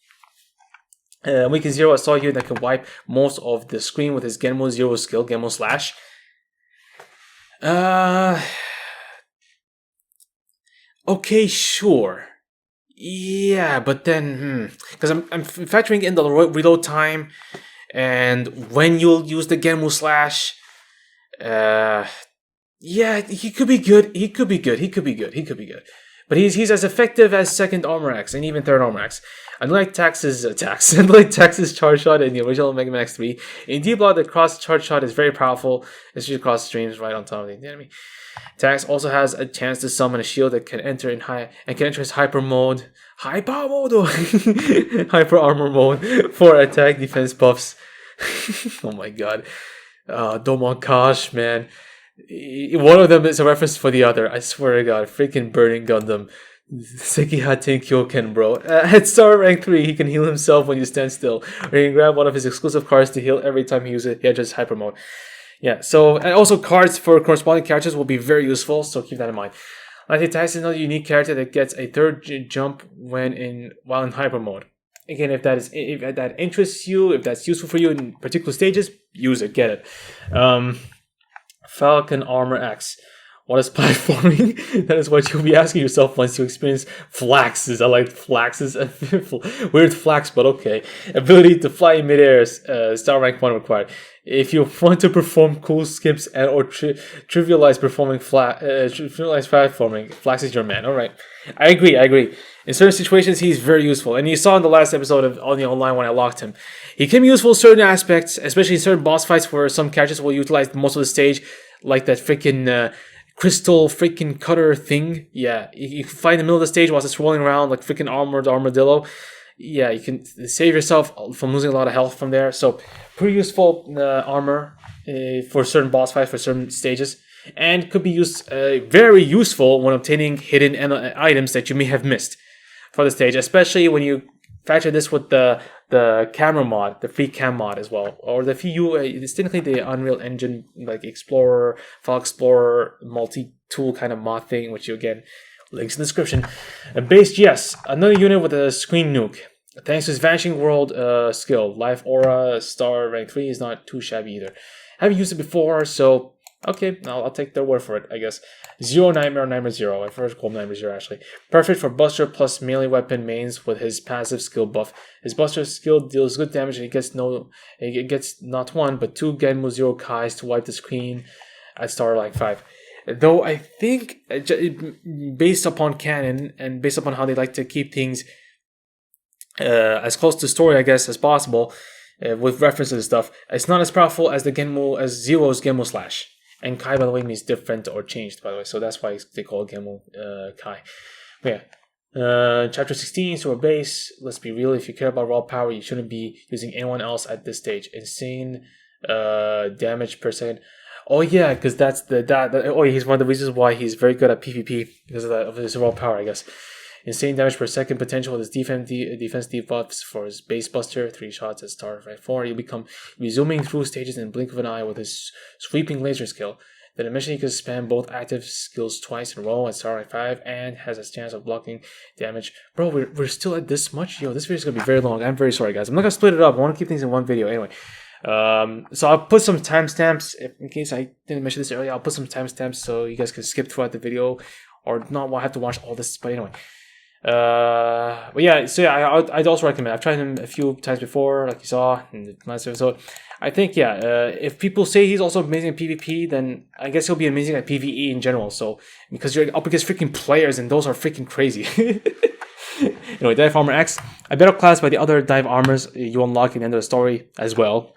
Weaken Zero, I saw here that can wipe most of the screen with his Genmo Zero skill, Genmo Slash. Okay, sure. Yeah, but then because I'm factoring in the reload time and when you'll use the Genmo Slash. Yeah, he could be good. He could be good. But he's as effective as second Armor X and even third Armor X. Unlike Tax's charge shot in the original MegaMan X3, in D-Block the cross charge shot is very powerful, especially across streams right on top of the enemy. Tax also has a chance to summon a shield that can enter his hyper mode. Hyper armor mode for attack defense buffs. Oh my god. Domonkash, man. One of them is a reference for the other. I swear to god. Freaking Burning Gundam. Sekiha Tenkyoken, bro. At star rank 3, he can heal himself when you stand still. Or he can grab one of his exclusive cards to heal every time he uses it. He enters hyper mode. Yeah, so, and also cards for corresponding characters will be very useful, so keep that in mind. Tax is another unique character that gets a third jump while in hyper mode. Again, if that interests you, if that's useful for you in particular stages, use it, get it. Falcon Armor X. What is platforming? That is what you'll be asking yourself once you experience flaxes. I like flaxes. Weird flax, but okay. Ability to fly in midair, star rank 1 required. If you want to perform cool skips and or trivialize platforming, flax is your man. All right, I agree. In certain situations, he's very useful, and you saw in the last episode of On the Online when I locked him, he can be useful in certain aspects, especially in certain boss fights where some characters will utilize most of the stage, like that freaking crystal freaking cutter thing. Yeah, you can fight in the middle of the stage while it's rolling around like freaking armored armadillo. Yeah, you can save yourself from losing a lot of health from there. So pretty useful armor for certain boss fights, for certain stages, and could be used very useful when obtaining hidden items that you may have missed for the stage, especially when you factor this with the camera mod, the Freecam mod as well, or the distinctly the Unreal Engine like Explorer, File Explorer, multi-tool kind of mod thing, which you again links in the description. Base GS, another unit with a screen nuke. Thanks to his Vanishing World skill, Life Aura star rank 3 is not too shabby either. Haven't used it before, so okay, I'll take their word for it, I guess. Zero Nightmare Zero. I first called Nightmare Zero actually. Perfect for Buster plus melee weapon mains with his passive skill buff. His Buster skill deals good damage and he gets not one but two Genmu Zero Kais to wipe the screen at star rank 5. Though I think, based upon canon and based upon how they like to keep things as close to story, I guess, as possible, with references and stuff. It's not as powerful as Zero's Genmo Slash. And Kai, by the way, means different or changed, by the way. So that's why they call it Genmo Kai. But yeah. Chapter 16, Sword Base. Let's be real, if you care about raw power, you shouldn't be using anyone else at this stage. Insane damage per second. Oh yeah, because that's he's one of the reasons why he's very good at PvP, because of his raw power, I guess. Insane damage per second potential with his defense debuffs for his base buster. 3 shots at start right 4. He'll become zooming through stages in a blink of an eye with his sweeping laser skill. Then eventually he can spam both active skills twice in a row at start right 5 and has a chance of blocking damage. Bro, we're still at this much? Yo, this video is gonna be very long. I'm very sorry, guys. I'm not gonna split it up. I want to keep things in one video anyway. So I'll put some timestamps in case I didn't mention this earlier. I'll put some timestamps so you guys can skip throughout the video or not have to watch all this. But anyway. But yeah, so yeah, I'd also recommend. I've tried him a few times before, like you saw in the last episode. I think, yeah, if people say he's also amazing at PvP, then I guess he'll be amazing at PvE in general. So, because you're up against freaking players and those are freaking crazy. Anyway, Dive Armor X, a better class by the other Dive Armors you unlock at the end of the story as well.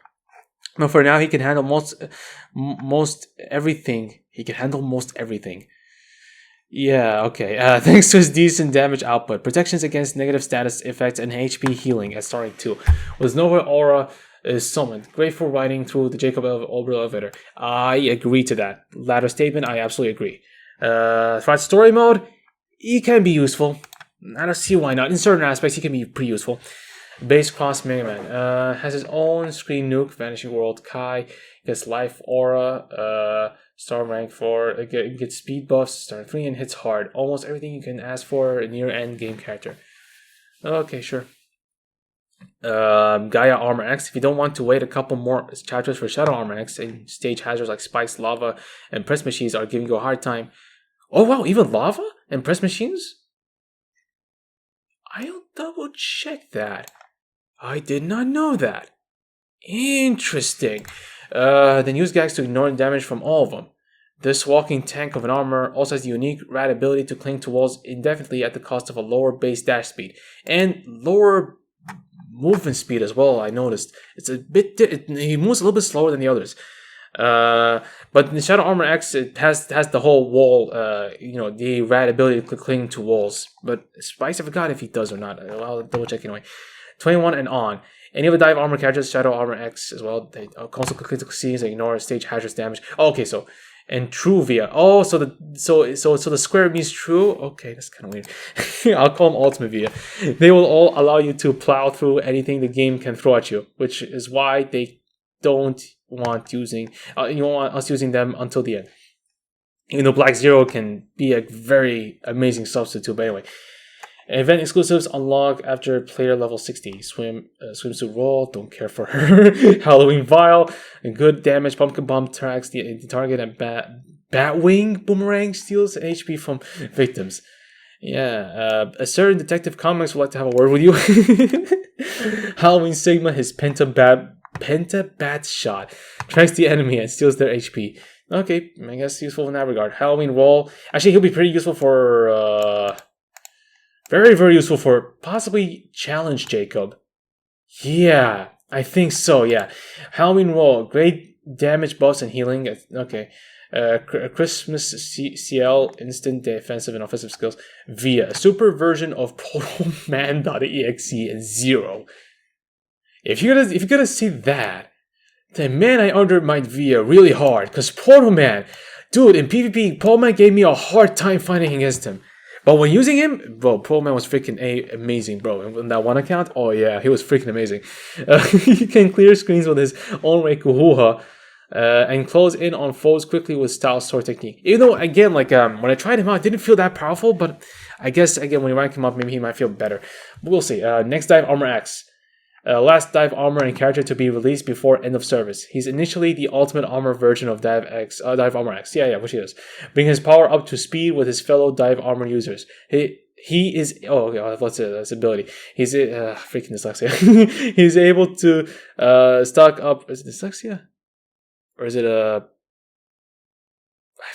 But for now, he can handle most everything. He can handle most everything. Yeah, okay. Thanks to his decent damage output, protections against negative status effects, and HP healing at starting 2. With Nova Aura is summoned. Great for riding through the Jacob Orbital Elevator. I agree to that. Latter statement, I absolutely agree. For story mode, he can be useful. I don't see why not. In certain aspects, he can be pretty useful. Base Cross MegaMan has his own screen nuke, Vanishing World Kai, gets Life Aura, Star rank 4, gets speed buffs, star 3, and hits hard. Almost everything you can ask for a near end game character. Okay, sure. Gaia Armor X. If you don't want to wait a couple more chapters for Shadow Armor X, and stage hazards like spikes, lava, and press machines are giving you a hard time. Oh wow, even lava and press machines? I'll double check that. I did not know that. Interesting. Then use gags to ignore damage from all of them. This walking tank of an armor also has the unique rad ability to cling to walls indefinitely at the cost of a lower base dash speed and lower movement speed as well. I noticed it's a bit he moves a little bit slower than the others. But in Shadow Armor X, it has the whole wall, the rad ability to cling to walls. But Spice, I forgot if he does or not. I'll double check anyway. 21 and on. Any of the Dive Armor characters, Shadow Armor X as well, they also critical scenes, they ignore stage hazards damage. Oh, okay, so and Truvia. Oh, so the square means true. Okay, that's kind of weird. I'll call them Ultimate Via. They will all allow you to plow through anything the game can throw at you, which is why they don't want you don't want us using them until the end. Even though Black Zero can be a very amazing substitute, but anyway. Event exclusives unlock after player level 60. Swimsuit roll, don't care for her. Halloween vial, and good damage. Pumpkin bomb tracks the target, and Batwing boomerang steals HP from victims. Yeah, a certain Detective Comics would like to have a word with you. Halloween Sigma, his Penta-Bat shot, tracks the enemy and steals their HP. Okay, I guess useful in that regard. Halloween roll. Actually, he'll be pretty useful for very, very useful for possibly challenge Jacob. Yeah, I think so, yeah. Halloween roll. Great damage buffs and healing. Okay. Christmas CL, instant defensive and offensive skills. Via. Super version of PortalMan.exe and 0. If you're gonna see that, then man, I undermined Via really hard. Because Portal Man, dude, in PvP, Portal Man gave me a hard time fighting against him. But when using him, bro, Portal Man was freaking amazing, bro. And on that one account, oh yeah, he was freaking amazing. He can clear screens with his own Reikuhuha and close in on foes quickly with style sword technique. Even though, again, like when I tried him out, it didn't feel that powerful, but I guess, again, when you rank him up, maybe he might feel better. But we'll see. Next Dive Armor X. Last Dive Armor and character to be released before end of service. He's initially the ultimate armor version of Dive Armor X. Yeah, which he is. Bring his power up to speed with his fellow Dive Armor users. He is... Oh, okay, what's his ability? He's... freaking dyslexia. He's able to stock up... Is it dyslexia? Or is it I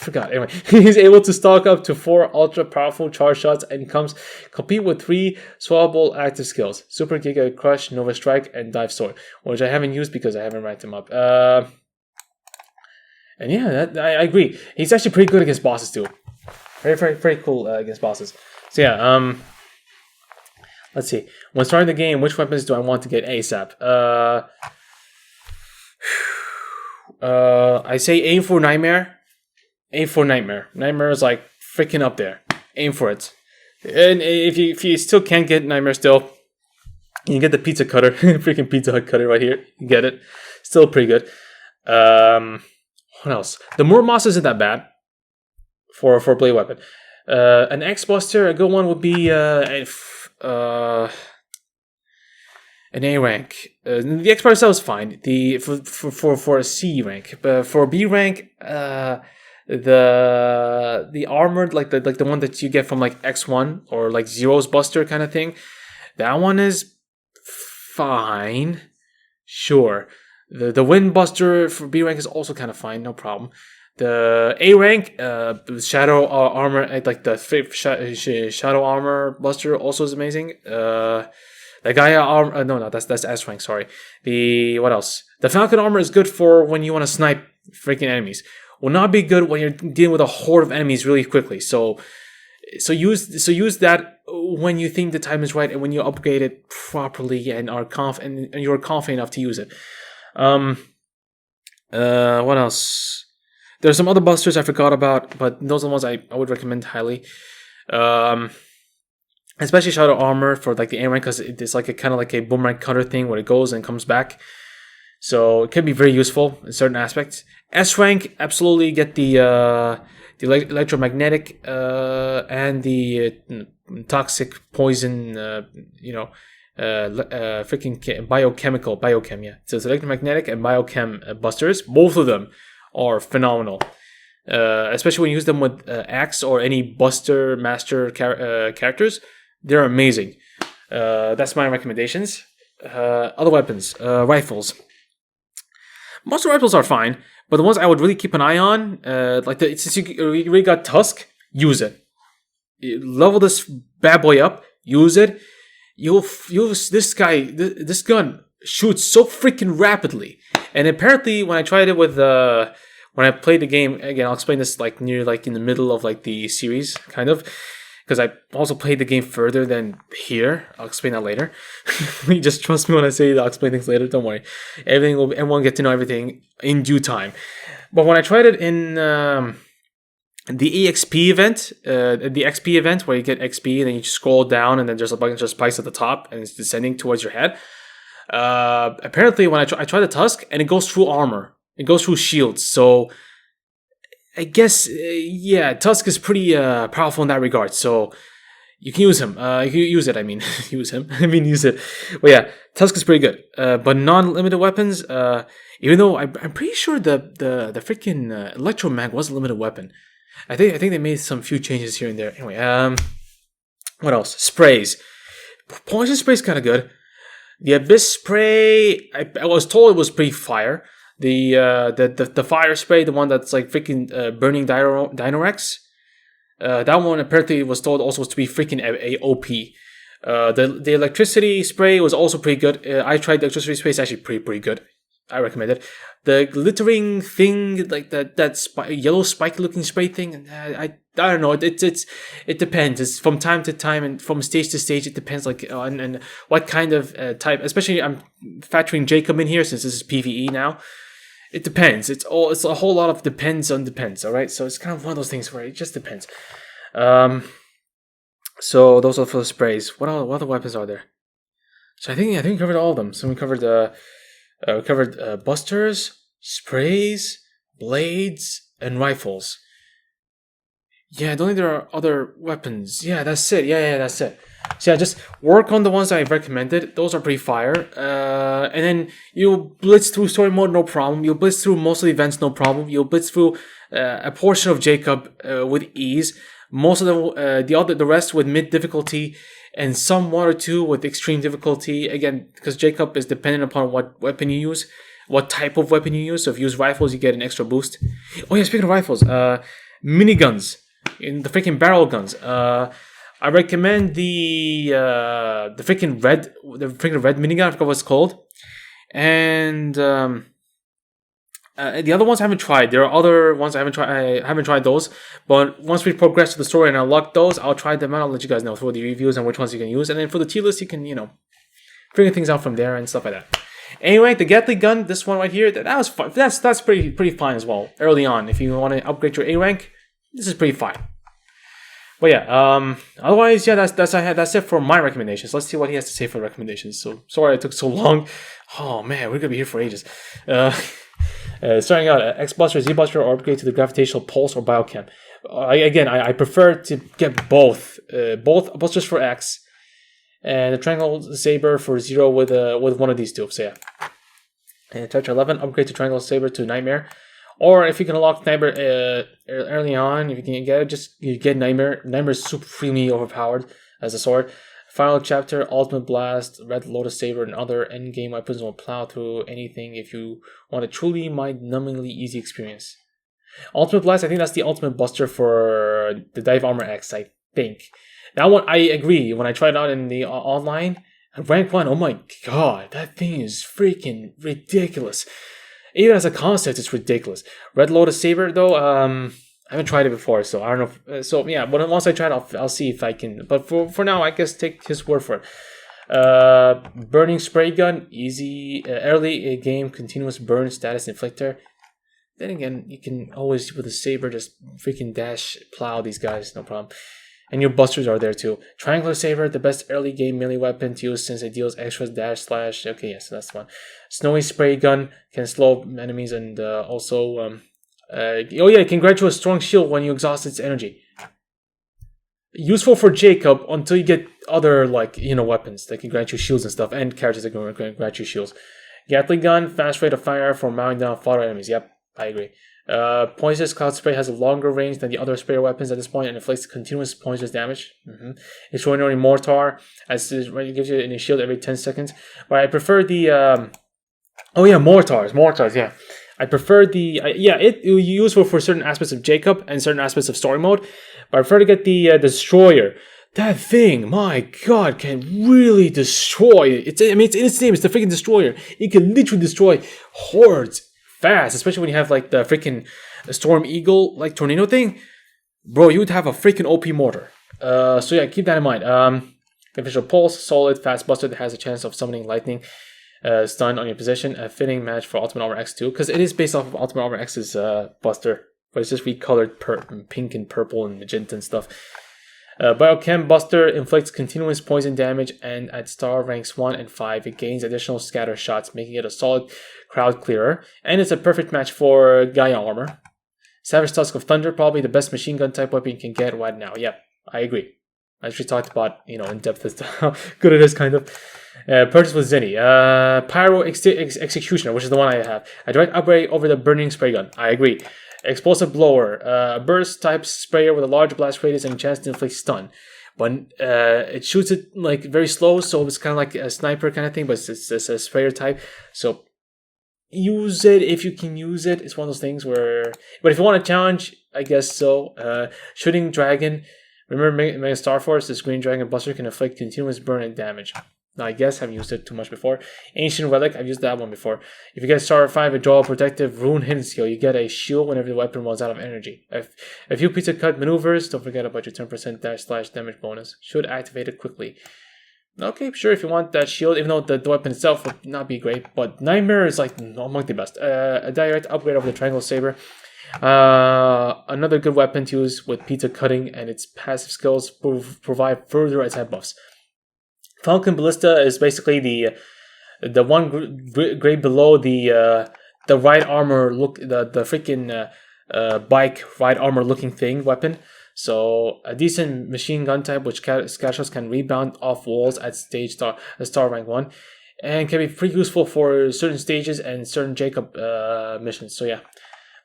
forgot. Anyway, he's able to stock up to 4 ultra powerful charge shots and complete with 3 swallowable active skills: Super Giga Crush, Nova Strike, and Dive Sword, which I haven't used because I haven't ranked him up. And yeah, I agree. He's actually pretty good against bosses too. Very cool against bosses. So yeah, let's see. When starting the game, which weapons do I want to get ASAP? I say aim for Nightmare. Aim for Nightmare. Nightmare is like freaking up there. Aim for it. And if you still can't get Nightmare still, you can get the pizza cutter. Freaking Pizza Hut cutter right here. You get it. Still pretty good. What else? The Murmas isn't that bad for a blade weapon. An X-Buster, a good one would be an A rank. The X-Buster itself is fine. For a C rank, but for B rank, the armored like the one that you get from like X1 or like Zero's Buster kind of thing, that one is fine. Sure. The Wind Buster for B rank is also kind of fine, no problem. The A rank, Shadow Armor, like the Shadow Armor Buster also is amazing. The Gaia Armor, no, that's S rank, sorry. What else? The Falcon Armor is good for when you want to snipe freaking enemies. Will not be good when you're dealing with a horde of enemies really quickly. So use that when you think the time is right and when you upgrade it properly and are confident and you're confident enough to use it. What else? There's some other busters I forgot about, but those are the ones I would recommend highly. Especially Shadow Armor for like the A rank, because it's like a kind of like a boomerang cutter thing where it goes and comes back. So it can be very useful in certain aspects. S rank, absolutely get the electromagnetic and the toxic poison, freaking biochem, yeah. So it's electromagnetic and biochem busters. Both of them are phenomenal. Especially when you use them with Axe or any Buster Master characters. They're amazing. That's my recommendations. Other weapons, rifles. Most of the rifles are fine, but the ones I would really keep an eye on, since you really got Tusk, use it. Level this bad boy up, use it. This gun shoots so freaking rapidly. And apparently, when I tried it with when I played the game again, I'll explain this like near like in the middle of like the series, kind of, because I also played the game further than here. I'll explain that later. Just trust me when I say I'll explain things later. Don't worry, everyone will get to know everything in due time. But when I tried it in the EXP event, the XP event where you get XP and then you just scroll down and then there's a bunch of spikes at the top and it's descending towards your head. Apparently when I try the Tusk and it goes through armor, it goes through shields. So I guess Tusk is pretty powerful in that regard. So you can use him. You can use it. I mean, use him. I mean, use it. But yeah, Tusk is pretty good. But non-limited weapons, even though I'm pretty sure the freaking Electromag was a limited weapon. I think they made some few changes here and there. Anyway, what else? Sprays. Poison spray is kind of good. The Abyss spray, I was told it was pretty fire. The fire spray, the one that's like freaking burning Dinorex, that one apparently was told also was to be freaking OP. The electricity spray was also pretty good. I tried the electricity spray; it's actually pretty good. I recommend it. The glittering thing, like that yellow spiky looking spray thing, I don't know. It depends. It's from time to time and from stage to stage. It depends, like and what kind of type. Especially, I'm factoring Jacob in here since this is PVE now. It depends. It's a whole lot of depends. All right. So it's kind of one of those things where it just depends. So those are for the sprays. What other weapons are there? So I think we covered all of them. So we covered busters, sprays, blades, and rifles. Yeah, I don't think there are other weapons. Yeah, that's it. Yeah, that's it. So yeah, just work on the ones I recommended. Those are pretty fire. And then you'll blitz through story mode, no problem. You'll blitz through most of the events, no problem. You'll blitz through a portion of Jacob with ease. Most of the rest with mid difficulty, and some one or two with extreme difficulty. Again, because Jacob is dependent upon what weapon you use, what type of weapon you use. So if you use rifles, you get an extra boost. Oh yeah, speaking of rifles, miniguns, in the freaking barrel guns. I recommend the freaking red minigun. I forgot what it's called. And the other ones I haven't tried. There are other ones I haven't tried. I haven't tried those. But once we progress to the story and unlock those, I'll try them out. I'll let you guys know through the reviews and which ones you can use. And then for the tier list, you can figure things out from there and stuff like that. Anyway, the Gatling gun, this one right here, that was fun. That's pretty fine as well. Early on, if you want to upgrade your A rank, this is pretty fine. But yeah, otherwise, yeah, that's it for my recommendations. Let's see what he has to say for the recommendations. So sorry it took so long. Oh man, we're gonna be here for ages. Starting out, X Buster, Z Buster, or upgrade to the gravitational pulse or biochem. I prefer to get both busters for X, and the triangle saber for 0 with one of these two. So yeah, and touch 11, upgrade to triangle saber to nightmare. Or if you can unlock Nightmare early on, if you can get it, you get Nightmare. Nightmare is supremely overpowered as a sword. Final chapter, Ultimate Blast, Red Lotus Saber, and other endgame weapons will plow through anything if you want a truly mind-numbingly easy experience. Ultimate Blast, I think that's the ultimate buster for the Dive Armor X, I think. That one, I agree. When I tried it out in the online, rank 1, oh my god, that thing is freaking ridiculous. Even as a concept, it's ridiculous. Red Lotus Saber, though, I haven't tried it before, so I don't know. So yeah, but once I try it, I'll see if I can. But for now, I guess take his word for it. Burning Spray Gun, easy, early game, continuous burn, status inflictor. Then again, you can always, with a saber, just freaking dash, plow these guys, no problem. And your busters are there too. Triangular Saber, the best early game melee weapon to use since it deals extra dash slash. Okay, yes, that's the one. Snowy Spray Gun can slow enemies and also it can grant you a strong shield when you exhaust its energy. Useful for Jacob until you get other weapons that can grant you shields and stuff, and characters that can grant you shields. Gatling Gun, fast rate of fire for mowing down fodder enemies. Yep, I agree. Poisonous Cloud Spray has a longer range than the other sprayer weapons at this point and inflicts continuous poisonous damage. Extraordinary Mortar, as it gives you a shield every 10 seconds. But I prefer the Mortars, yeah. I prefer the it will be useful for certain aspects of Jacob and certain aspects of story mode. But I prefer to get the Destroyer. That thing, my god, can really destroy. It's in its name. It's the freaking Destroyer. It can literally destroy hordes fast, especially when you have the freaking Storm Eagle tornado thing. Bro, you would have a freaking OP mortar. So yeah, keep that in mind. Official Pulse, solid, fast buster that has a chance of summoning lightning stun on your position. A fitting match for Ultimate Armor X2, because it is based off of Ultimate Armor X's buster, but it's just recolored pink and purple and magenta and stuff. Biochem Buster inflicts continuous poison damage, and at star ranks 1 and 5, it gains additional scatter shots, making it a solid crowd clearer. And it's a perfect match for Gaia Armor. Savage Tusk of Thunder, probably the best machine gun type weapon you can get right now. Yep, I agree. I actually talked about, in depth as to how good it is, kind of. Purchase with Zenny. Pyro Executioner, which is the one I have. A direct upgrade over the Burning Spray Gun. I agree. Explosive Blower, burst type sprayer with a large blast radius and a chance to inflict stun. But it shoots it very slow, so it's kind of like a sniper kind of thing, but it's a sprayer type. So use it if you can use it. It's one of those things where, but if you want a challenge, I guess so. Shooting Dragon. Remember Mega Star Force? This Green Dragon Buster can inflict continuous burn and damage. Now, I guess I haven't used it too much before. Ancient Relic, I've used that one before. If you get Star 5 and draw a protective Rune Hidden skill, you get a shield whenever the weapon runs out of energy. A few pizza cut maneuvers, don't forget about your 10% dash slash damage bonus. Should activate it quickly. Okay, sure, if you want that shield, even though the weapon itself would not be great, but Nightmare is among the best. A direct upgrade over the Triangle Saber. Another good weapon to use with pizza cutting, and its passive skills provide further attack buffs. Falcon Ballista is basically the one grade below the ride armor look, the freaking bike ride armor looking thing weapon. So a decent machine gun type which scatter shots can rebound off walls at star rank 1, and can be pretty useful for certain stages and certain Jacob missions. So yeah.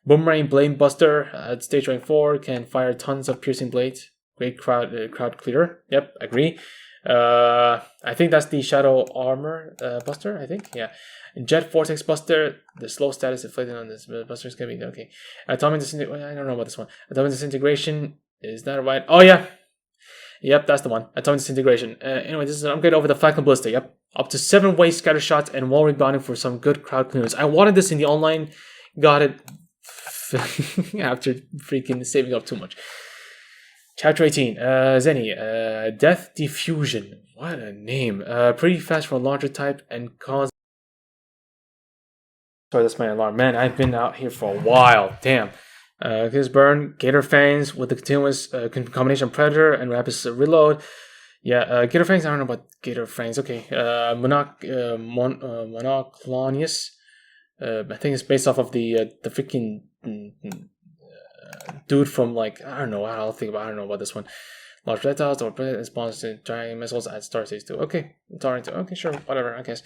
Boomerang Blade Buster at stage rank 4 can fire tons of piercing blades. Great crowd clearer. Yep, agree. I think that's the Shadow Armor Buster, I think. Yeah. Jet Vortex Buster, the slow status inflicted on this buster is going to be okay. Atomic Disintegration, I don't know about this one. Atomic Disintegration, is that right? Oh, yeah. Yep, that's the one. Atomic Disintegration. Anyway, this is an upgrade over the Falcon Ballista. Yep. Up to 7 waste scatter shots and wall rebounding for some good crowd clearance. I wanted this in the online. Got it after freaking saving up too much. Chapter 18. Zenny. Death Diffusion. What a name. Pretty fast for a launcher type and cause... Sorry, that's my alarm. Man, I've been out here for a while. Damn. This burn, Gator Fangs with the continuous combination of Predator and rapid reload. Yeah, Gator Fangs, I don't know about Gator Fangs. Okay, Monoclonius. I think it's based off of the freaking dude from, like, I don't know, I don't know about this one. Large reptiles or response to giant missiles at Star Stage 2. Okay, okay, sure, whatever, I guess.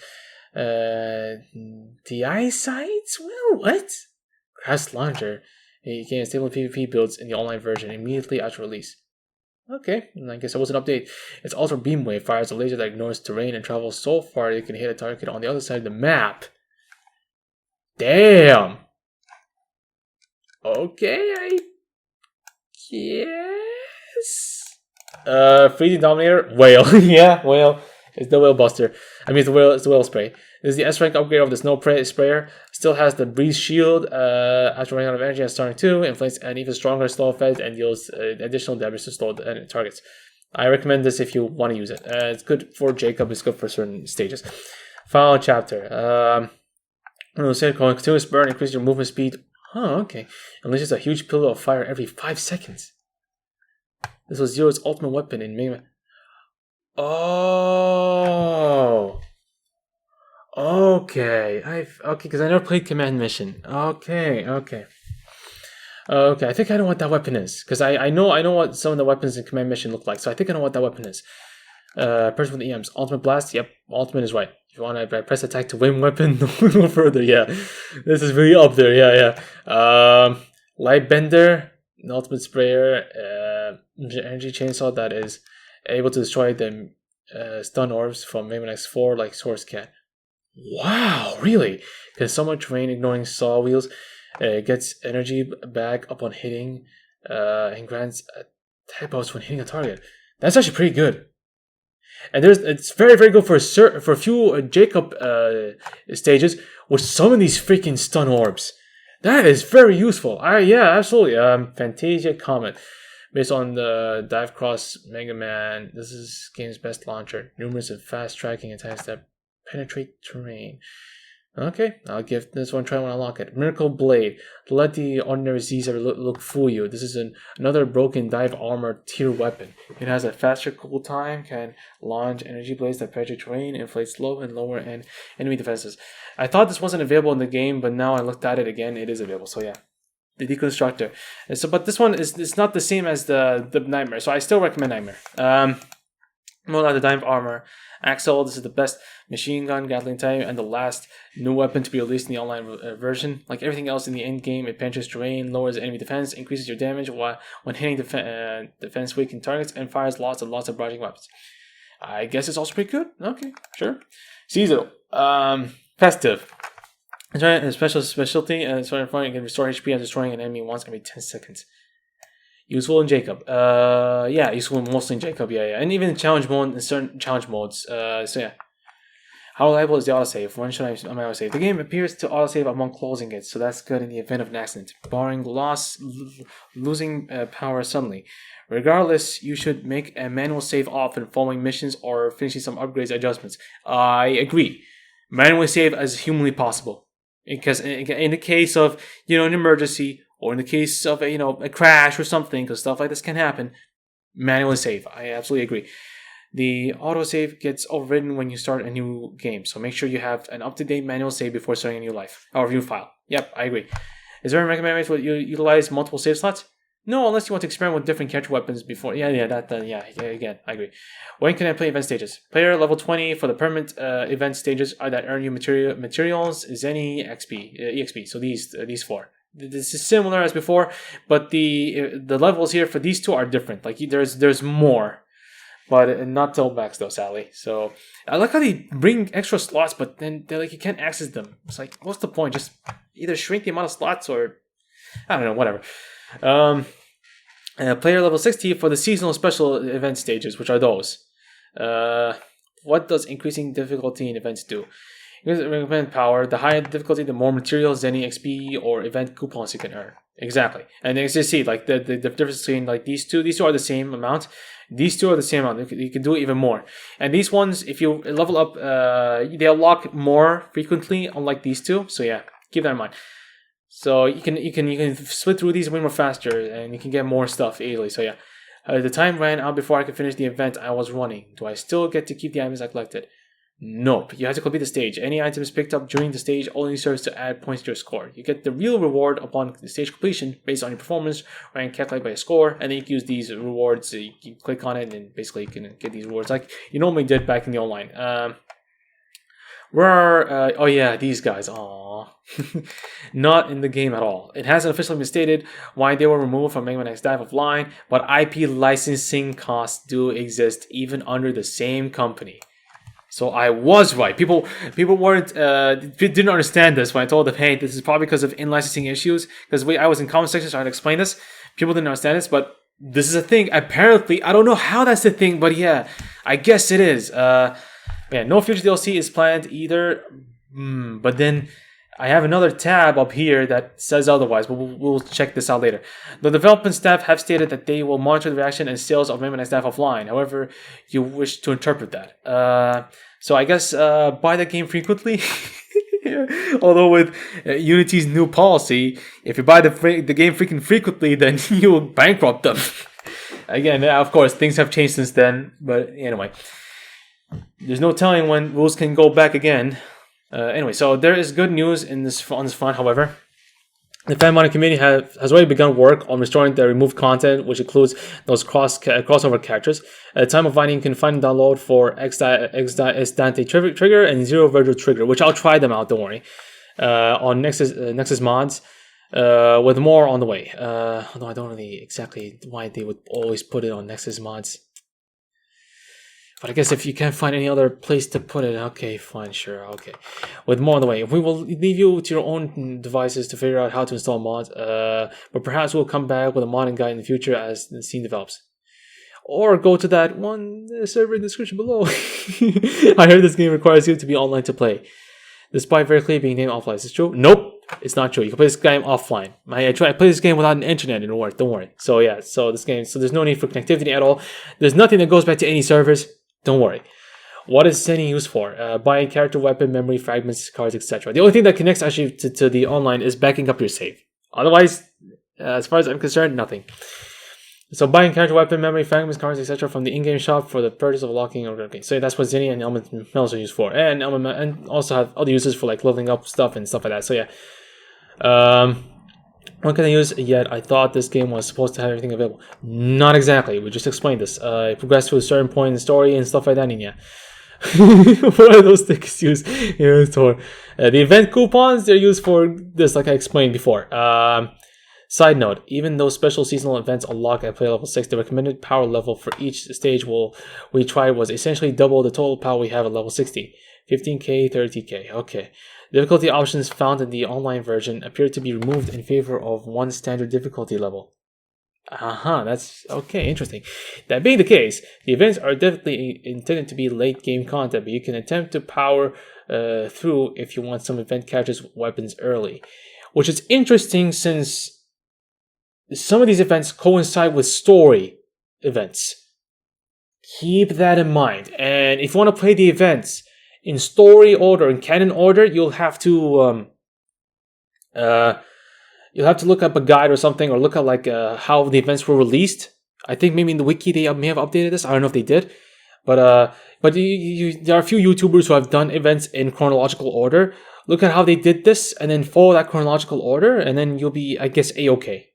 The eyesights? Well, what? Crash Launcher. You can stable PvP builds in the online version immediately after release. Okay, I guess that was an update. Its Ultra Beam Wave fires a laser that ignores terrain and travels so far it can hit a target on the other side of the map. Damn! Okay, I guess. Freezing Dominator, Whale. Yeah, Whale. It's the Whale Buster. I mean, it's the Whale Spray. This is the S rank upgrade of the Snow Sprayer. Still has the Breeze Shield after running out of energy and starting 2. Inflates an even stronger slow effect and deals additional damage to slow targets. I recommend this if you want to use it. It's good for Jacob. It's good for certain stages. Final chapter. Continuous burn increases your movement speed. Oh, okay. Unleashes a huge pillar of fire every 5 seconds. This was Zero's ultimate weapon in MegaMan. Oh. Okay. Because I never played Command Mission. Okay. I think I know what that weapon is. Because I know what some of the weapons in Command Mission look like. So I think I know what that weapon is. Person with the EMs. Ultimate Blast. Yep. Ultimate is right. If you want to press attack to win weapon, no further. Yeah. This is really up there. Yeah. Light Bender. Ultimate Sprayer. Energy Chainsaw that is able to destroy the stun orbs from MegaMan X4 like Source Cat. Wow, really? Can somewhat terrain ignoring saw wheels. Gets energy back upon hitting and grants attack buffs when hitting a target. That's actually pretty good. And it's very, very good for a few Jacob stages with some of these freaking stun orbs. That is very useful. Yeah, absolutely. Fantasia Comet. Based on the Dive Cross MegaMan, this is game's best launcher. Numerous and fast tracking attacks that penetrate terrain. Okay, I'll give this one a try when I unlock it. Miracle Blade. To let the ordinary Z's ever look fool you. This is another broken dive armor tier weapon. It has a faster cool time, can launch energy blades that penetrate terrain, inflate slow and lower end enemy defenses. I thought this wasn't available in the game, but now I looked at it again, it is available. So yeah. The Deconstructor. But this one is not the same as the Nightmare, so I still recommend Nightmare. More like the Dive Armor. Axel, this is the best machine gun, Gatling type, and the last new weapon to be released in the online version. Like everything else in the end game, it penetrates terrain, lowers enemy defense, increases your damage when hitting defense weakened targets, and fires lots and lots of barraging weapons. I guess it's also pretty good. Okay, sure. Caesar. Festive. A specialty, and so you can restore HP and destroying an enemy once every 10 seconds. Useful in Jacob. Useful mostly in Jacob, yeah. And even in challenge mode, in certain challenge modes. So yeah. How reliable is the autosave? When should I autosave? The game appears to autosave upon closing it, so that's good in the event of an accident. Barring losing power suddenly. Regardless, you should make a manual save often following missions or finishing some upgrades adjustments. I agree. Manually save as humanly possible. Because in the case of, an emergency, or in the case of, a crash or something, because stuff like this can happen, manually save. I absolutely agree. The autosave gets overridden when you start a new game, so make sure you have an up-to-date manual save before starting a new new file. Yep, I agree. Is there a recommendation where you utilize multiple save slots? No, unless you want to experiment with different catch weapons before. Again, I agree. When can I play event stages? Player level 20 for the permanent event stages are that earn you materials, Zenny, EXP. So these 4. This is similar as before, but the levels here for these 2 are different. Like there's more. but not till max though, sadly. So I like how they bring extra slots, but then they're like you can't access them. It's like, what's the point? Just either shrink the amount of slots or I don't know, whatever. Player level 60 for the seasonal special event stages, which are those. What does increasing difficulty in events do? Event power. The higher the difficulty, the more materials, any XP, or event coupons you can earn. Exactly. And as you see, like the difference between like these two are the same amount. These two are the same amount. You can do even more. And these ones, if you level up, they unlock more frequently, unlike these two. So yeah, keep that in mind. So you can split through these way more faster, and you can get more stuff easily. So yeah, the time ran out before I could finish the event I was running. Do I still get to keep the items I collected? Nope. You have to complete the stage. Any items picked up during the stage only serves to add points to your score. You get the real reward upon the stage completion based on your performance, rank calculated by a score, and then you can use these rewards. You can click on it, and basically you can get these rewards like you normally did back in the online. Where are, oh yeah, these guys, aww. Not in the game at all. It hasn't officially been stated why they were removed from MegaMan X DiVE Offline, but IP licensing costs do exist even under the same company. So I was right. People weren't didn't understand this when I told them, hey, this is probably because of in-licensing issues. Because I was in comment section trying to explain this. People didn't understand this, but this is a thing. Apparently, I don't know how that's the thing, but yeah, I guess it is. Yeah, no future DLC is planned either. But then I have another tab up here that says otherwise, but we'll check this out later. The development staff have stated that they will monitor the reaction and sales of MegaMan X DiVE Offline, however you wish to interpret that. So I guess buy the game frequently. Although with Unity's new policy, if you buy the game freaking frequently, then you will bankrupt them. Again, of course, things have changed since then, but anyway. There's no telling when rules can go back again. Anyway, so there is good news on this front, however. The fan modding community has already begun work on restoring the removed content, which includes those crossover characters. At the time of finding, you can find and download for X Dante Trigger and Zero Virgil Trigger, which I'll try them out, don't worry, on Nexus Mods, with more on the way. Although I don't know exactly why they would always put it on Nexus Mods. But I guess if you can't find any other place to put it, okay, fine, sure, okay. With more on the way. We will leave you to your own devices to figure out how to install mods, but perhaps we'll come back with a modding guide in the future as the scene develops. Or go to that one server in the description below. I heard this game requires you to be online to play, despite very clearly being named offline. Is this true? Nope, it's not true. You can play this game offline. I played this game without an internet and it worked, don't worry. So yeah, so there's no need for connectivity at all. There's nothing that goes back to any servers. Don't worry. What is sending used for? Buying character, weapon, memory, fragments, cards, etc. The only thing that connects actually to the online is backing up your save. Otherwise, as far as I'm concerned, nothing. So buying character, weapon, memory, fragments, cards, etc. from the in-game shop for the purchase of locking or okay. So that's what Zinnia and Element Metals are used for. And also have other uses for like leveling up stuff and stuff like that. So yeah. What can I use yet? I thought this game was supposed to have everything available. Not exactly. We just explained this. It progressed to a certain point in the story and stuff like that. And yeah. What are those tickets used? The event coupons, they're used for this, like I explained before. Side note, even though special seasonal events unlock at player level 6, the recommended power level for each stage we tried was essentially double the total power we have at level 60. 15k, 30k. Okay. Difficulty options found in the online version appear to be removed in favor of one standard difficulty level. That's okay, interesting. That being the case, the events are definitely intended to be late game content, but you can attempt to power through if you want some event characters' weapons early. Which is interesting since some of these events coincide with story events. Keep that in mind. And if you want to play the events in story order, in canon order, you'll have to look up a guide or something, or look at like how the events were released. I think maybe in the wiki they may have updated this. I don't know if they did, but there are a few YouTubers who have done events in chronological order. Look at how they did this, and then follow that chronological order, and then you'll be, I guess, a-okay.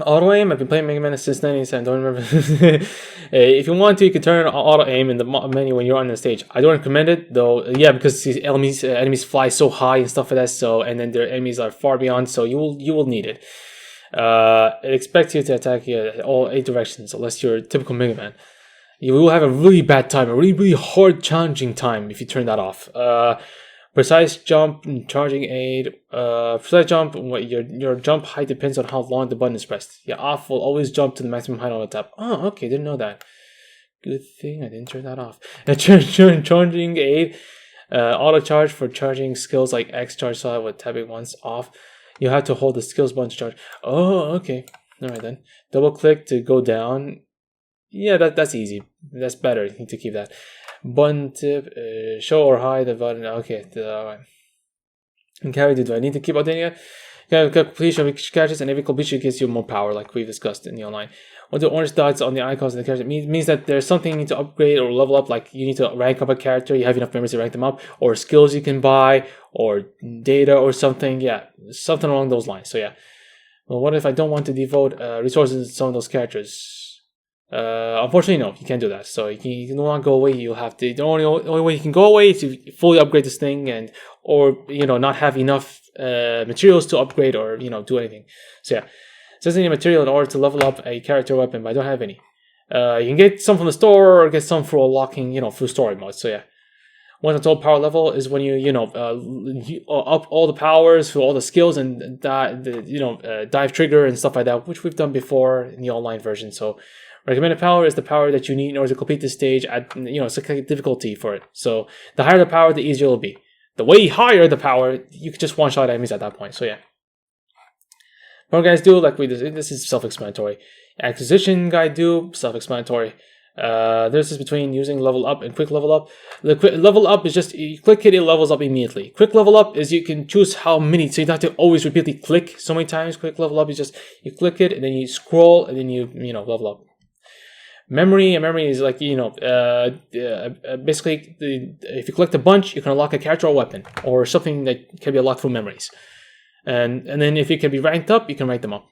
Auto aim. I've been playing MegaMan since 1997. Don't remember. If you want to, you can turn on auto aim in the menu when you're on the stage. I don't recommend it though. Yeah, because enemies fly so high and stuff like that. So, and then their enemies are far beyond. So you will need it. It expects you to attack all 8 directions, unless you're a typical Mega Man. You will have a really bad time, a really hard, challenging time if you turn that off. Precise jump, charging aid. Precise jump, your jump height depends on how long the button is pressed. Yeah, off will always jump to the maximum height on the top. Oh, okay, didn't know that. Good thing I didn't turn that off. Charging aid, auto charge for charging skills like X charge slot with tapping once off. You have to hold the skills button to charge. Oh, okay. Alright then. Double click to go down. Yeah, that's easy. That's better. You need to keep that. Button tip, show or hide the button. Okay, alright. And carry do I need to keep updating it? Completion of catches, and every completion gives you more power, like we've discussed in the online. What the orange dots on the icons of the character means that there's something you need to upgrade or level up, like you need to rank up a character, you have enough memories to rank them up, or skills you can buy, or data or something. Yeah, something along those lines. So yeah. Well, what if I don't want to devote resources to some of those characters? Unfortunately, no, you can't do that. So you can no longer go away. You'll have to. The only way you can go away is to fully upgrade this thing, or not have enough materials to upgrade or do anything. So yeah, it doesn't need material in order to level up a character weapon, but I don't have any. You can get some from the store or get some for unlocking through story mode. So yeah. Once the total power level is when you up all the powers for all the skills and dive trigger and stuff like that, which we've done before in the online version. So recommended power is the power that you need in order to complete this stage at it's a difficulty for it. So the higher the power, the easier it'll be. The way higher the power, you can just one-shot enemies at that point. So yeah. What guys do, like this is self-explanatory. Acquisition guide do, self-explanatory. There's this between using level up and quick level up. The quick level up is just you click it levels up immediately. Quick level up is you can choose how many, so you don't have to always repeatedly click so many times. Quick level up is just you click it and then you scroll and then you level up. Memory is like basically if you collect a bunch, you can unlock a character or weapon or something that can be unlocked through memories. And then if it can be ranked up, you can rank them up.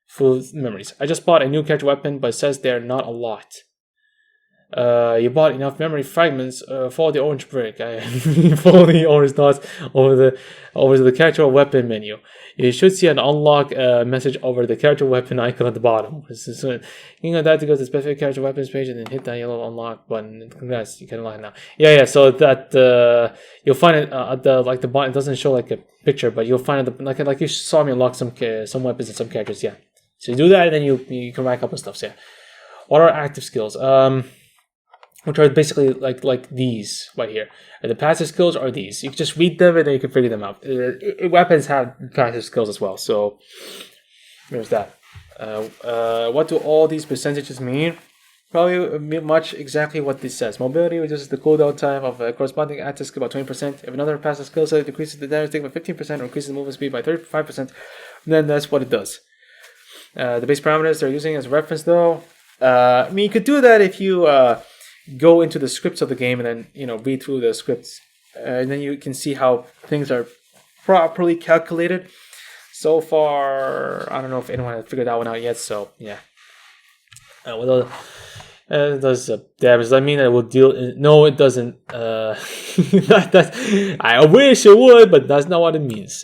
Full memories. I just bought a new character weapon, but it says they're not a lot. You bought enough memory fragments. Follow the orange brick. Follow the orange dots over the character weapon menu. You should see an unlock message over the character weapon icon at the bottom. So, you can that to go to the specific character weapons page and then hit that yellow unlock button. Congrats, you can unlock it now. Yeah. So that you'll find it at the bottom. It doesn't show like a picture, but you'll find it like you saw me unlock some weapons and some characters. Yeah. So you do that, and then you can rank up and stuff. So yeah. What are active skills? Which are basically like these right here. And the passive skills are these. You can just read them and then you can figure them out. Weapons have passive skills as well. So there's that. What do all these percentages mean? Probably much exactly what this says. Mobility reduces the cooldown time of a corresponding active skill by 20%. If another passive skill set decreases the damage taken by 15% or increases the movement speed by 35%, then that's what it does. The base parameters they're using as a reference though. You could do that if you go into the scripts of the game and then read through the scripts, and then you can see how things are properly calculated. So far, I don't know if anyone has figured that one out yet. So yeah, it does damage. Does that mean that it will deal? No, it doesn't. I wish it would, but that's not what it means.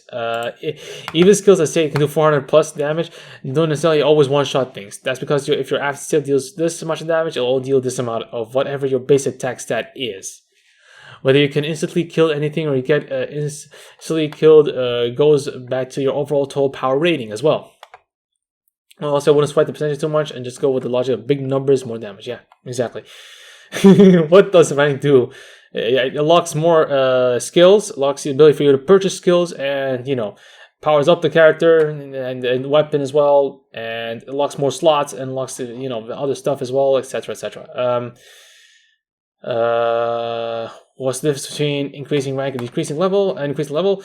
Even skills that say it can do 400 plus damage don't necessarily always one-shot things. That's because if your active skill deals this much damage, it'll deal this amount of whatever your base attack stat is. Whether you can instantly kill anything or you get instantly killed goes back to your overall total power rating as well. Also, I wouldn't sweat the percentage too much and just go with the logic of big numbers, more damage. Yeah, exactly. What does rank do? It unlocks more skills, locks the ability for you to purchase skills, and powers up the character and weapon as well, and it locks more slots and locks the other stuff as well, etc. What's the difference between increasing rank and decreasing level? Increasing level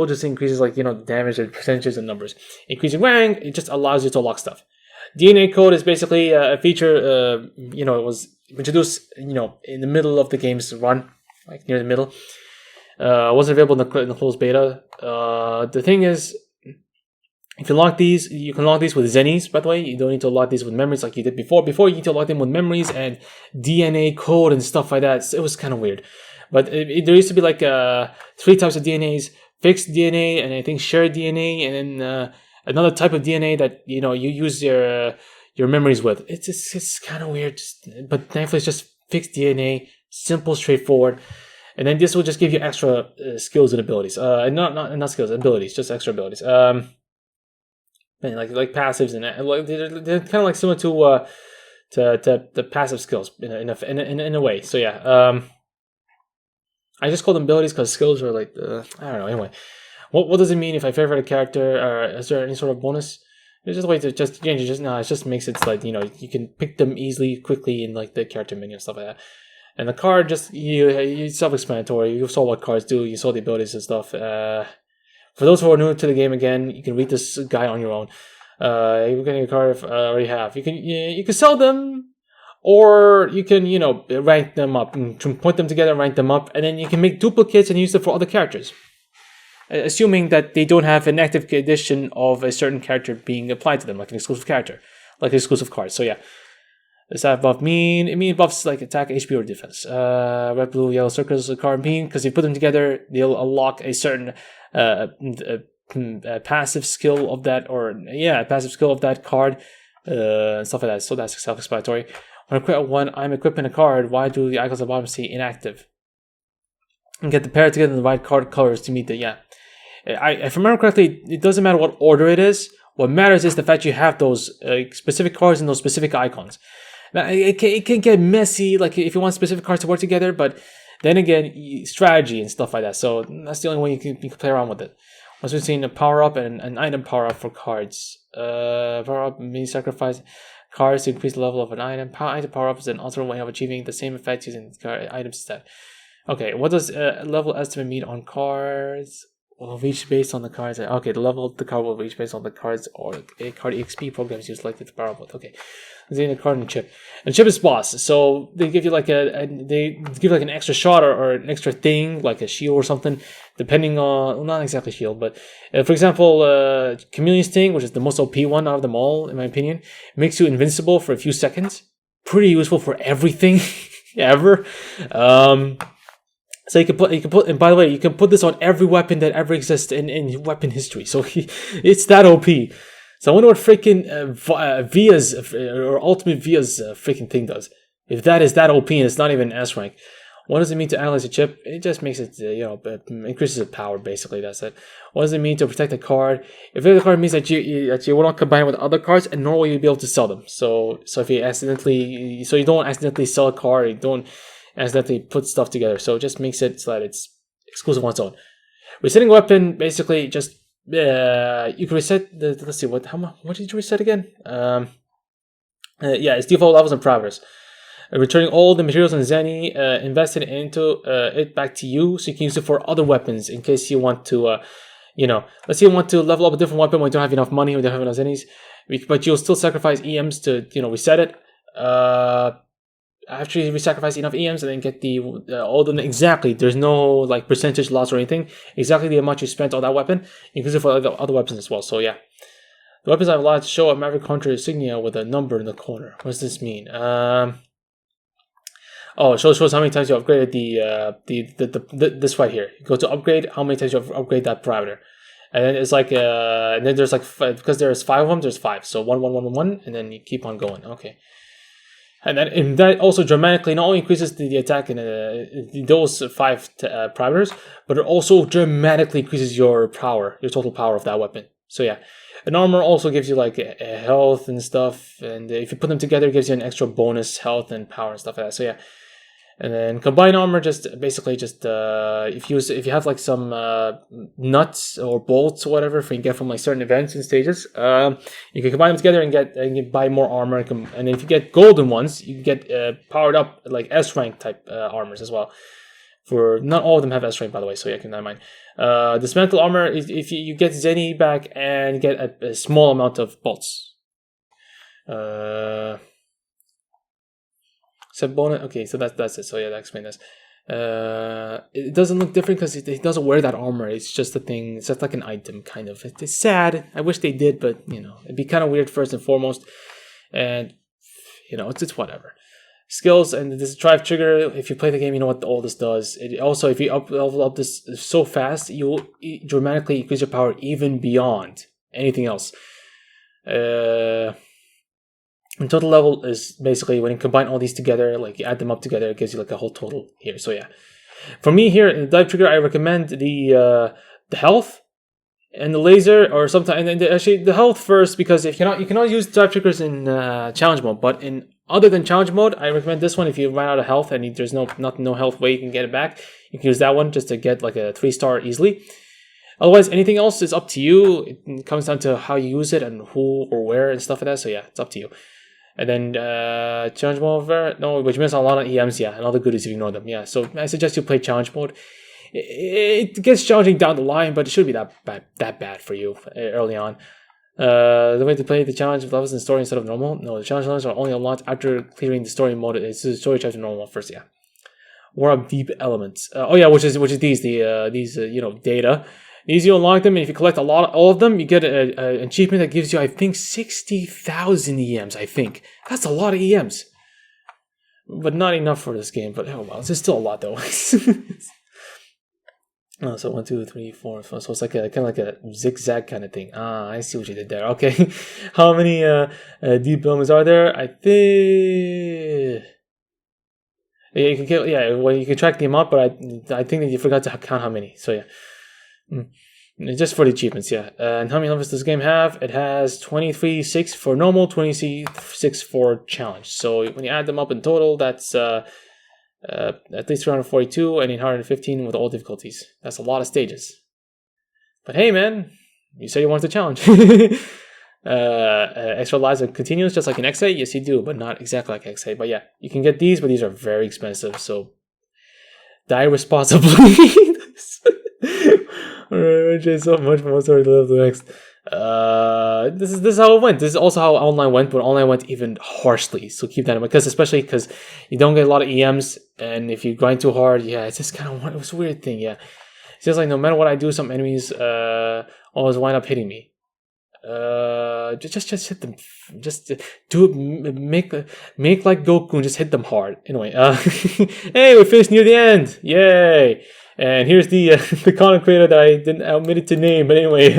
just increases damage and percentages and numbers. Increasing rank, it just allows you to unlock stuff. DNA code is basically a feature. It was introduced in the middle of the game's run, like near the middle. Wasn't available in the closed beta. The thing is, if you lock these, you can lock these with Zennies, by the way. You don't need to lock these with memories like you did before. Before, you need to lock them with memories and DNA code and stuff like that. It was kind of weird. But there used to be 3 types of DNAs fixed DNA and I think shared DNA, and then another type of DNA that you use your memories with. It's kind of weird, but thankfully it's just fixed DNA, simple, straightforward. And then this will just give you extra skills and abilities. Not skills, abilities, just extra abilities. And like passives and they're kind of like similar to the passive skills in a way. So yeah, I just call them abilities because skills are like I don't know. Anyway, what does it mean if I favorite a character? Is there any sort of bonus? There's just a way to just change it. It just makes it like you can pick them easily, quickly in like the character menu and stuff like that. And the card just you self-explanatory. You saw what cards do. You saw the abilities and stuff. For those who are new to the game, again, you can read this guide on your own. You're getting a card if already have. You can sell them, or you can rank them up and point them together, rank them up, and then you can make duplicates and use them for other characters, assuming that they don't have an active condition of a certain character being applied to them, like an exclusive character, like an exclusive card. So yeah. Does that buff mean? It means buffs like attack, HP, or defense. Red, blue, yellow circles card mean because if you put them together, they'll unlock a certain passive skill of that, passive skill of that card, stuff like that. So that's self-explanatory. When I'm equipping a card, why do the icons at the bottom say inactive? And get the pair together in the right card colors to meet the if I remember correctly, it doesn't matter what order it is. What matters is the fact you have those specific cards and those specific icons. Now, it can get messy, like if you want specific cards to work together, but then again, strategy and stuff like that. So that's the only way you can play around with it. Once we've seen a power-up and an item power-up for cards. Power-up means sacrifice cards to increase the level of an item. Item power-up is an alternate way of achieving the same effect using items instead. Okay, what does level estimate mean on cards? Will reach based on the cards. Okay, the level of the card will reach based on the cards or a card EXP programs you selected to power up with. Okay, let's see the card and chip. And chip is boss, so they give you like an extra shot or an extra thing like a shield or something, depending on not exactly shield, but for example, Chameleon Sting, which is the most OP one out of them all, in my opinion, makes you invincible for a few seconds. Pretty useful for everything ever. So you can put, and by the way, you can put this on every weapon that ever exists in weapon history. So it's that OP. So I wonder what freaking Via's or Ultimate Via's freaking thing does. If that is that OP and it's not even S rank, what does it mean to analyze a chip? It just makes it, increases its power. Basically, that's it. What does it mean to protect a card? If the card means that you will not combine with other cards, and nor will you be able to sell them. So if you you don't accidentally sell a card, you don't accidentally put stuff together, so it just makes it so that it's exclusive on its own. Resetting a weapon basically just you can reset the, let's see what did you reset again? It's default levels and parameters. Returning all the materials in Zenny invested into it back to you, so you can use it for other weapons in case you want to let's say you want to level up a different weapon when you don't have enough money or you don't have enough Zennies, but you'll still sacrifice EMs to reset it. After you sacrifice enough EMs and then get all the exactly, there's no like percentage loss or anything, exactly the amount you spent on that weapon, you can use it for other weapons as well. So yeah, the weapons I've allowed to show a Maverick Hunter insignia with a number in the corner. What does this mean? It shows how many times you upgraded this right here. You go to upgrade, how many times you upgrade that parameter, and then it's like and then there's like because there's 5 of them, there's 5, so 1 1 1 1, and then you keep on going. Okay. And that also dramatically not only increases the attack in those 5 parameters, but it also dramatically increases your power, your total power of that weapon. So yeah, an armor also gives you like a health and stuff, and if you put them together, it gives you an extra bonus health and power and stuff like that. So yeah, and then combined armor if you have like some nuts or bolts or whatever you can get from like certain events and stages, you can combine them together and you buy more armor, and if you get golden ones, you can get powered up like S rank type armors as well. For not all of them have S rank, by the way, so yeah, keep that in mind. Dismantle armor is if you get Zenny back and get a small amount of bolts. Bonus. Okay, so that's it. So yeah, that explains this. It doesn't look different because it doesn't wear that armor. It's just a thing. It's just like an item, kind of. It's sad. I wish they did, but it'd be kind of weird first and foremost. And it's whatever. skills, and this drive trigger. If you play the game, you know what all this does. It also, if you level up this so fast, you'll dramatically increase your power even beyond anything else. And total level is basically when you combine all these together, like you add them up together, it gives you like a whole total here. So yeah, for me here in the dive trigger, I recommend the health and the laser, or sometimes, and actually the health first, because if you cannot use dive triggers in challenge mode, but in other than challenge mode, I recommend this one. If you run out of health and there's no health way you can get it back, you can use that one just to get like a 3-star easily. Otherwise, anything else is up to you. It comes down to how you use it and who or where and stuff like that. So yeah, it's up to you. And then challenge mode, no, which means a lot of EMs, yeah, and all the goodies if you ignore them, yeah. So I suggest you play challenge mode. It gets challenging down the line, but it shouldn't be that bad for you early on. The way to play the challenge levels in story instead of normal. No, the challenge levels are only unlocked after clearing the story mode. It's the story chapter normal first, yeah. War of deep elements. Oh yeah, which is these data. These you unlock them, and if you collect all of them, you get an achievement that gives you, I think, 60,000 EMs. I think that's a lot of EMs, but not enough for this game. But oh well, it's still a lot though. Oh, so 1, 2, 3, 4, 5. So it's like kind of like a zigzag kind of thing. Ah, I see what you did there. Okay, how many deep elements are there? I think you can get, well, you can track them up, but I think that you forgot to count how many. So yeah, just for the achievements, yeah. And how many levels does this game have? It has 23.6 for normal, 26 for challenge. So when you add them up in total, that's at least 342 and 815 with all difficulties. That's a lot of stages. But hey, man, you said you wanted to challenge. Extra lives are continuous, just like in X8. Yes, you do, but not exactly like X8. But yeah, you can get these, but these are very expensive. So die responsibly. Alright, so much more story to live the next. This is how it went. This is also how online went, but online went even harshly. So keep that in mind, especially because you don't get a lot of EMs, and if you grind too hard, yeah, it's just kind of it was a weird thing. Yeah, it's just like no matter what I do, some enemies always wind up hitting me. Just hit them. Just do it. Make like Goku and just hit them hard. Anyway, hey, we finished near the end. Yay! And here's the content creator that I omitted to name, but anyway,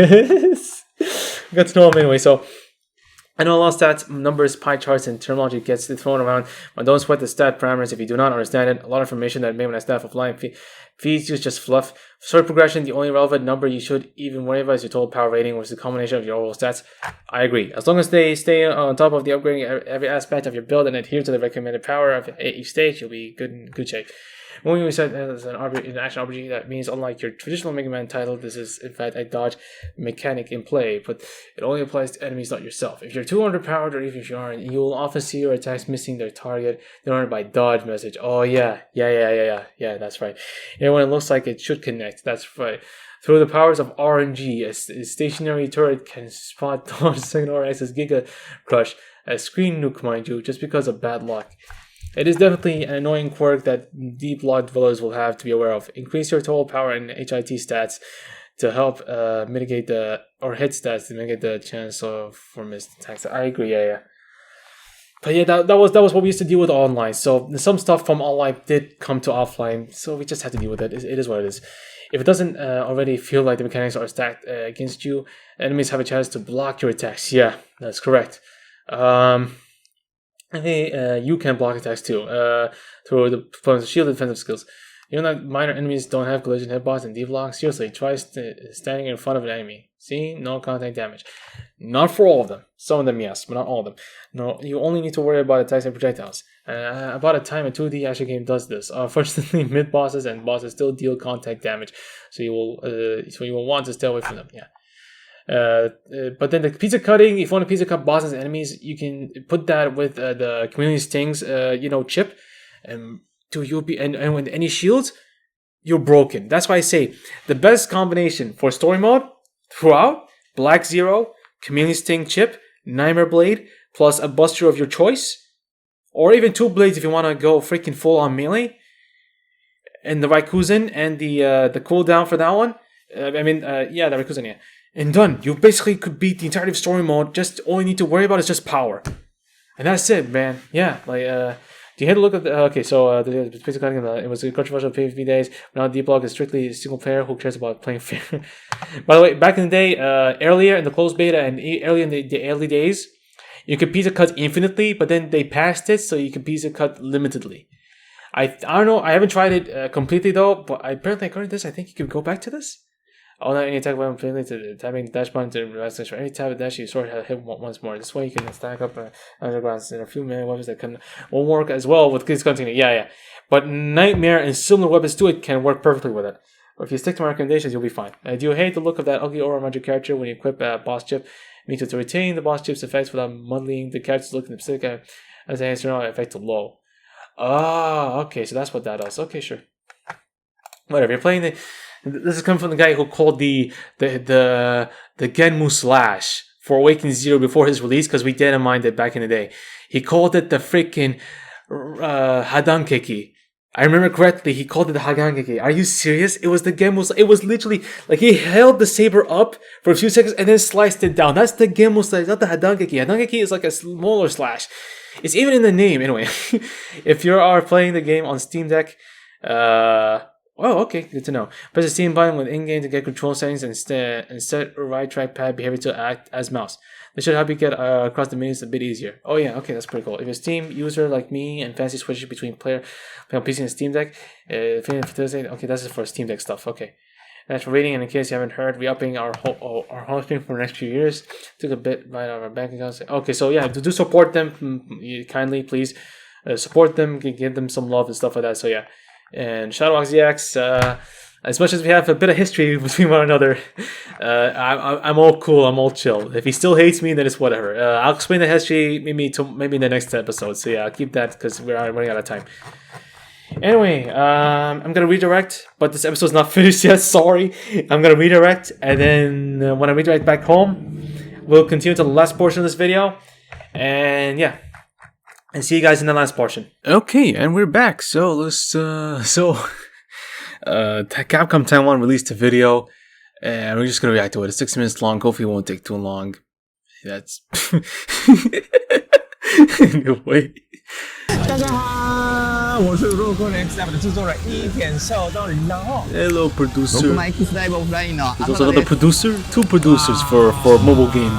got to know him anyway. So I know a lot of stats, numbers, pie charts, and terminology gets thrown around, but don't sweat the stat parameters if you do not understand it. A lot of information that MegaMan X DiVE Offline feeds you is just fluff. For story progression, the only relevant number you should even worry about is your total power rating, which is a combination of your overall stats. I agree. As long as they stay on top of the upgrading every aspect of your build and adhere to the recommended power of each stage, you'll be in good shape. When we said as an action RPG, that means unlike your traditional Mega Man title, this is in fact a dodge mechanic in play, but it only applies to enemies, not yourself. If you're too underpowered, or even if you aren't, you will often see your attacks missing their target. They're earned by dodge message. Oh yeah, that's right. And when it looks like it should connect, that's right. Through the powers of RNG, a stationary turret can spot dodge second or access Giga Crush, a screen nuke, mind you, just because of bad luck. It is definitely an annoying quirk that deep lock dwellers will have to be aware of. Increase your total power and HIT stats to help mitigate hit stats to mitigate the chance for missed attacks. I agree, yeah. But yeah, that was what we used to deal with online. So some stuff from online did come to offline, so we just had to deal with it. It is what it is. If it doesn't already feel like the mechanics are stacked against you, enemies have a chance to block your attacks. Yeah, that's correct. Hey, you can block attacks too, through the opponent's shield defensive skills. Even though minor enemies don't have collision hitbox and deep locks, seriously, try standing in front of an enemy. See? No contact damage. Not for all of them. Some of them, yes, but not all of them. No, you only need to worry about attacks and projectiles. About a time a 2D action game does this. Unfortunately, mid-bosses and bosses still deal contact damage, so you will want to stay away from them, yeah. But then the pizza cutting, if you want to pizza cut bosses and enemies, you can put that with the community stings, chip, and with any shields, you're broken. That's why I say the best combination for story mode throughout: Black Zero, community sting chip, Nightmare Blade, plus a buster of your choice, or even 2 blades if you want to go freaking full on melee, and the Raikuzin and the cooldown for that one. The Raikuzin, yeah. And done. You basically could beat the entirety of story mode. Just all you need to worry about is just power. And that's it, man. Yeah, Do you hate a look at the okay? So the basic it was a controversial PvP days. Now D block is strictly single player. Who cares about playing fair? By the way, back in the day, earlier in the closed beta and earlier in the early days, you could pizza cut infinitely, but then they passed it so you could pizza cut limitedly. I don't know. I haven't tried it completely though, but apparently according to this, I think you could go back to this. Oh, not any attack weapon friendly to tapping the dash button to rest for any type of dash you sort of hit once more. This way you can stack up undergrounds and a few melee weapons that won't work as well with this continue. Yeah. But Nightmare and similar weapons to it can work perfectly with it. But if you stick to my recommendations, you'll be fine. I do hate the look of that ugly aura around your character when you equip a boss chip. It means to retain the boss chip's effects without muddling the character's look in the specific as an external effect to low. Ah, okay, so that's what that does. Okay, sure. Whatever. You're playing this is coming from the guy who called the Genmu Slash for Awakening Zero before his release, because we didn't mind it back in the day. He called it the freaking Hadankeki. I remember correctly, he called it the Hadankeki. Are you serious? It was the Genmu Slash. It was literally like he held the saber up for a few seconds and then sliced it down. That's the Genmu Slash, not the Hadankeki. Hadankeki is like a smaller slash. It's even in the name, anyway. If you are playing the game on Steam Deck, oh, okay, good to know. Press the Steam button with in-game to get control settings and set right trackpad behavior to act as mouse. This should help you get across the menus a bit easier. Oh yeah, okay, that's pretty cool. If you're a Steam user like me and fancy switches between playing on PC and Steam Deck, okay, that's for Steam Deck stuff. Okay. That's for reading, and in case you haven't heard, re-upping our hosting for the next few years. Took a bit right out of our bank accounts. Okay, so yeah, do support them kindly, please. Support them, give them some love and stuff like that. So yeah, and Shadowbox ZX. As much as we have a bit of history between one another, I'm all cool. I'm all chill. If he still hates me, then it's whatever. I'll explain the history maybe in the next episode. So yeah, I'll keep that because we're running out of time. Anyway, I'm gonna redirect, but this episode's not finished yet. Sorry. I'm gonna redirect, and then when I redirect back home, we'll continue to the last portion of this video, and yeah, and see you guys in the last portion. Okay, and we're back. So let's Capcom Taiwan released a video, and we're just gonna react to it. It's 6 minutes long. Hopefully, it won't take too long. That's anyway. 大家好，我是洛克人 X DiVE 的制作人一田孝道人。然后 Hello, producer. MegaMan X DiVE Offline の There's also another producer, two producers for mobile game.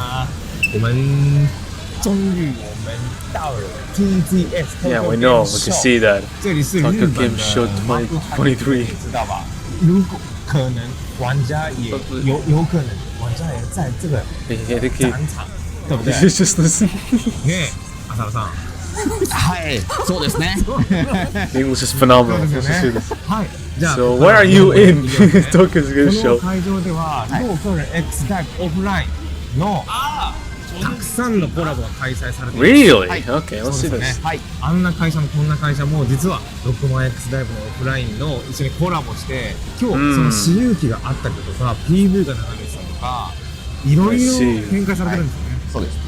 我们终于到了 TGS Yeah, we know. We can see that. 这里是日 Tokyo 本 Game Show 2023. 知道吧？如果可能，玩家也有可能，玩家也在这个展场，对不对？ Just listen. ね、浅田さん。はい、そうですね。 English is phenomenal. そうですよね。はい。じゃあ、 So where are you in Tokyo Game こ Show? の会場では、ローカル X DiVE Offline のたくさんのコラボが開催されています。 Really? はい、 Okay, let's そう see です this. ね。はい。あんな会社もこんな会社も実はMegaMan X DiVE のオフラインの一緒にコラボして今日その私有機があったりとか PV が流れてたとかいろいろ展開されてるんですよね。そうですね。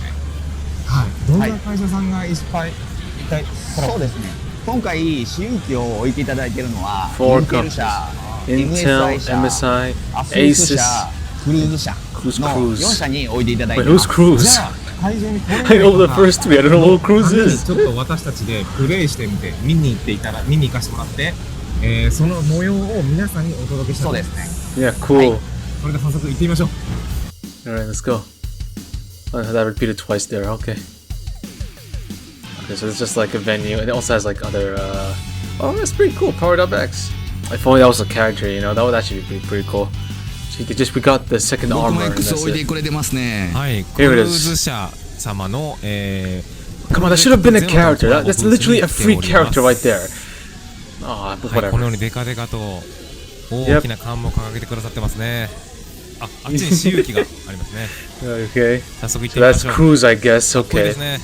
はい。どんな会社さんがいっぱい一体コラボ。そうですね。今回私有機を置いていただいているのは Four インテル社、 Intel, MSI 社、 MSI, アスース Asus. 社、クルーズ社 Who's の Cruise? 4社に置いていただい Wait, ていま who's す。Cruise? じゃあ会場に来れ I know the first three. I don't know who Cruise is. ちょっと私たちでプレイしてみて見に行かせてもらって、その模様を皆さんにお届けしたいと思います。Yeah, cool. それでは早速行ってみましょう。 Alright, let's go. Oh, that repeated twice there. Okay. Okay, so it's just like a venue. It also has like other. Oh, that's pretty cool. Powered up X. If only that was a character, you know, that would actually be pretty cool. So we got the second armor. And that's it. これ出ますね。はい、 Here it クルー is. ズ社様の、Come on, that should have been a character. That's literally a free character right there. Oh, はい、こ whatever. のようにデカデカと大きな看板を掲げてくださってますね。あっちに私有機がありますね。 Okay. 早速行って So みま that's しょう。 Cruise, I guess. これで Okay. すね。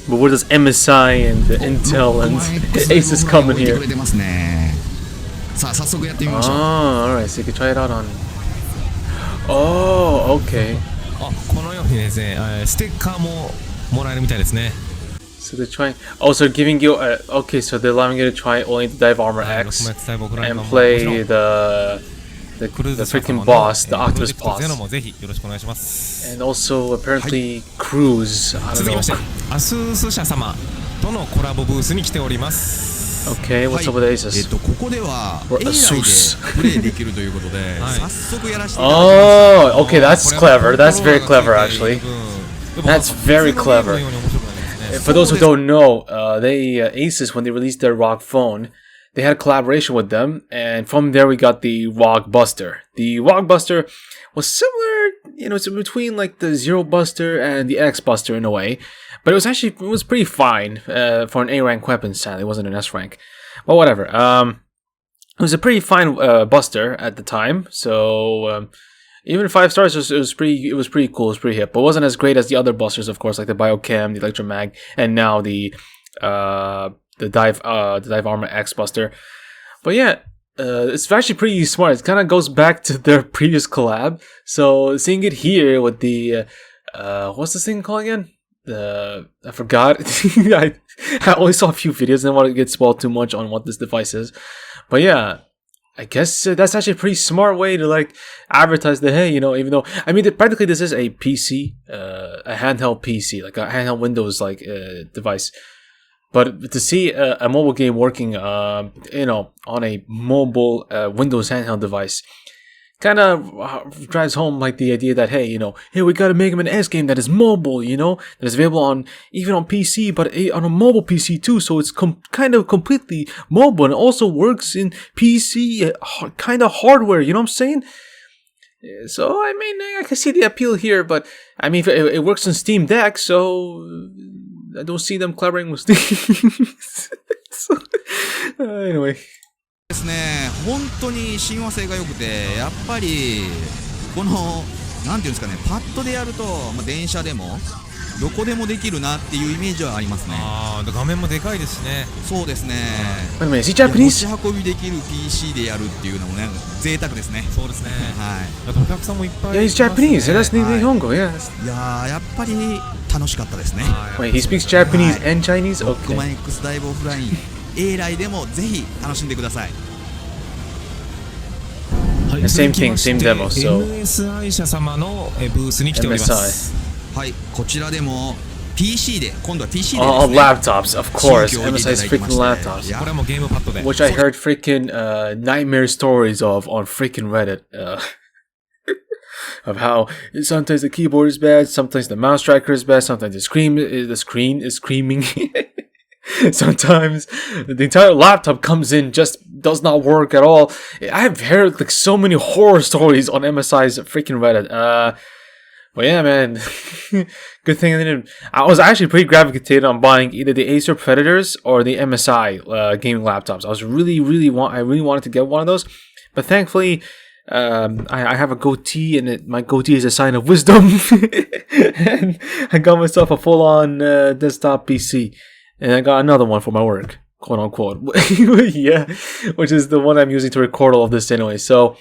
But where does MSI and Intel and Asus come in 置いて here? くれてますね。さあ早速やってみましょう。 Oh, alright. So you can try it out on. Oh, okay. あ、このようにですね、ステッカーももらえるみたいですね。 So they're trying. Oh, so they're giving you. Okay, so they're allowing you to try only the Dive Armor はい、 X 6枚伝え僕らに and ももちろ play ん the クルーズ社 freaking 様の boss, the プロ Octopus ジェクトゼノ boss, もぜひよろしくお願いします。 and also apparently Cruise. I 続き don't まして know. アスース社様とのコラボブースに来ております。 Okay, what's up with Asus? ここでは Or AI で Asus. プレイできるということで、早速やらせていただきます。 Oh, okay, that's clever. That's very clever, actually. That's very clever. For those who don't know, Asus, when they released their ROG phone, they had a collaboration with them, and from there we got the ROG Buster. The ROG Buster was similar, it's in between like the Zero Buster and the X Buster in a way, but it was pretty fine for an A rank weapon. Sadly, it wasn't an S rank, but whatever. It was a pretty fine Buster at the time, so even 5 stars it was pretty cool, it was pretty hip, but it wasn't as great as the other Busters, of course, like the Biochem, the Electromag, and now the Dive Armor X Buster. But yeah, it's actually pretty smart. It kind of goes back to their previous collab. So seeing it here with the what's this thing called again? I forgot. I only saw a few videos. I didn't want to get spoiled too much on what this device is. But yeah, I guess that's actually a pretty smart way to like advertise the hey, even though practically this is a PC, a handheld PC, like a handheld Windows like device. But to see a mobile game working, on a mobile Windows handheld device, kind of drives home like the idea that hey, hey, we got a MegaMan X game that is mobile, that is available even on PC, but on a mobile PC too. So it's kind of completely mobile and also works in PC kind of hardware. You know what I'm saying? So I can see the appeal here, but it works on Steam Deck, so I don't see them collaborating with Steam. So, anyway. ですね、本当に親和性が良くて、やっぱりこのなんていうんですかね、パッドでやると、電車でもどこでもできるなっていうイメージはありますね。画面もでかいですしね。そうですね。Wait a minute, is he Japanese? 持ち運びできる PC でやるっていうのもね、贅沢ですね。そうですね。はい。お客さんもいっぱい。Yeah, he's Japanese. That's Nihongo. Yeah. いややっぱり楽しかったですね。Wait, he speaks Japanese and Chinese? Okay. MegaMan X DiVE Offline A 来でもぜひ楽しんでください。Same thing, same demo. So MSI 社様のブースに来ております。はい、こちらでも PC で、今度は PC でall laptops, of course. MSI's freaking laptops. これもゲームパッドで。Which I heard freaking nightmare stories of on freaking Reddit. Of how sometimes the keyboard is bad, sometimes the mouse tracker is bad, sometimes the screen is screaming. Sometimes the entire laptop comes in just does not work at all. I've heard like so many horror stories on MSI's freaking Reddit. But yeah, man, good thing I didn't. I was actually pretty gravitated on buying either the Acer Predators or the MSI gaming laptops. I really wanted to get one of those, but thankfully, I have a goatee, and my goatee is a sign of wisdom. And I got myself a full-on desktop PC. And I got another one for my work, quote unquote. Yeah, which is the one I'm using to record all of this anyway. So,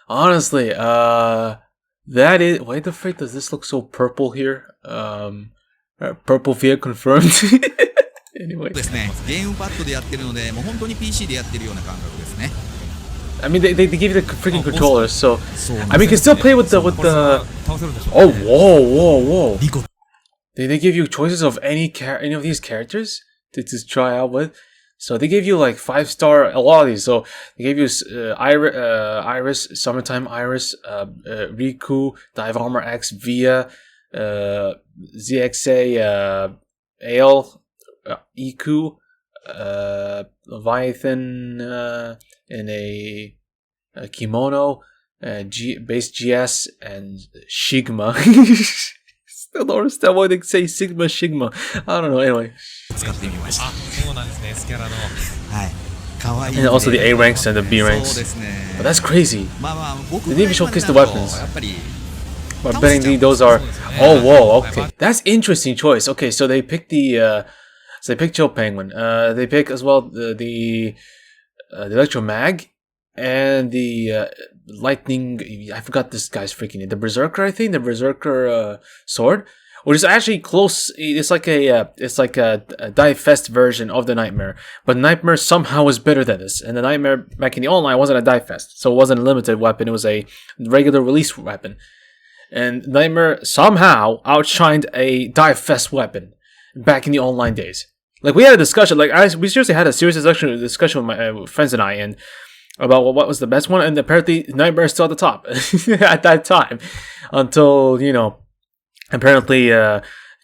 honestly, that is. Why the frick does this look so purple here? Purple via confirmed. Anyway. ですね。ゲームパッドでやってるので、もう本当に PC でやってるような感覚ですね。They give you the freaking controllers, so you can still play with the. Oh, whoa. They give you choices of any of these characters to try out with. So they give you like 5-star a lot of these. So they gave you Iris, Summertime Iris, Riku, Dive Armor X, Via, ZXA, Ale, Iku, Leviathan in a kimono, base GS, and Shigma. I don't understand why they say Sigma. I don't know. Anyway. And also the A ranks and the B ranks. But that's crazy. They didn't even showcase the weapons. But betting those are. Oh, whoa. Okay, that's interesting choice. Okay, so they picked they picked Chill Penguin. They pick as well the Electromag and the lightning. I forgot this guy's freaking name. The Berserker, I think. The Berserker sword, which is actually close. It's like a Dive Fest version of the Nightmare, but Nightmare somehow was better than this. And the Nightmare back in the online wasn't a Dive Fest, so it wasn't a limited weapon. It was a regular release weapon, and Nightmare somehow outshined a Dive Fest weapon. back in the online days. Like we had a discussion, we seriously had a serious discussion with my friends and I, and about what was the best one, and apparently Nightmare is still at the top at that time, until apparently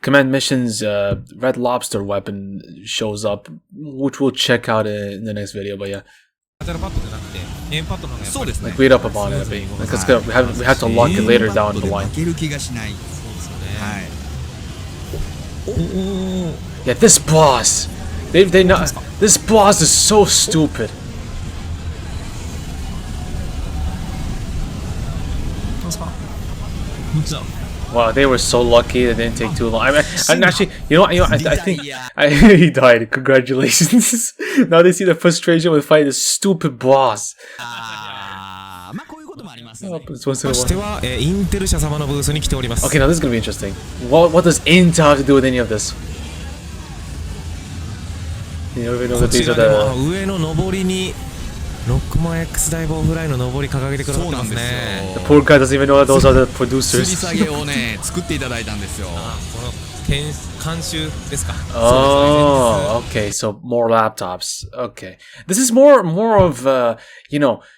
Command Mission's Red Lobster weapon shows up, which we'll check out in the next video. But yeah, 当たるパッドじゃなくてゲームパッドの方がやっぱりそうですね like read up upon it, because we have to lock it later down the line. 負ける気がしない。はい。 Yeah, this boss, they not. This boss is so stupid. どうですかどっちだ Wow, they were so lucky that it didn't take too long. I actually, I think he died. Congratulations. Now they see the frustration with fighting this stupid boss. ああ、まあこういうこともありますよ Oh, ね。 this one's ましては、インテル社様のブースに来ております。 Okay, now this is gonna be interesting. What does Intel have to do with any of this? You don't even know こ that ち these ら are でも the. 上の上りにロックマン X ダイブオフラインの上り掲げてくださってますね。 The poor guy doesn't even know that those are the 吊り producers. 下げをね作っていただいたんですよ。あ、この監修ですか。 Oh, okay. So more laptops. Okay, this is more of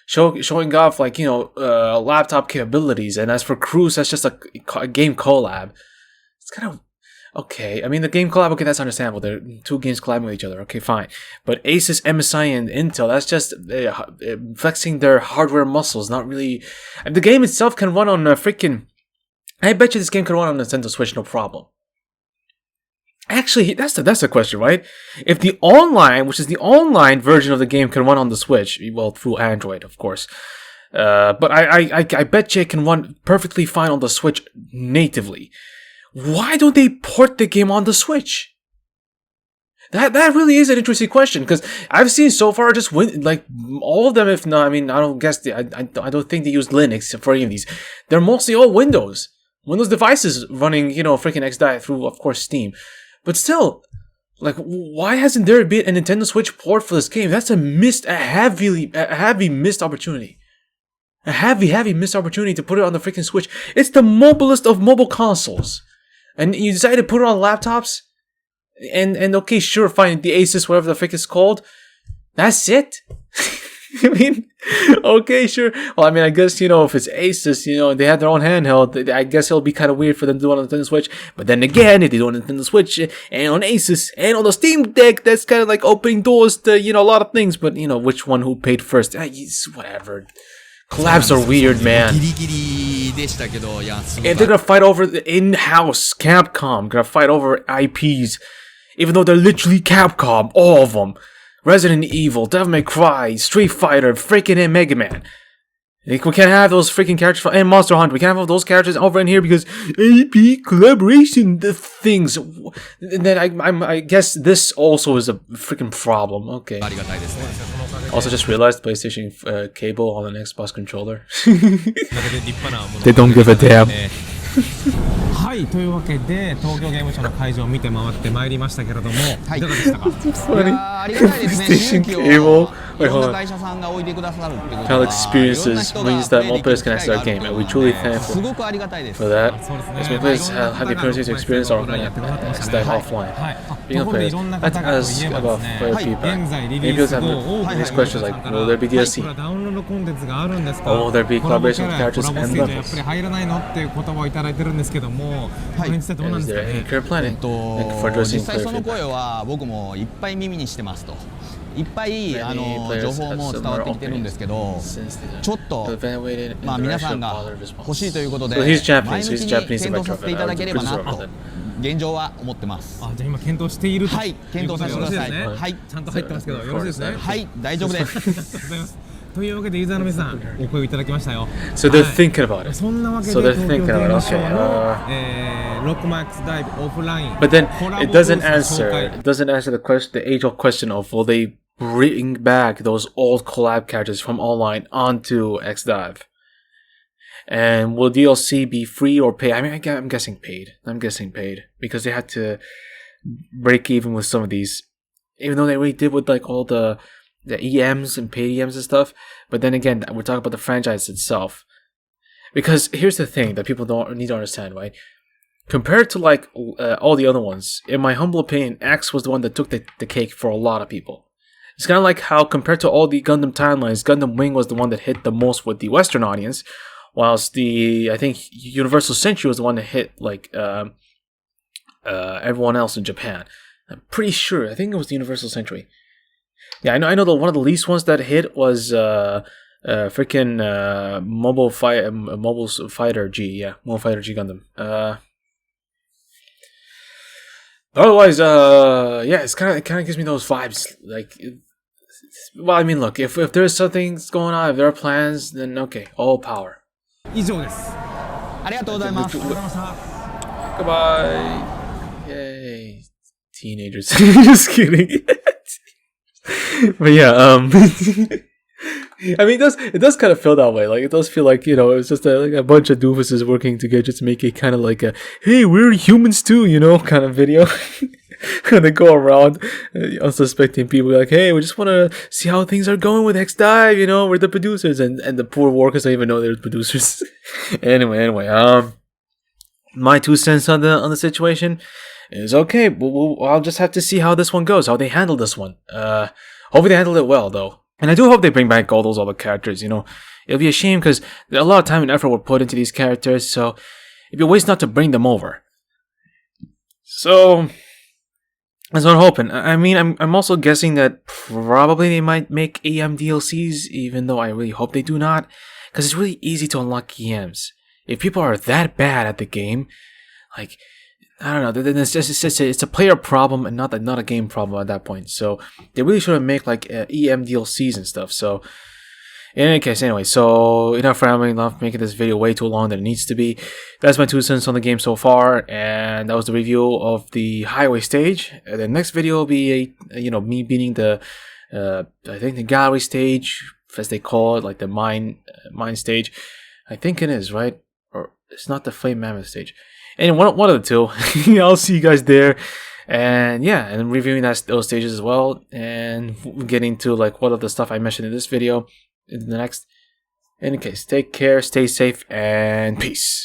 showing off laptop capabilities. And as for Cruise, that's just a game collab. It's kind of okay. I mean, the game collab. Okay, that's understandable. They're two games collabing with each other. Okay, fine. But Asus, MSI, and Intel. That's just flexing their hardware muscles. Not really. And the game itself can run on a freaking. I bet you this game can run on a Nintendo Switch, no problem. Actually, that's the question, right? If the online, which is the online version of the game, can run on the Switch, well, through Android, of course. But I bet you it can run perfectly fine on the Switch natively. Why don't they port the game on the Switch? That really is an interesting question, because I've seen so far just all of them. If not, I mean, I don't think they use Linux for any of these. They're mostly all Windows devices running, freaking X DiVE through, of course, Steam. But still, why hasn't there been a Nintendo Switch port for this game? That's a heavy missed opportunity. A heavy missed opportunity to put it on the freaking Switch. It's the mobilest of mobile consoles. And you decided to put it on laptops? And okay, sure, fine, the Asus, whatever the frick it's called. That's it? I mean, okay, sure. Well, I mean, I guess, if it's Asus, they have their own handheld, I guess it'll be kind of weird for them to do it on the Nintendo Switch. But then again, if they do it on the Nintendo Switch and on Asus and on the Steam Deck, that's kind of like opening doors to, a lot of things. But, which one who paid first? Whatever. Collabs are weird, man. ギリギリでしたけど、いや、すごい。 And they're gonna fight over the in-house Capcom, gonna fight over IPs, even though they're literally Capcom, all of them. Resident Evil, Devil May Cry, Street Fighter, freaking and Mega Man. We can't have those freaking characters, and Monster Hunter. We can't have those characters over in here because AP collaboration, the things. And then I guess this also is a freaking problem. Okay. ありがたいですね。 Also, just realized PlayStation cable on an Xbox controller. 立派なもの They don't give a damn. はい、というわけで東京ゲームショウの会場を見て回ってまいりましたけれども、はいいかがでしたか？いやーありがたいですね。 PlayStation 新規を cable. いろんな会社さんが置いてくださるってこと Kind は of experiences means that more players can access our game, and we're truly す thankful ごくありがたいです。 for that. そうですね。 As more players have the opportunity to experience our X DiVE Offline. はい。 Being a ところで player, いろんな let's 方がと ask いえば about ですね、 player 現 feedback. 在リ Maybe リー let's ス後 have 多くの these questions like, 皆さんから will there be こ DLC? れダウンロードコンテンツがあるんですか？ Oh, there be コラボ collaboration with キャラ characters コラボ and ステージはやっ levels. ぱり入らないのっていう言葉をいただいてるんですけども、これについてどうなん Is ですか there any ね？ current planning for 実 addressing 際 player その feedback? 声は僕もいっぱい耳にしてますと。いっぱい Many 情 players 報 have も伝わってきてるんですけど、 since they ちょっと evaluated in まあ the 皆 direction さ of んが positive response. 欲しいということで So he's Japanese, 前向き he's に Japanese 検討させていただければな director, と現状は思ってます。あ、じゃあ今検討していると。はい検討させてください。とうことでよろしですね。はいちゃんと入ってますけどよろしいですね。はい大丈夫です。ありがとうございます。というわけでユーザーの皆さんお声いただきましたよ。 So they're はい thinking about it. そんなわけで So they're 東京ゲ thinking ー about ム it. ショウ Okay. のロックマン X DiVE オフライン But then コラボ it ブー doesn't スの紹介 answer the question, the age-old question of will they bring back those old collab characters from online onto X DiVE? And will DLC be free or paid? I mean, I'm guessing paid. I'm guessing paid because they had to break even with some of these, even though they really did with like all the EMs and paid EMs and stuff. But then again, we're talking about the franchise itself. Because here's the thing that people don't need to understand, right? compared to like all the other ones, in my humble opinion, X was the one that took the cake for a lot of people. It's kind of like how compared to all the Gundam timelines, Gundam Wing was the one that hit the most with the Western audience, whilst I think Universal Century was the one that hit like everyone else in Japan. I'm pretty sure. I think it was the Universal Century. Yeah, I know. One of the least ones that hit was freaking Mobile Fighter G. Yeah, Mobile Fighter G Gundam. Otherwise, yeah, it kind of gives me those vibes. Like, well, I mean, look, if there's something going on, if there are plans, then okay, all power. 以上です。ありがとうございます。 Goodbye. Yay, teenagers. Just kidding. But yeah, I mean, it does kind of feel that way. Like, it does feel like, you know, it's just like a bunch of doofuses working together just to make it kind of like a, hey, we're humans too, you know, kind of video. And they go around unsuspecting people like, hey, we just want to see how things are going with X DiVE, you know, we're the producers, and the poor workers don't even know they're producers. anyway, my 2 cents on the situation is okay. I'll just have to see how this one goes, how they handle this one. Hopefully they handle it well, though. And I do hope they bring back all those other characters, you know. It'll be a shame because a lot of time and effort were put into these characters, so it'd be a waste not to bring them over. So that's what I'm hoping. I mean, I'm also guessing that probably they might make EM DLCs, even though I really hope they do not, because it's really easy to unlock EMs. If people are that bad at the game, like, I don't know, then it's a player problem and not a game problem at that point. So they really should make like EM DLCs and stuff. So in any case, anyway, so enough rambling, enough making this video way too long than it needs to be. That's my 2 cents on the game so far, and that was the review of the highway stage. And the next video will be me beating the I think the gallery stage, as they call it, like the mine stage. I think it is, right? Or it's not the Flame Mammoth stage. Anyway, one of the two. I'll see you guys there. And yeah, and reviewing those stages as well, and getting to like what of the stuff I mentioned in this video in the next. In any case, take care, stay safe, and peace.